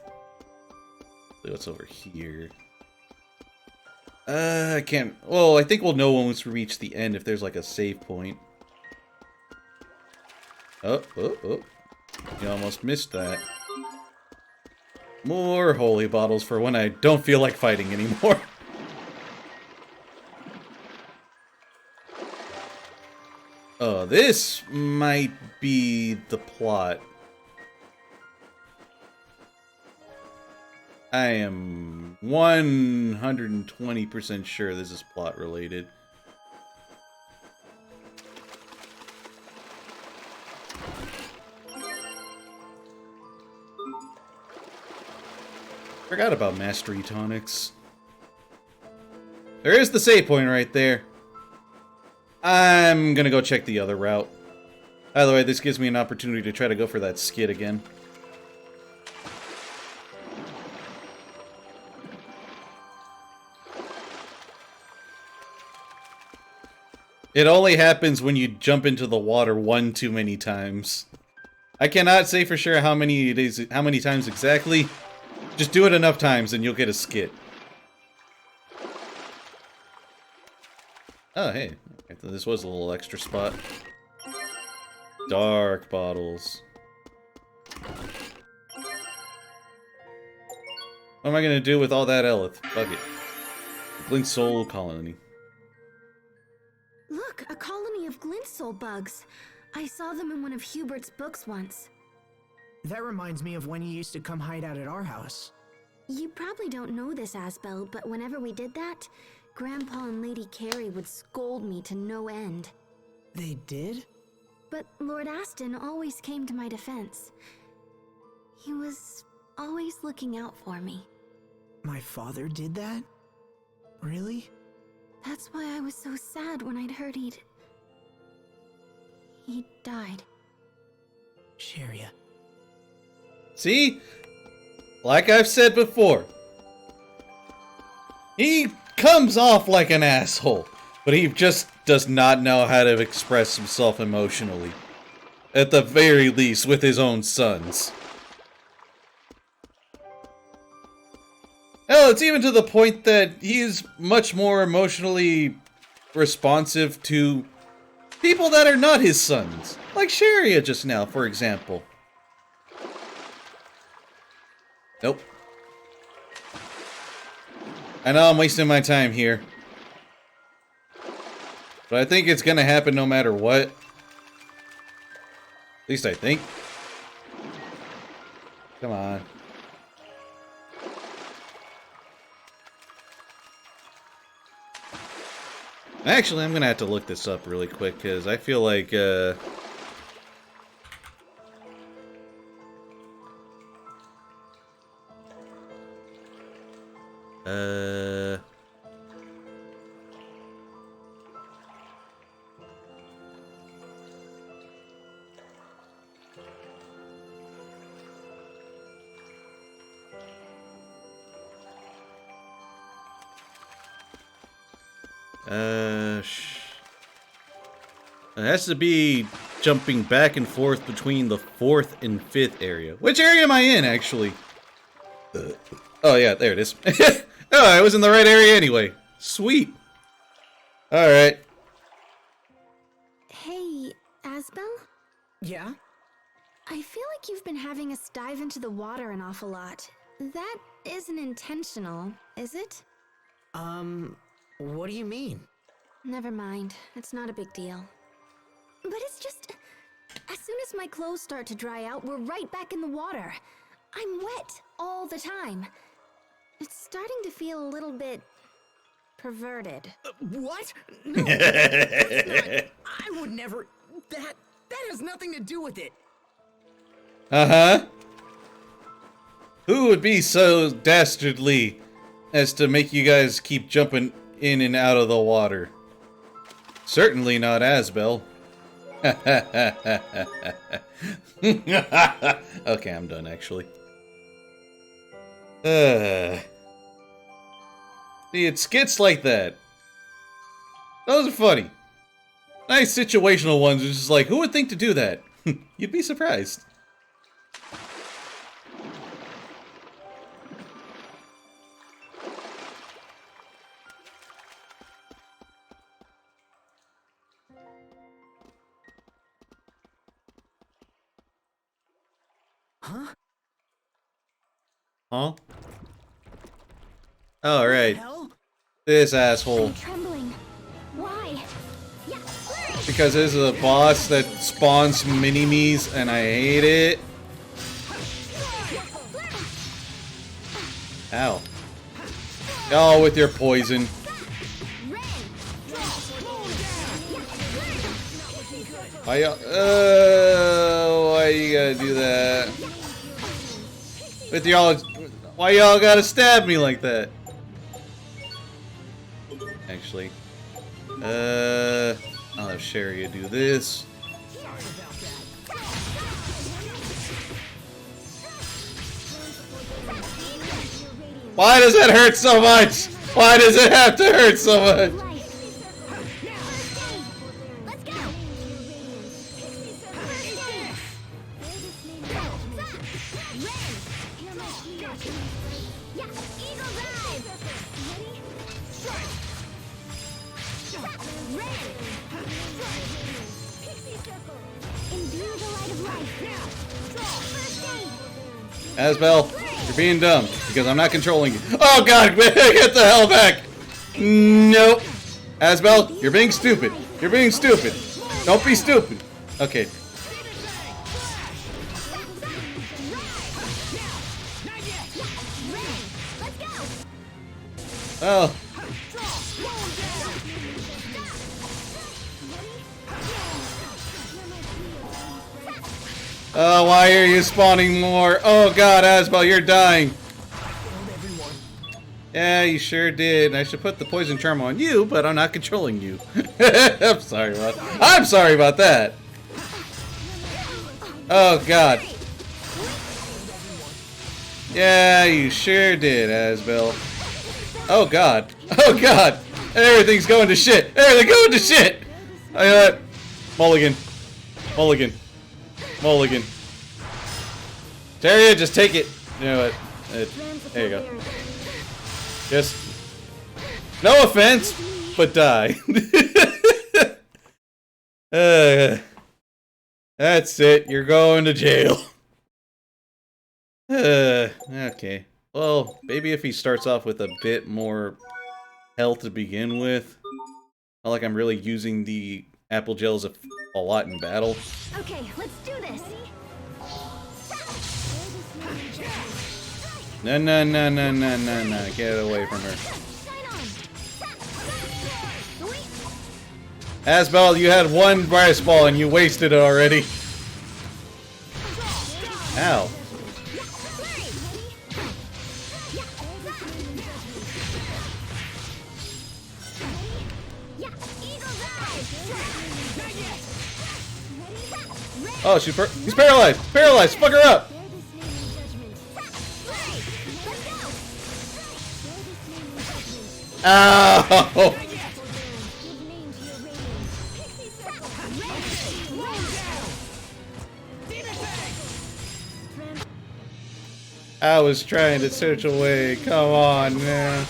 What's over here? I can't. Well, I think we'll know once we reach the end if there's like a save point. Oh. You almost missed that. More holy bottles for when I don't feel like fighting anymore. Oh, this might be the plot. I am 120% sure this is plot related. Forgot about mastery tonics. There is the save point right there. I'm gonna go check the other route. By the way, this gives me an opportunity to try to go for that skid again. It only happens when you jump into the water one too many times. I cannot say for sure how many times exactly. Just do it enough times and you'll get a skit. Oh, hey. This was a little extra spot. Dark bottles. What am I gonna do with all that Elith? Fuck it. Glint Soul Colony. Look, a colony of glint soul bugs. I saw them in one of Hubert's books once. That reminds me of when you used to come hide out at our house. You probably don't know this, Asbel, but whenever we did that, Grandpa and Lady Carey would scold me to no end. They did? But Lord Aston always came to my defense. He was always looking out for me. My father did that? Really? That's why I was so sad when I'd heard he'd died. Sharia. See? Like I've said before. He comes off like an asshole, but he just does not know how to express himself emotionally. At the very least, with his own sons. Hell, it's even to the point that he is much more emotionally responsive to people that are not his sons. Like Sharia just now, for example. Nope. I know I'm wasting my time here. But I think it's gonna happen no matter what. At least I think. Come on. Actually, I'm gonna have to look this up really quick, because I feel like, It has to be jumping back and forth between the 4th and 5th area. Which area am I in, actually? Oh, yeah, there it is. Oh, I was in the right area anyway. Sweet. Alright. Hey, Asbel? Yeah? I feel like you've been having us dive into the water an awful lot. That isn't intentional, is it? What do you mean? Never mind. It's not a big deal. But it's just... As soon as my clothes start to dry out, we're right back in the water. I'm wet all the time. It's starting to feel a little bit... perverted. What? No, that's not... I would never... That has nothing to do with it. Uh-huh. Who would be so dastardly as to make you guys keep jumping in and out of the water? Certainly not Asbel. Okay, I'm done, actually. See, it's skits like that. Those are funny. Nice situational ones. It's just like, who would think to do that? You'd be surprised. Huh? Oh, right. Hell? This asshole. I'm trembling. Why? Yeah, Because this is a boss that spawns mini-me's and I hate it. Ow. Oh, with your poison. Why you gotta do that? With y'all, why y'all gotta stab me like that? Actually, I'll have Sharia do this. Why does it hurt so much? Why does it have to hurt so much? Asbel, you're being dumb because I'm not controlling you. Oh god, get the hell back! Nope. Asbel, you're being stupid. You're being stupid. Don't be stupid. Okay. Oh. Oh, why are you spawning more? Oh god, Asbel, you're dying. Yeah, you sure did. I should put the poison charm on you, but I'm not controlling you. I'm sorry about that. Oh god. Yeah, you sure did, Asbel. Oh god. Oh god. Everything's going to shit. Everything's going to shit. Mulligan. Mulligan. Mulligan. Taria, just take it. You know what? There you go. Just... No offense, but die. That's it. You're going to jail. Okay. Well, maybe if he starts off with a bit more health to begin with. Not like I'm really using the apple gels a lot in battle. Okay, let's do this. No. Get away from her. Asbel, you had one brass ball and you wasted it already. Ow. Oh, he's paralyzed! Paralyzed! Fuck her up! Ow! I was trying to search away. Come on, man.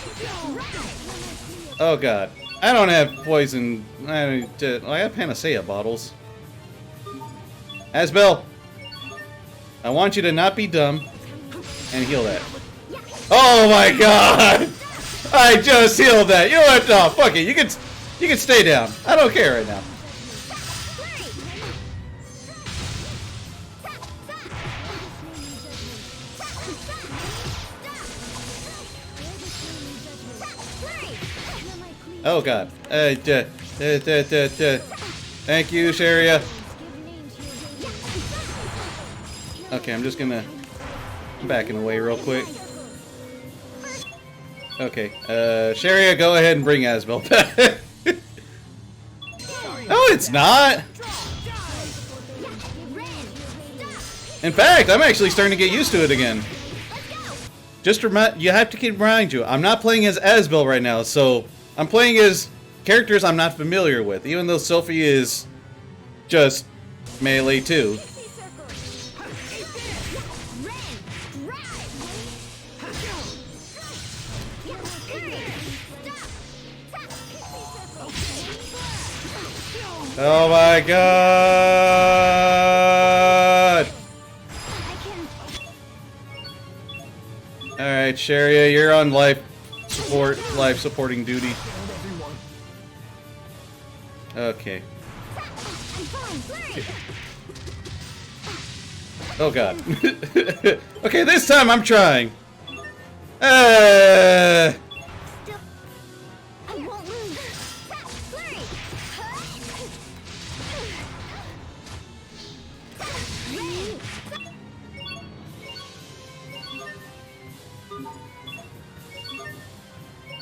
Oh god. I don't have poison. I have Panacea bottles. Asbel, I want you to not be dumb and heal that. Oh my god! I just healed that. You know what? No, fuck it. You can stay down. I don't care right now. Oh god. Thank you, Sharia. Okay, I'm just gonna backing away real quick. Okay, Sharia, go ahead and bring Asbel back. No, it's not. In fact, I'm actually starting to get used to it again. Just you have to remind you, I'm not playing as Asbel right now, so I'm playing as characters I'm not familiar with, even though Sophie is just melee too. Oh my god! Alright, Sharia, you're on life supporting duty. Okay. Oh god. Okay, this time I'm trying.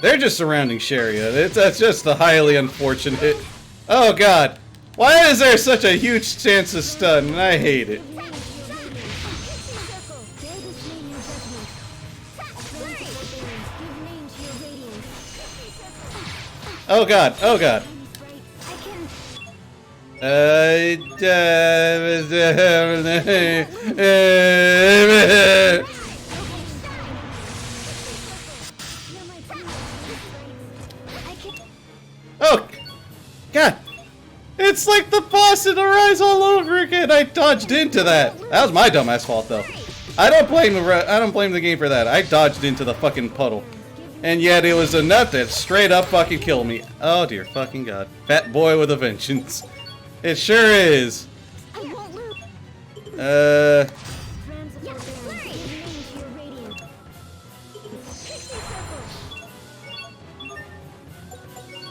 They're just surrounding Sharia. That's just the highly unfortunate. Oh god. Why is there such a huge chance of stun? I hate it. Oh god. Oh god. Oh god. It's like the boss in Arise all over again. I dodged into that. That was my dumbass fault though. I don't blame the game for that. I dodged into the fucking puddle. And yet it was enough to straight up fucking kill me. Oh dear fucking god. Fat boy with a vengeance. It sure is. I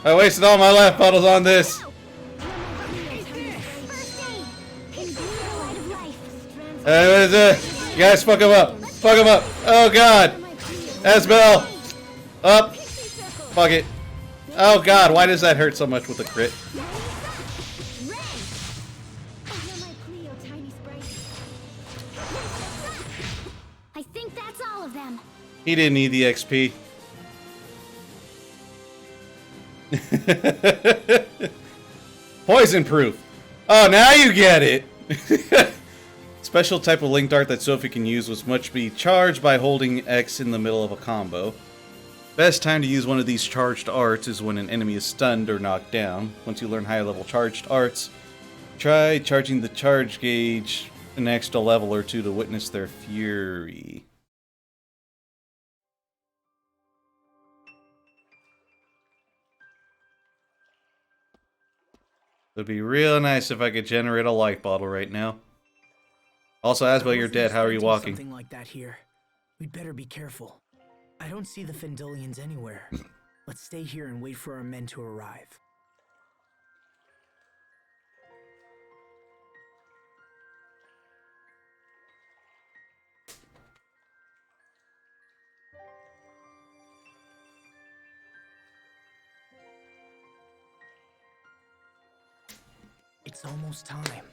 wasted all my life bottles on this. You guys fuck him up. Fuck him up. Oh god. Asbel. Up. Fuck it. Oh god, why does that hurt so much with the crit? I think that's all of them. He didn't need the XP. Poison proof. Oh, now you get it. Special type of link dart that Sophie can use must be charged by holding X in the middle of a combo. Best time to use one of these charged arts is when an enemy is stunned or knocked down. Once you learn higher level charged arts, try charging the charge gauge an extra level or two to witness their fury. It'd be real nice if I could generate a life bottle right now. Also, Asbel, you're dead. How are you walking? Something like that here. We'd better be careful. I don't see the Fendelians anywhere. Let's stay here and wait for our men to arrive. It's almost time.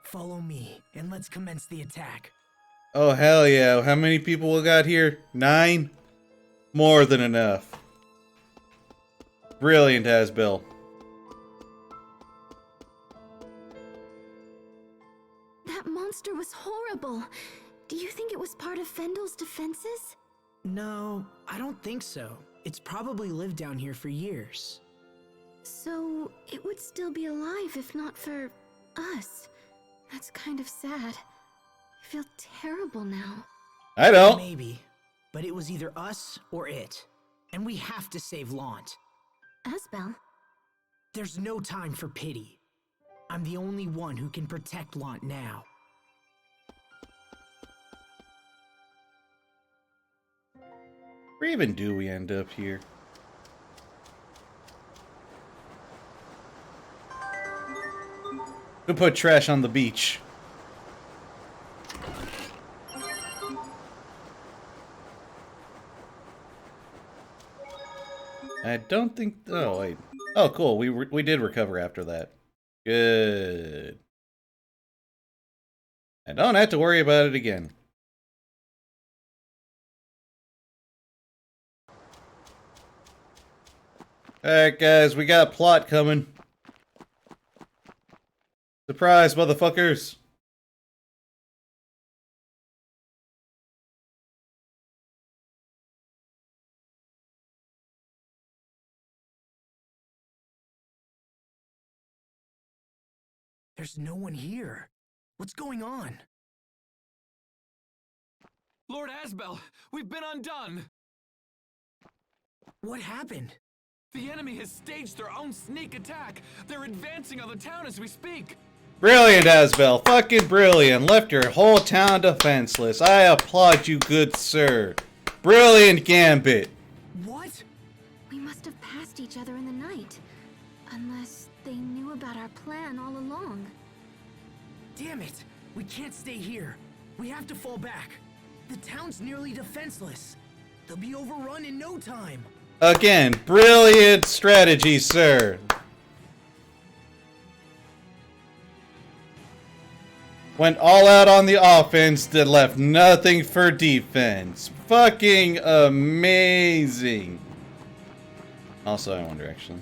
Follow me, and let's commence the attack. Oh, hell yeah. How many people we got here? 9? More than enough. Brilliant, Asbel. That monster was horrible. Do you think it was part of Fendel's defenses? No, I don't think so. It's probably lived down here for years. So, it would still be alive if not for us. That's kind of sad. I feel terrible now. I don't. Maybe. But it was either us or it. And we have to save Lant. Asbel? There's no time for pity. I'm the only one who can protect Lant now. Where even do we end up here? Who put trash on the beach? I don't think. Oh wait. Oh, cool. We did recover after that. Good. I don't have to worry about it again. Alright, guys, we got a plot coming. Surprise, motherfuckers! There's no one here. What's going on? Lord Asbel, we've been undone! What happened? The enemy has staged their own sneak attack. They're advancing on the town as we speak. Brilliant, Asbel. Fucking brilliant. Left your whole town defenseless. I applaud you, good sir. Brilliant gambit. What? We must have passed each other in the night. Unless they knew about our plan all along. Damn it! We can't stay here. We have to fall back. The town's nearly defenseless. They'll be overrun in no time. Again, brilliant strategy, sir. Went all out on the offense that left nothing for defense. Fucking amazing. Also, I wonder, actually.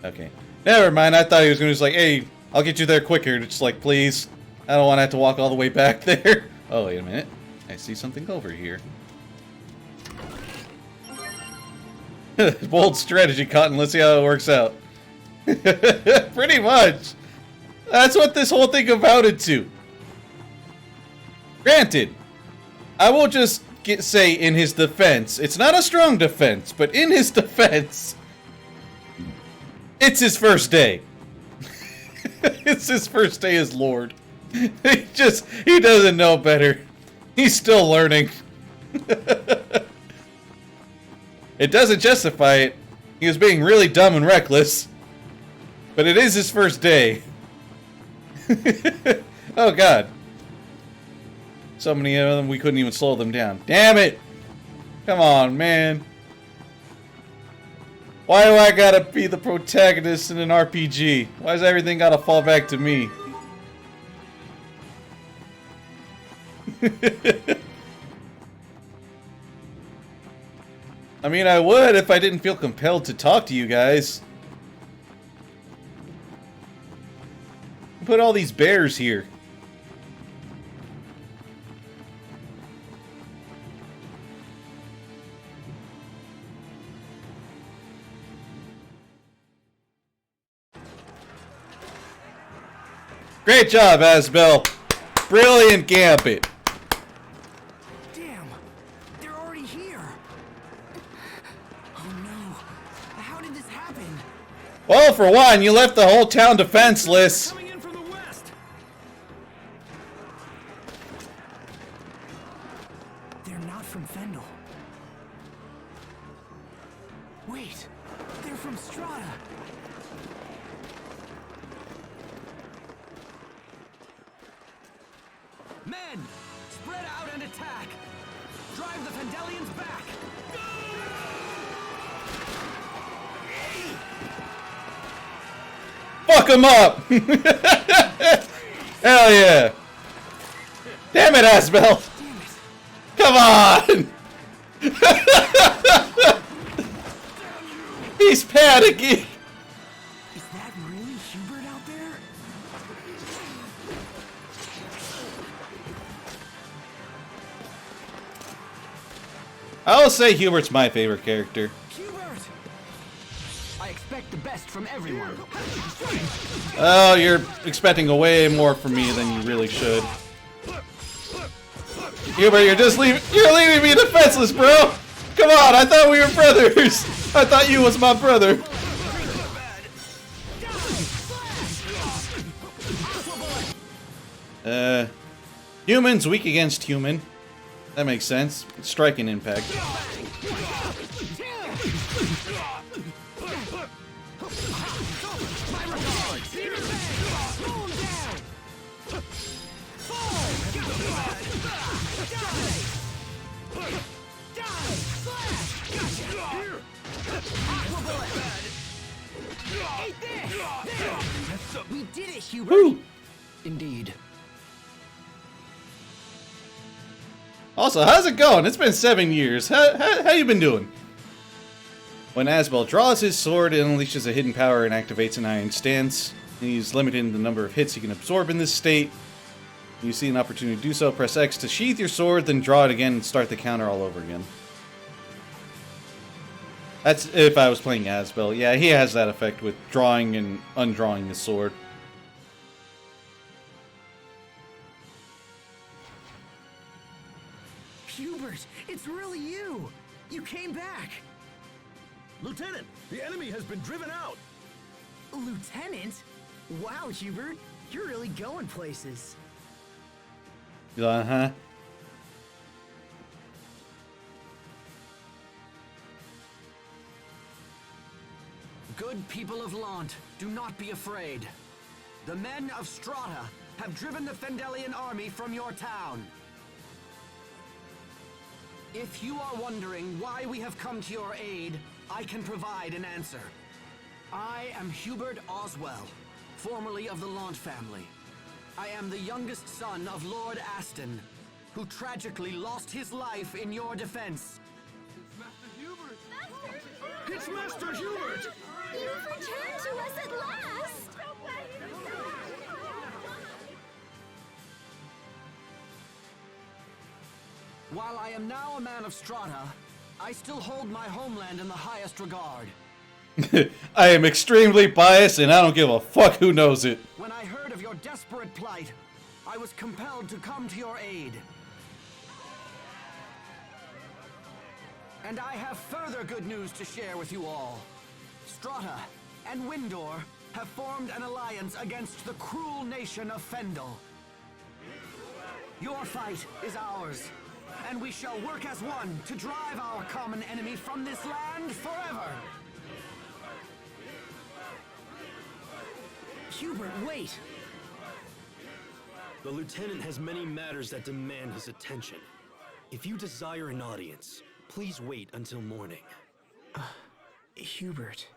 Okay. Never mind, I thought he was going to just like, hey, I'll get you there quicker. Just like, please. I don't want to have to walk all the way back there. Oh, wait a minute. I see something over here. Bold strategy, Cotton. Let's see how it works out. Pretty much. That's what this whole thing amounted to. Granted, I will just say in his defense, it's not a strong defense, but in his defense, it's his first day. It's his first day as Lord. He doesn't know better. He's still learning. It doesn't justify it. He was being really dumb and reckless. But it is his first day. Oh god. So many of them we couldn't even slow them down. Damn it! Come on, man. Why do I gotta be the protagonist in an RPG? Why does everything gotta fall back to me? I mean, I would if I didn't feel compelled to talk to you guys. Put all these bears here. Great job, Asbel. Brilliant gambit. Damn, they're already here. Oh no, how did this happen? Well, for one, you left the whole town defenseless. Coming in from the west. They're not from Fendel. Wait, they're from Strata. Men, spread out and attack. Drive the Fendelians back. Fuck him up! Hell yeah! Damn it, Asbel! Come on! He's panicking! Is that really Hubert out there? I'll say Hubert's my favorite character. Hubert! I expect the best from everyone. Oh, you're expecting way more from me than you really should. Hubert, you're leaving me defenseless, bro! Come on, I thought we were brothers! I thought you was my brother. Humans weak against human. That makes sense. Striking impact. We did it, Hubert! Woo! Indeed. Also, how's it going? It's been 7 years. How you been doing? When Asbel draws his sword, it unleashes a hidden power and activates an iron stance. He's limited in the number of hits he can absorb in this state. You see an opportunity to do so, press X to sheath your sword, then draw it again and start the counter all over again. That's if I was playing Asbel. Yeah, he has that effect with drawing and undrawing his sword. Hubert, it's really you! You came back! Lieutenant, the enemy has been driven out. Lieutenant? Wow, Hubert, you're really going places. Uh-huh. Good people of Lant, do not be afraid. The men of Strata have driven the Fendelian army from your town. If you are wondering why we have come to your aid, I can provide an answer. I am Hubert Oswell, formerly of the Lant family. I am the youngest son of Lord Aston, who tragically lost his life in your defense. It's Master Hubert! You've returned to us at last! While I am now a man of Strata, I still hold my homeland in the highest regard. I am extremely biased and I don't give a fuck who knows it. When I heard of your desperate plight, I was compelled to come to your aid. And I have further good news to share with you all. Strata and Windor have formed an alliance against the cruel nation of Fendel. Your fight is ours, and we shall work as one to drive our common enemy from this land forever. Hubert, wait! The Lieutenant has many matters that demand his attention. If you desire an audience, please wait until morning. Hubert.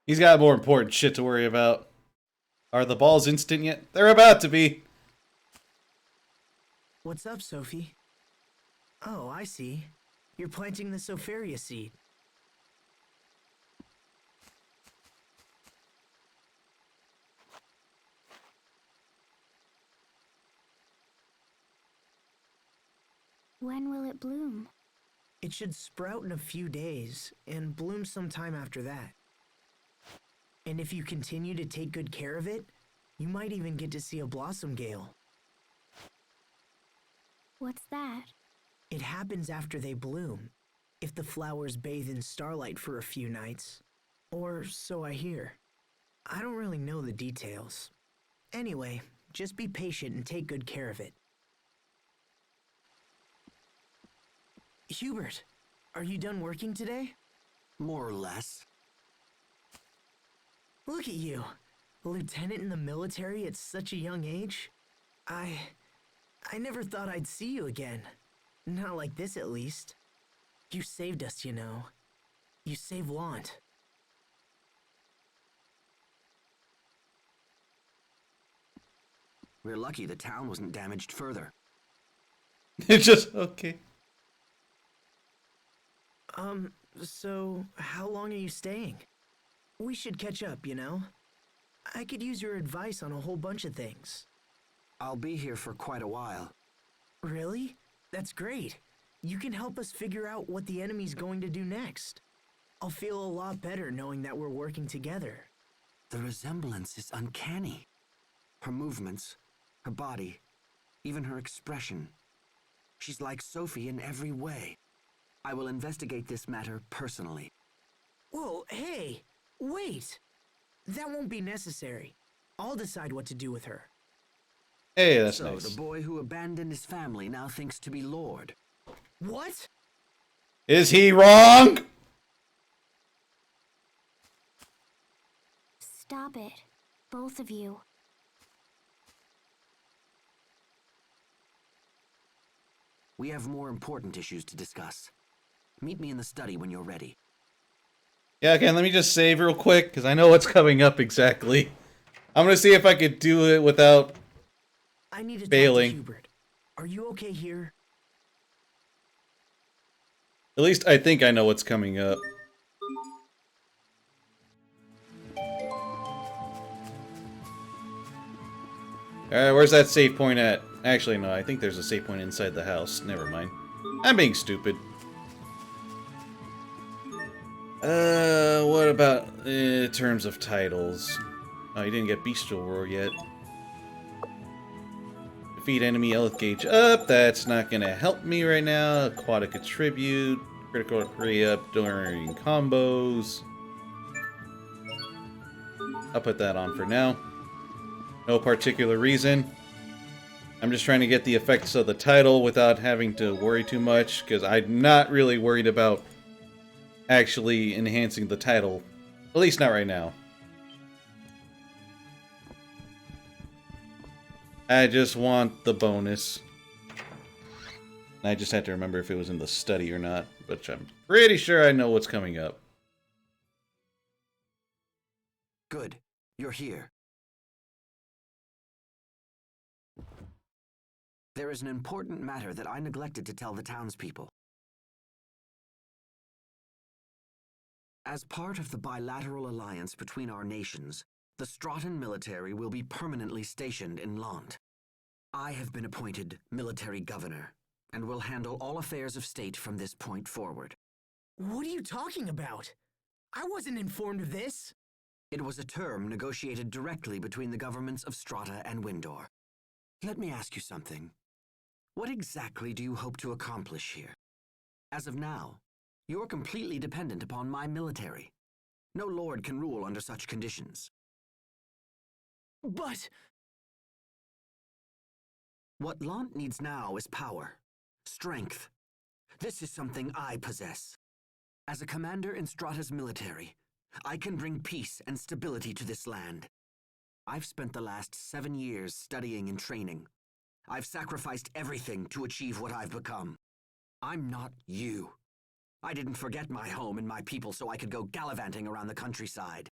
He's got more important shit to worry about. Are the balls instant yet? They're about to be. What's up, Sophie? Oh, I see. You're planting the Soferia seed. When will it bloom? It should sprout in a few days and bloom sometime after that. And if you continue to take good care of it, you might even get to see a blossom gale. What's that? It happens after they bloom, if the flowers bathe in starlight for a few nights. Or so I hear. I don't really know the details. Anyway, just be patient and take good care of it. Hubert, are you done working today? More or less. Look at you, a lieutenant in the military at such a young age. I never thought I'd see you again. Not like this, at least. You saved us, you know. You saved Lant. We're lucky the town wasn't damaged further. It's just okay. So how long are you staying? We should catch up, you know? I could use your advice on a whole bunch of things. I'll be here for quite a while. Really? That's great. you can help us figure out what the enemy's going to do next. I'll feel a lot better knowing that we're working together. The resemblance is uncanny. Her movements, her body, even her expression. She's like Sophie in every way. I will investigate this matter personally. Whoa, hey, wait! That won't be necessary. I'll decide what to do with her. Hey, that's So, nice. the boy who abandoned his family now thinks to be Lord. What? Is he wrong? Stop it. Both of you. We have more important issues to discuss. Meet me in the study when you're ready. Yeah, okay, let me just save real quick, because I know what's coming up exactly. I'm going to see if I could do it without I need to failing. talk to Hubert. Are you okay here? At least I think I know what's coming up. Alright, where's that save point at? Actually, no, I think there's a save point inside the house. Never mind. I'm being stupid. What about terms of titles? Oh, you didn't get Bestial Roar yet. Defeat enemy health gauge up. That's not gonna help me right now. Aquatic Attribute. Critical Array up during combos. I'll put that on for now. No particular reason. I'm just trying to get the effects of the title without having to worry too much, because I'm not really worried about actually enhancing the title. At least not right now. I just want the bonus. I just had to remember if it was in the study or not, but I'm pretty sure I know what's coming up. Good. You're here. There is an important matter that I neglected to tell the townspeople. As part of the bilateral alliance between our nations, the Strahtan military will be permanently stationed in Lant. I have been appointed military governor, and will handle all affairs of state from this point forward. What are you talking about? I wasn't informed of this. It was a term negotiated directly between the governments of Strata and Windor. Let me ask you something. What exactly do you hope to accomplish here? As of now, you're completely dependent upon my military. No lord can rule under such conditions. But... What Lant needs now is power, strength. This is something I possess. As a commander in Strata's military, I can bring peace and stability to this land. I've spent the last 7 years studying and training. I've sacrificed everything to achieve what I've become. I'm not you. I didn't forget my home and my people so I could go gallivanting around the countryside.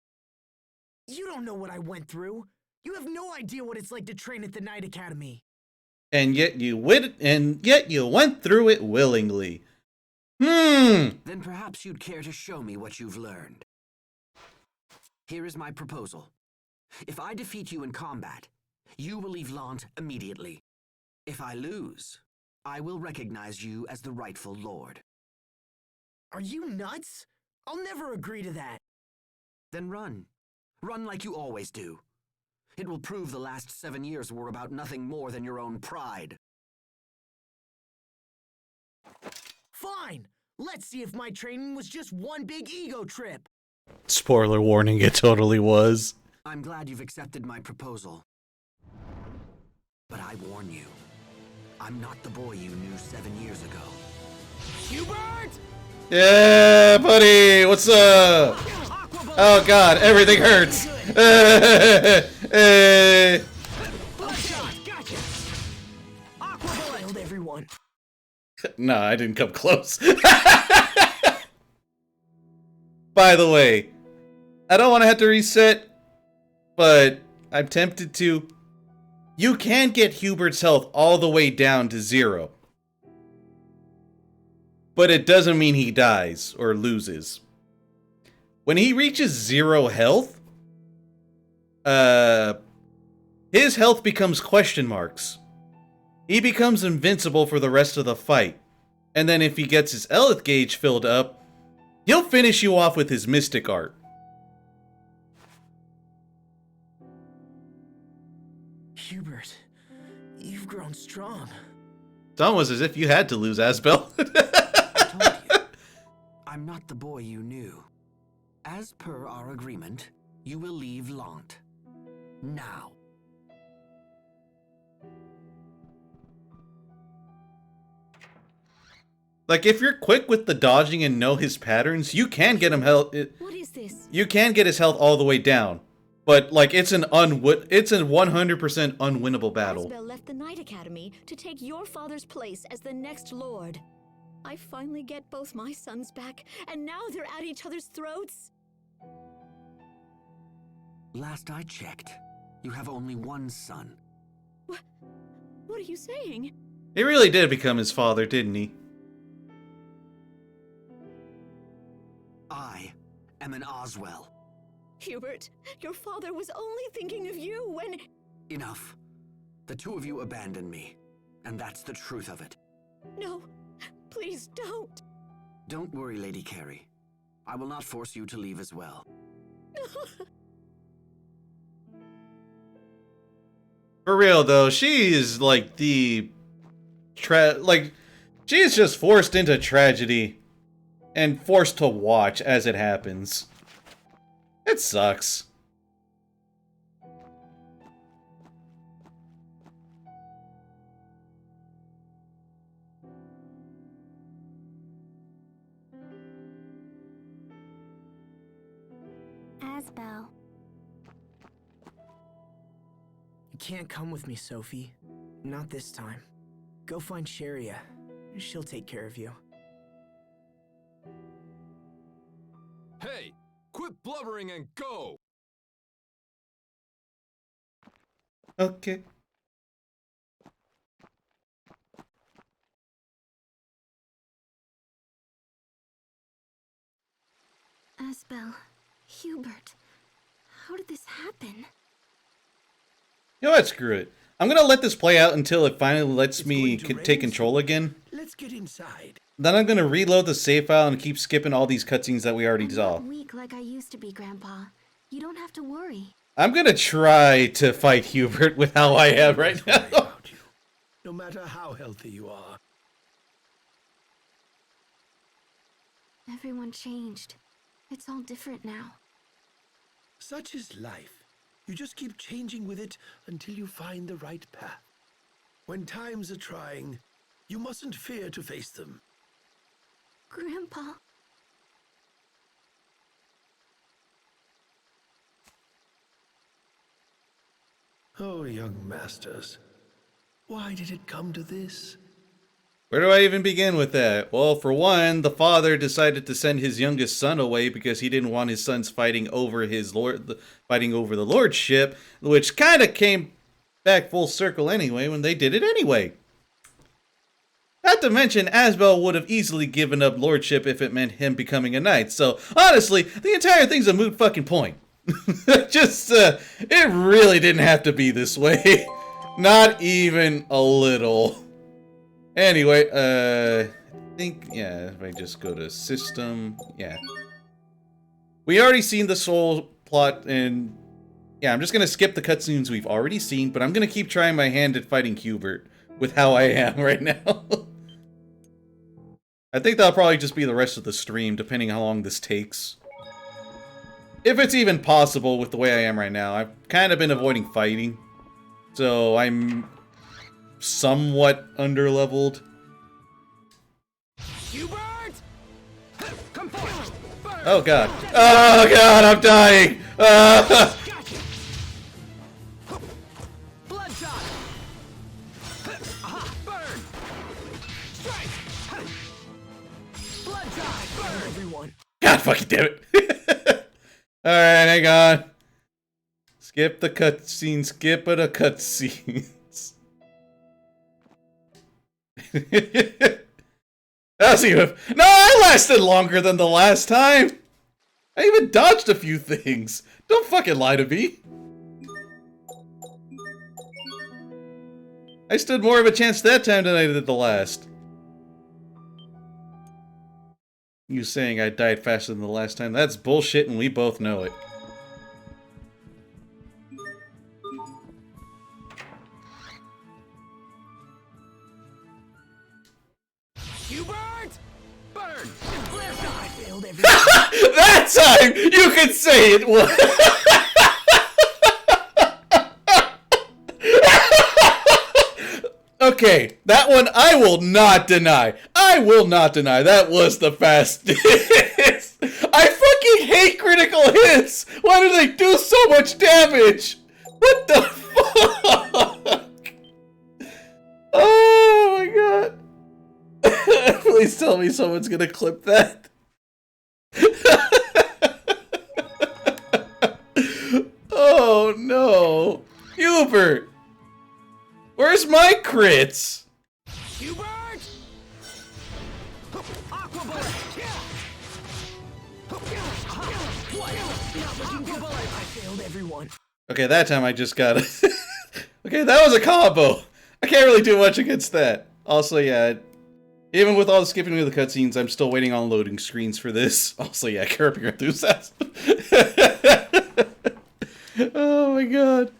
You don't know what I went through. You have no idea what it's like to train at the Knight Academy. And yet you went through it willingly. Then perhaps you'd care to show me what you've learned. Here is my proposal. If I defeat you in combat, you will leave Lant immediately. If I lose, I will recognize you as the rightful lord. Are you nuts? I'll never agree to that. Then run. Run like you always do. It will prove the last 7 years were about nothing more than your own pride. Fine. Let's see if my training was just one big ego trip. Spoiler warning, it totally was. I'm glad you've accepted my proposal. But I warn you, I'm not the boy you knew 7 years ago. Hubert! Yeah, buddy, what's up? Oh god, everything hurts. Gotcha. Aqua killed everyone. No, I didn't come close. By the way, I don't want to have to reset, but I'm tempted to. You can get Hubert's health all the way down to 0. But it doesn't mean he dies or loses. When he reaches 0 health, his health becomes question marks. He becomes invincible for the rest of the fight. And then if he gets his Elith gauge filled up, he'll finish you off with his mystic art. Hubert, you've grown strong. It's almost as if you had to lose, Asbel. I told you, I'm not the boy you knew. As per our agreement, you will leave Lant. Now. Like, if you're quick with the dodging and know his patterns, you can get him health. What is this? You can get his health all the way down. But, like, it's a 100% unwinnable battle. Asbel left the Knight Academy to take your father's place as the next lord. I finally get both my sons back, and now they're at each other's throats. Last I checked, you have only one son. What are you saying? He really did become his father, didn't he? I am an Oswell. Hubert, your father was only thinking of you when... Enough. The two of you abandoned me, and that's the truth of it. No, please don't. Don't worry, Lady Carey. I will not force you to leave as well. For real, though, she is, like, she is just forced into tragedy and forced to watch as it happens. It sucks. Asbel. You can't come with me, Sophie. Not this time. Go find Sharia. She'll take care of you. Hey, quit blubbering and go! Okay. Asbel. Hubert. How did this happen? You know what? Screw it. I'm gonna let this play out until it finally lets me take control again. Let's get inside. Then I'm gonna reload the save file and keep skipping all these cutscenes that we already saw. I'm not weak like I used to be, Grandpa. You don't have to worry. I'm gonna try to fight Hubert with how I am right now. About you, no matter how healthy you are. Everyone changed. It's all different now. Such is life. You just keep changing with it until you find the right path. When times are trying, you mustn't fear to face them. Grandpa. Oh, young masters, why did it come to this? Where do I even begin with that? Well, for one, the father decided to send his youngest son away because he didn't want his sons fighting over the lordship, which kind of came back full circle anyway when they did it anyway. Not to mention, Asbel would have easily given up lordship if it meant him becoming a knight. So, honestly, the entire thing's a moot fucking point. It really didn't have to be this way. Not even a little. Anyway, I think, yeah, if I just go to system, yeah. We already seen the soul plot, and yeah, I'm just gonna skip the cutscenes we've already seen, but I'm gonna keep trying my hand at fighting Hubert with how I am right now. I think that'll probably just be the rest of the stream, depending how long this takes. If it's even possible with the way I am right now. I've kind of been avoiding fighting, so I'm somewhat underleveled. Hubert! Come forth! Oh god. Oh god, I'm dying! Gotcha! Bloodshot! Aha! Burn! Strike! Bloodshot! Burn! Everyone. God fucking damn it. Alright, hang on. Skip the cutscene, skip the cutscenes. That's even. No, I lasted longer than the last time. I even dodged a few things. Don't fucking lie to me. I stood more of a chance that time than I did the last. You saying I died faster than the last time, that's bullshit and we both know it. Hubert! Burn! Flare shot! I failed every That time! You can say it was. Okay, that one I will not deny. I will not deny. That was the fastest. I fucking hate critical hits! Why do they do so much damage? What the fuck? Oh my god. Please tell me someone's gonna clip that. Oh no. Hubert! Where's my crits? Hubert! Aqua bullet! I failed everyone. Okay, that time I just got it. Okay, that was a combo. I can't really do much against that. Also, yeah, even with all the skipping of the cutscenes, I'm still waiting on loading screens for this. Also, yeah, Carping Enthusiast. Oh my god.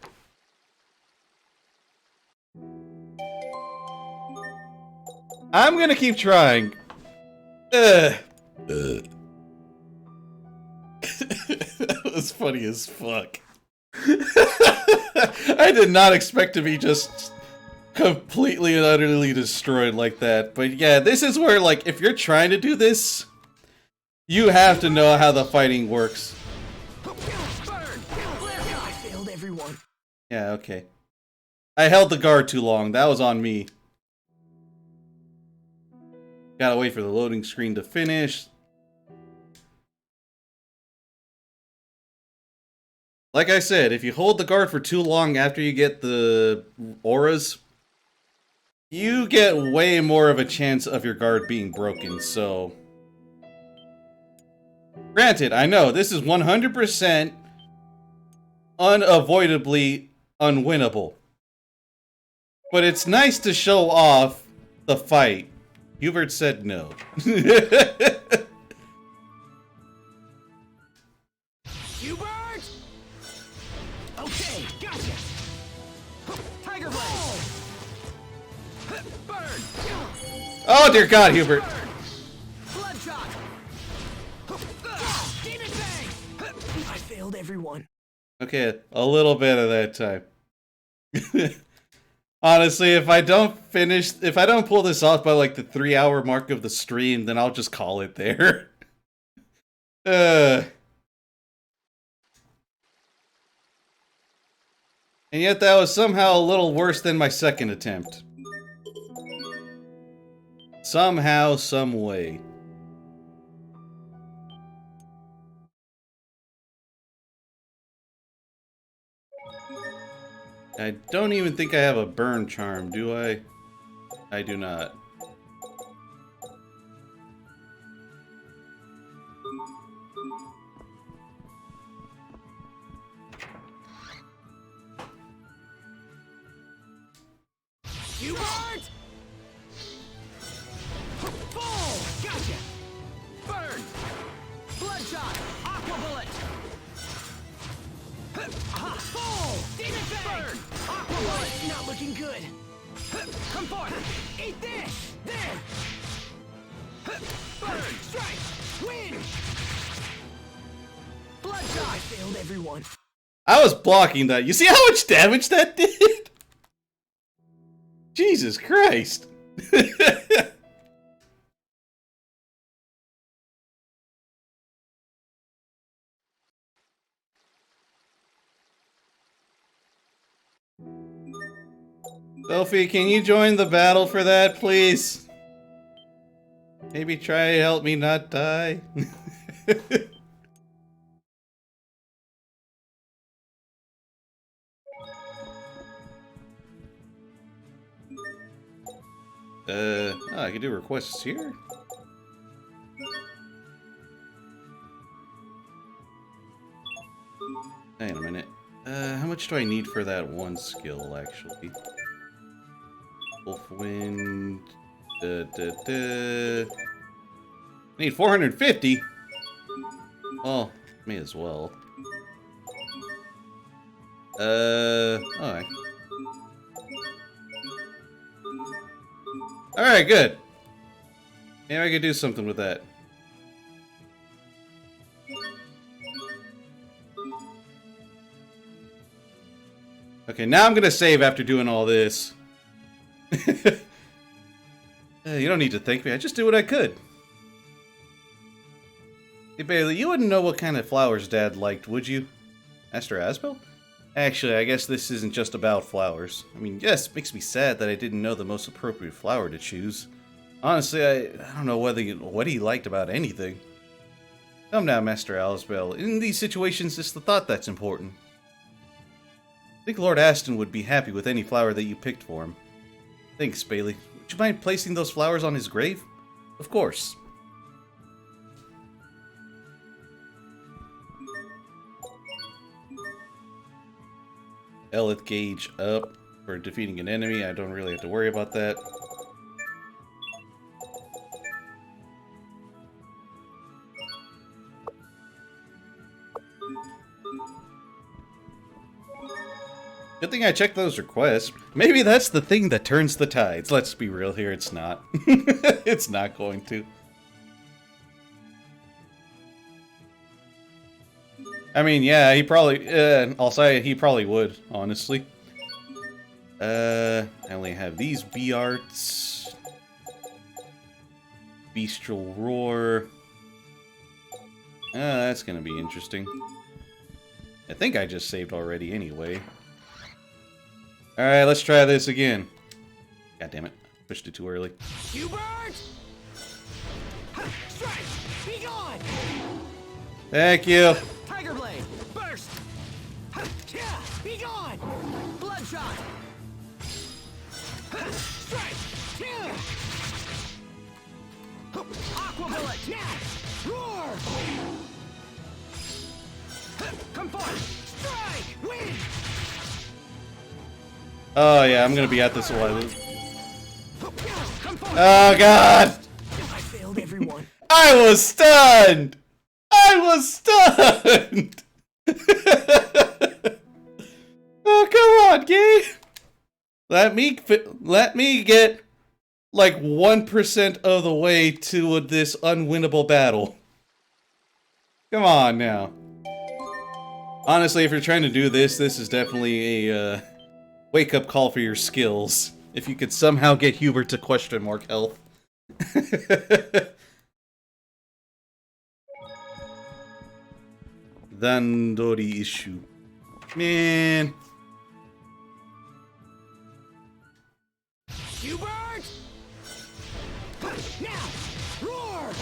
I'm gonna keep trying. That was funny as fuck. I did not expect to be just completely and utterly destroyed like that. But yeah, this is where, like, if you're trying to do this, you have to know how the fighting works. I failed everyone. Yeah, okay. I held the guard too long. That was on me. Gotta wait for the loading screen to finish. Like I said, if you hold the guard for too long after you get the auras, you get way more of a chance of your guard being broken, so... Granted, I know, this is 100% unavoidably unwinnable. But it's nice to show off the fight. Hubert said no. Hubert! Okay, gotcha! Tiger Blade! Burn! Oh dear God, Hubert. Bloodshot! Demon Fang! I failed everyone. Okay, a little bit of that time. Honestly, if I don't pull this off by like the 3-hour mark of the stream, then I'll just call it there. And yet that was somehow a little worse than my second attempt. Somehow, some way. I don't even think I have a burn charm, do I? I do not. Hubert! Fall! Gotcha! Burn! Bloodshot! Aqua bullet! Fall! Demon Fang! Burn! Aqua bullet! Not looking good! Come forth! Eat this! There! Burn! Strike! Win! Bloodshot! I failed everyone. I was blocking that. You see how much damage that did? Jesus Christ. Sophie, can you join the battle for that, please? Maybe try to help me not die. I can do requests here. Hang on a minute. How much do I need for that one skill, actually? Wolfwind. Need 450? Well, may as well. Alright. Alright, good. Maybe I could do something with that. Okay, now I'm gonna save after doing all this. You don't need to thank me, I just did what I could. Hey Bailey, you wouldn't know what kind of flowers Dad liked, would you? Master Asbel? Actually, I guess this isn't just about flowers. I mean, yes, it makes me sad that I didn't know the most appropriate flower to choose. Honestly, I don't know what he liked about anything. Come now, Master Asbel. In these situations, it's the thought that's important. I think Lord Aston would be happy with any flower that you picked for him. Thanks, Bailey. Would you mind placing those flowers on his grave? Of course. Elith gauge up for defeating an enemy. I don't really have to worry about that. Good thing I checked those requests. Maybe that's the thing that turns the tides. Let's be real here, it's not. It's not going to. I mean, yeah, he probably, I'll say he probably would, honestly. I only have these B-arts. Bestial Roar. That's gonna be interesting. I think I just saved already anyway. Alright, let's try this again. God damn it. Pushed it too early. Hubert! Strike! Be gone! Thank you. Tiger Blade! Burst! Be gone! Bloodshot! Strike! Aqua Bullet! Roar! Come forth! Strike! Win! Oh yeah, I'm gonna be at this a while. Oh god! I failed everyone. I was stunned! I was stunned! Oh, come on, game! Let me get like 1% of the way to this unwinnable battle. Come on now. Honestly, if you're trying to do this, this is definitely a wake-up call for your skills. If you could somehow get Hubert to question mark health. Dandori issue. Man. Hubert! Now! Roar!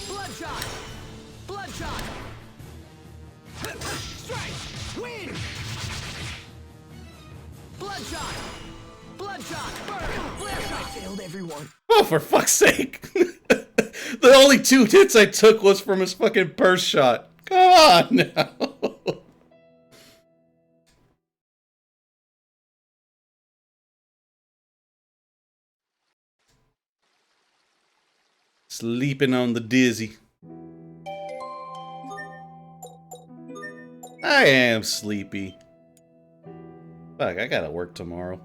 Bloodshot! Bloodshot! Strike! Win! Bloodshot! Bloodshot! Burn! Bloodshot! I failed everyone. Oh, for fuck's sake! The only 2 hits I took was from his fucking burst shot. Come on now! Sleeping on the dizzy. I am sleepy. Fuck, I gotta work tomorrow.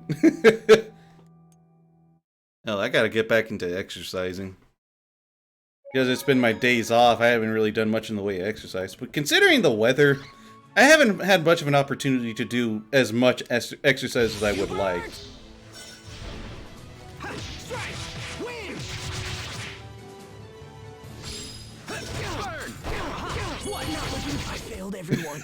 Hell, I gotta get back into exercising. Because it's been my days off, I haven't really done much in the way of exercise. But considering the weather, I haven't had much of an opportunity to do as much exercise as I would like. I failed everyone.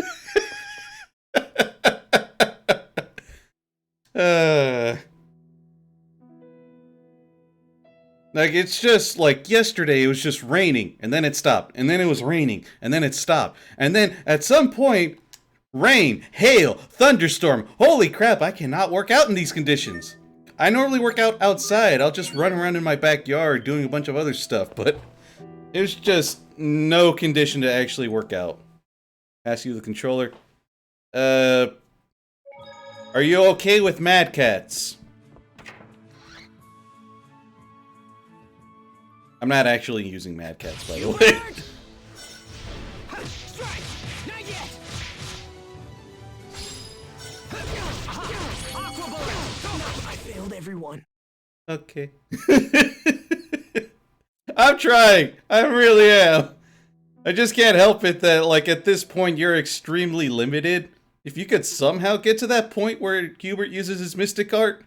Like, it's just, like, yesterday it was just raining, and then it stopped, and then it was raining, and then it stopped, and then, at some point, rain, hail, thunderstorm, holy crap, I cannot work out in these conditions. I normally work out outside, I'll just run around in my backyard doing a bunch of other stuff, but there's just no condition to actually work out. Ask you the controller. Are you okay with Mad Cats? I'm not actually using Mad Cats, by the way. Strike! Not yet! Aqua bullet! I failed everyone. Okay. I'm trying. I really am. I just can't help it that, like, at this point, you're extremely limited. If you could somehow get to that point where Hubert uses his Mystic Art,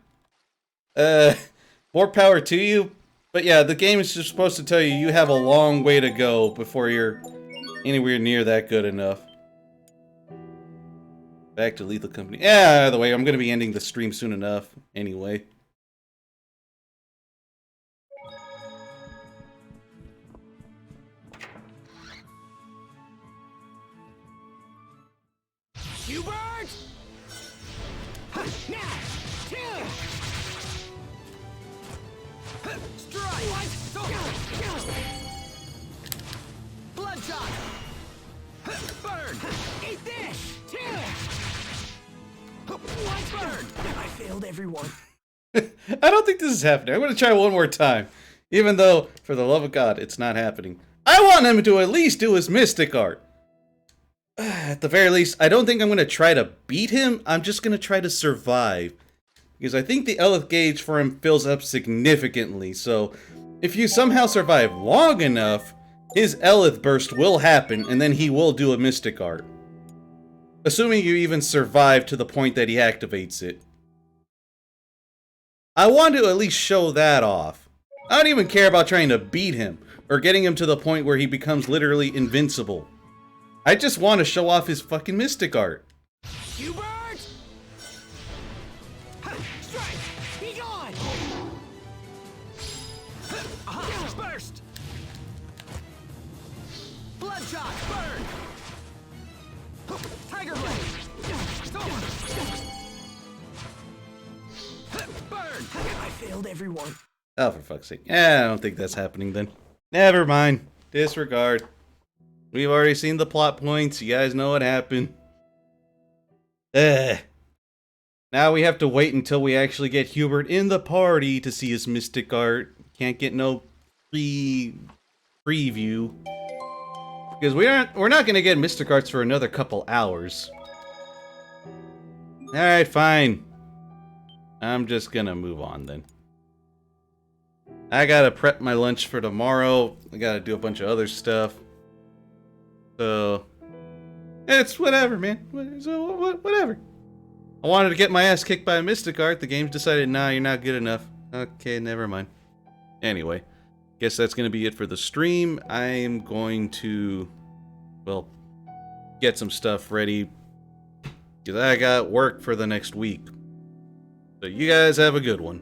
more power to you. But yeah, the game is just supposed to tell you you have a long way to go before you're anywhere near that good enough. Back to Lethal Company. Yeah, by the way, I'm going to be ending the stream soon enough anyway. Hubert! Strike! Bloodshot! Burn! Eat this! Burn! I failed everyone. I don't think this is happening. I'm going to try one more time. Even though, for the love of God, it's not happening. I want him to at least do his Mystic Art. At the very least, I don't think I'm going to try to beat him. I'm just going to try to survive. Because I think the Eleth gauge for him fills up significantly. So, if you somehow survive long enough, his Eleth burst will happen, and then he will do a Mystic Art. Assuming you even survive to the point that he activates it. I want to at least show that off. I don't even care about trying to beat him, or getting him to the point where he becomes literally invincible. I just want to show off his fucking Mystic Art. Hubert! Strike! Be gone! Burst! Bloodshot! Burn! Tiger Blade! Storm! Burn! I failed everyone. Oh, for fuck's sake. I don't think that's happening then. Never mind. Disregard. We've already seen the plot points. You guys know what happened. Now we have to wait until we actually get Hubert in the party to see his Mystic Art. Can't get no preview. Because we're not going to get Mystic Arts for another couple hours. Alright, fine. I'm just going to move on then. I gotta prep my lunch for tomorrow. I gotta do a bunch of other stuff. So, it's whatever, man. So, whatever. I wanted to get my ass kicked by a Mystic Art. The game's decided, nah, you're not good enough. Okay, never mind. Anyway, guess that's gonna be it for the stream. I am going to, well, get some stuff ready. Because I got work for the next week. So, you guys have a good one.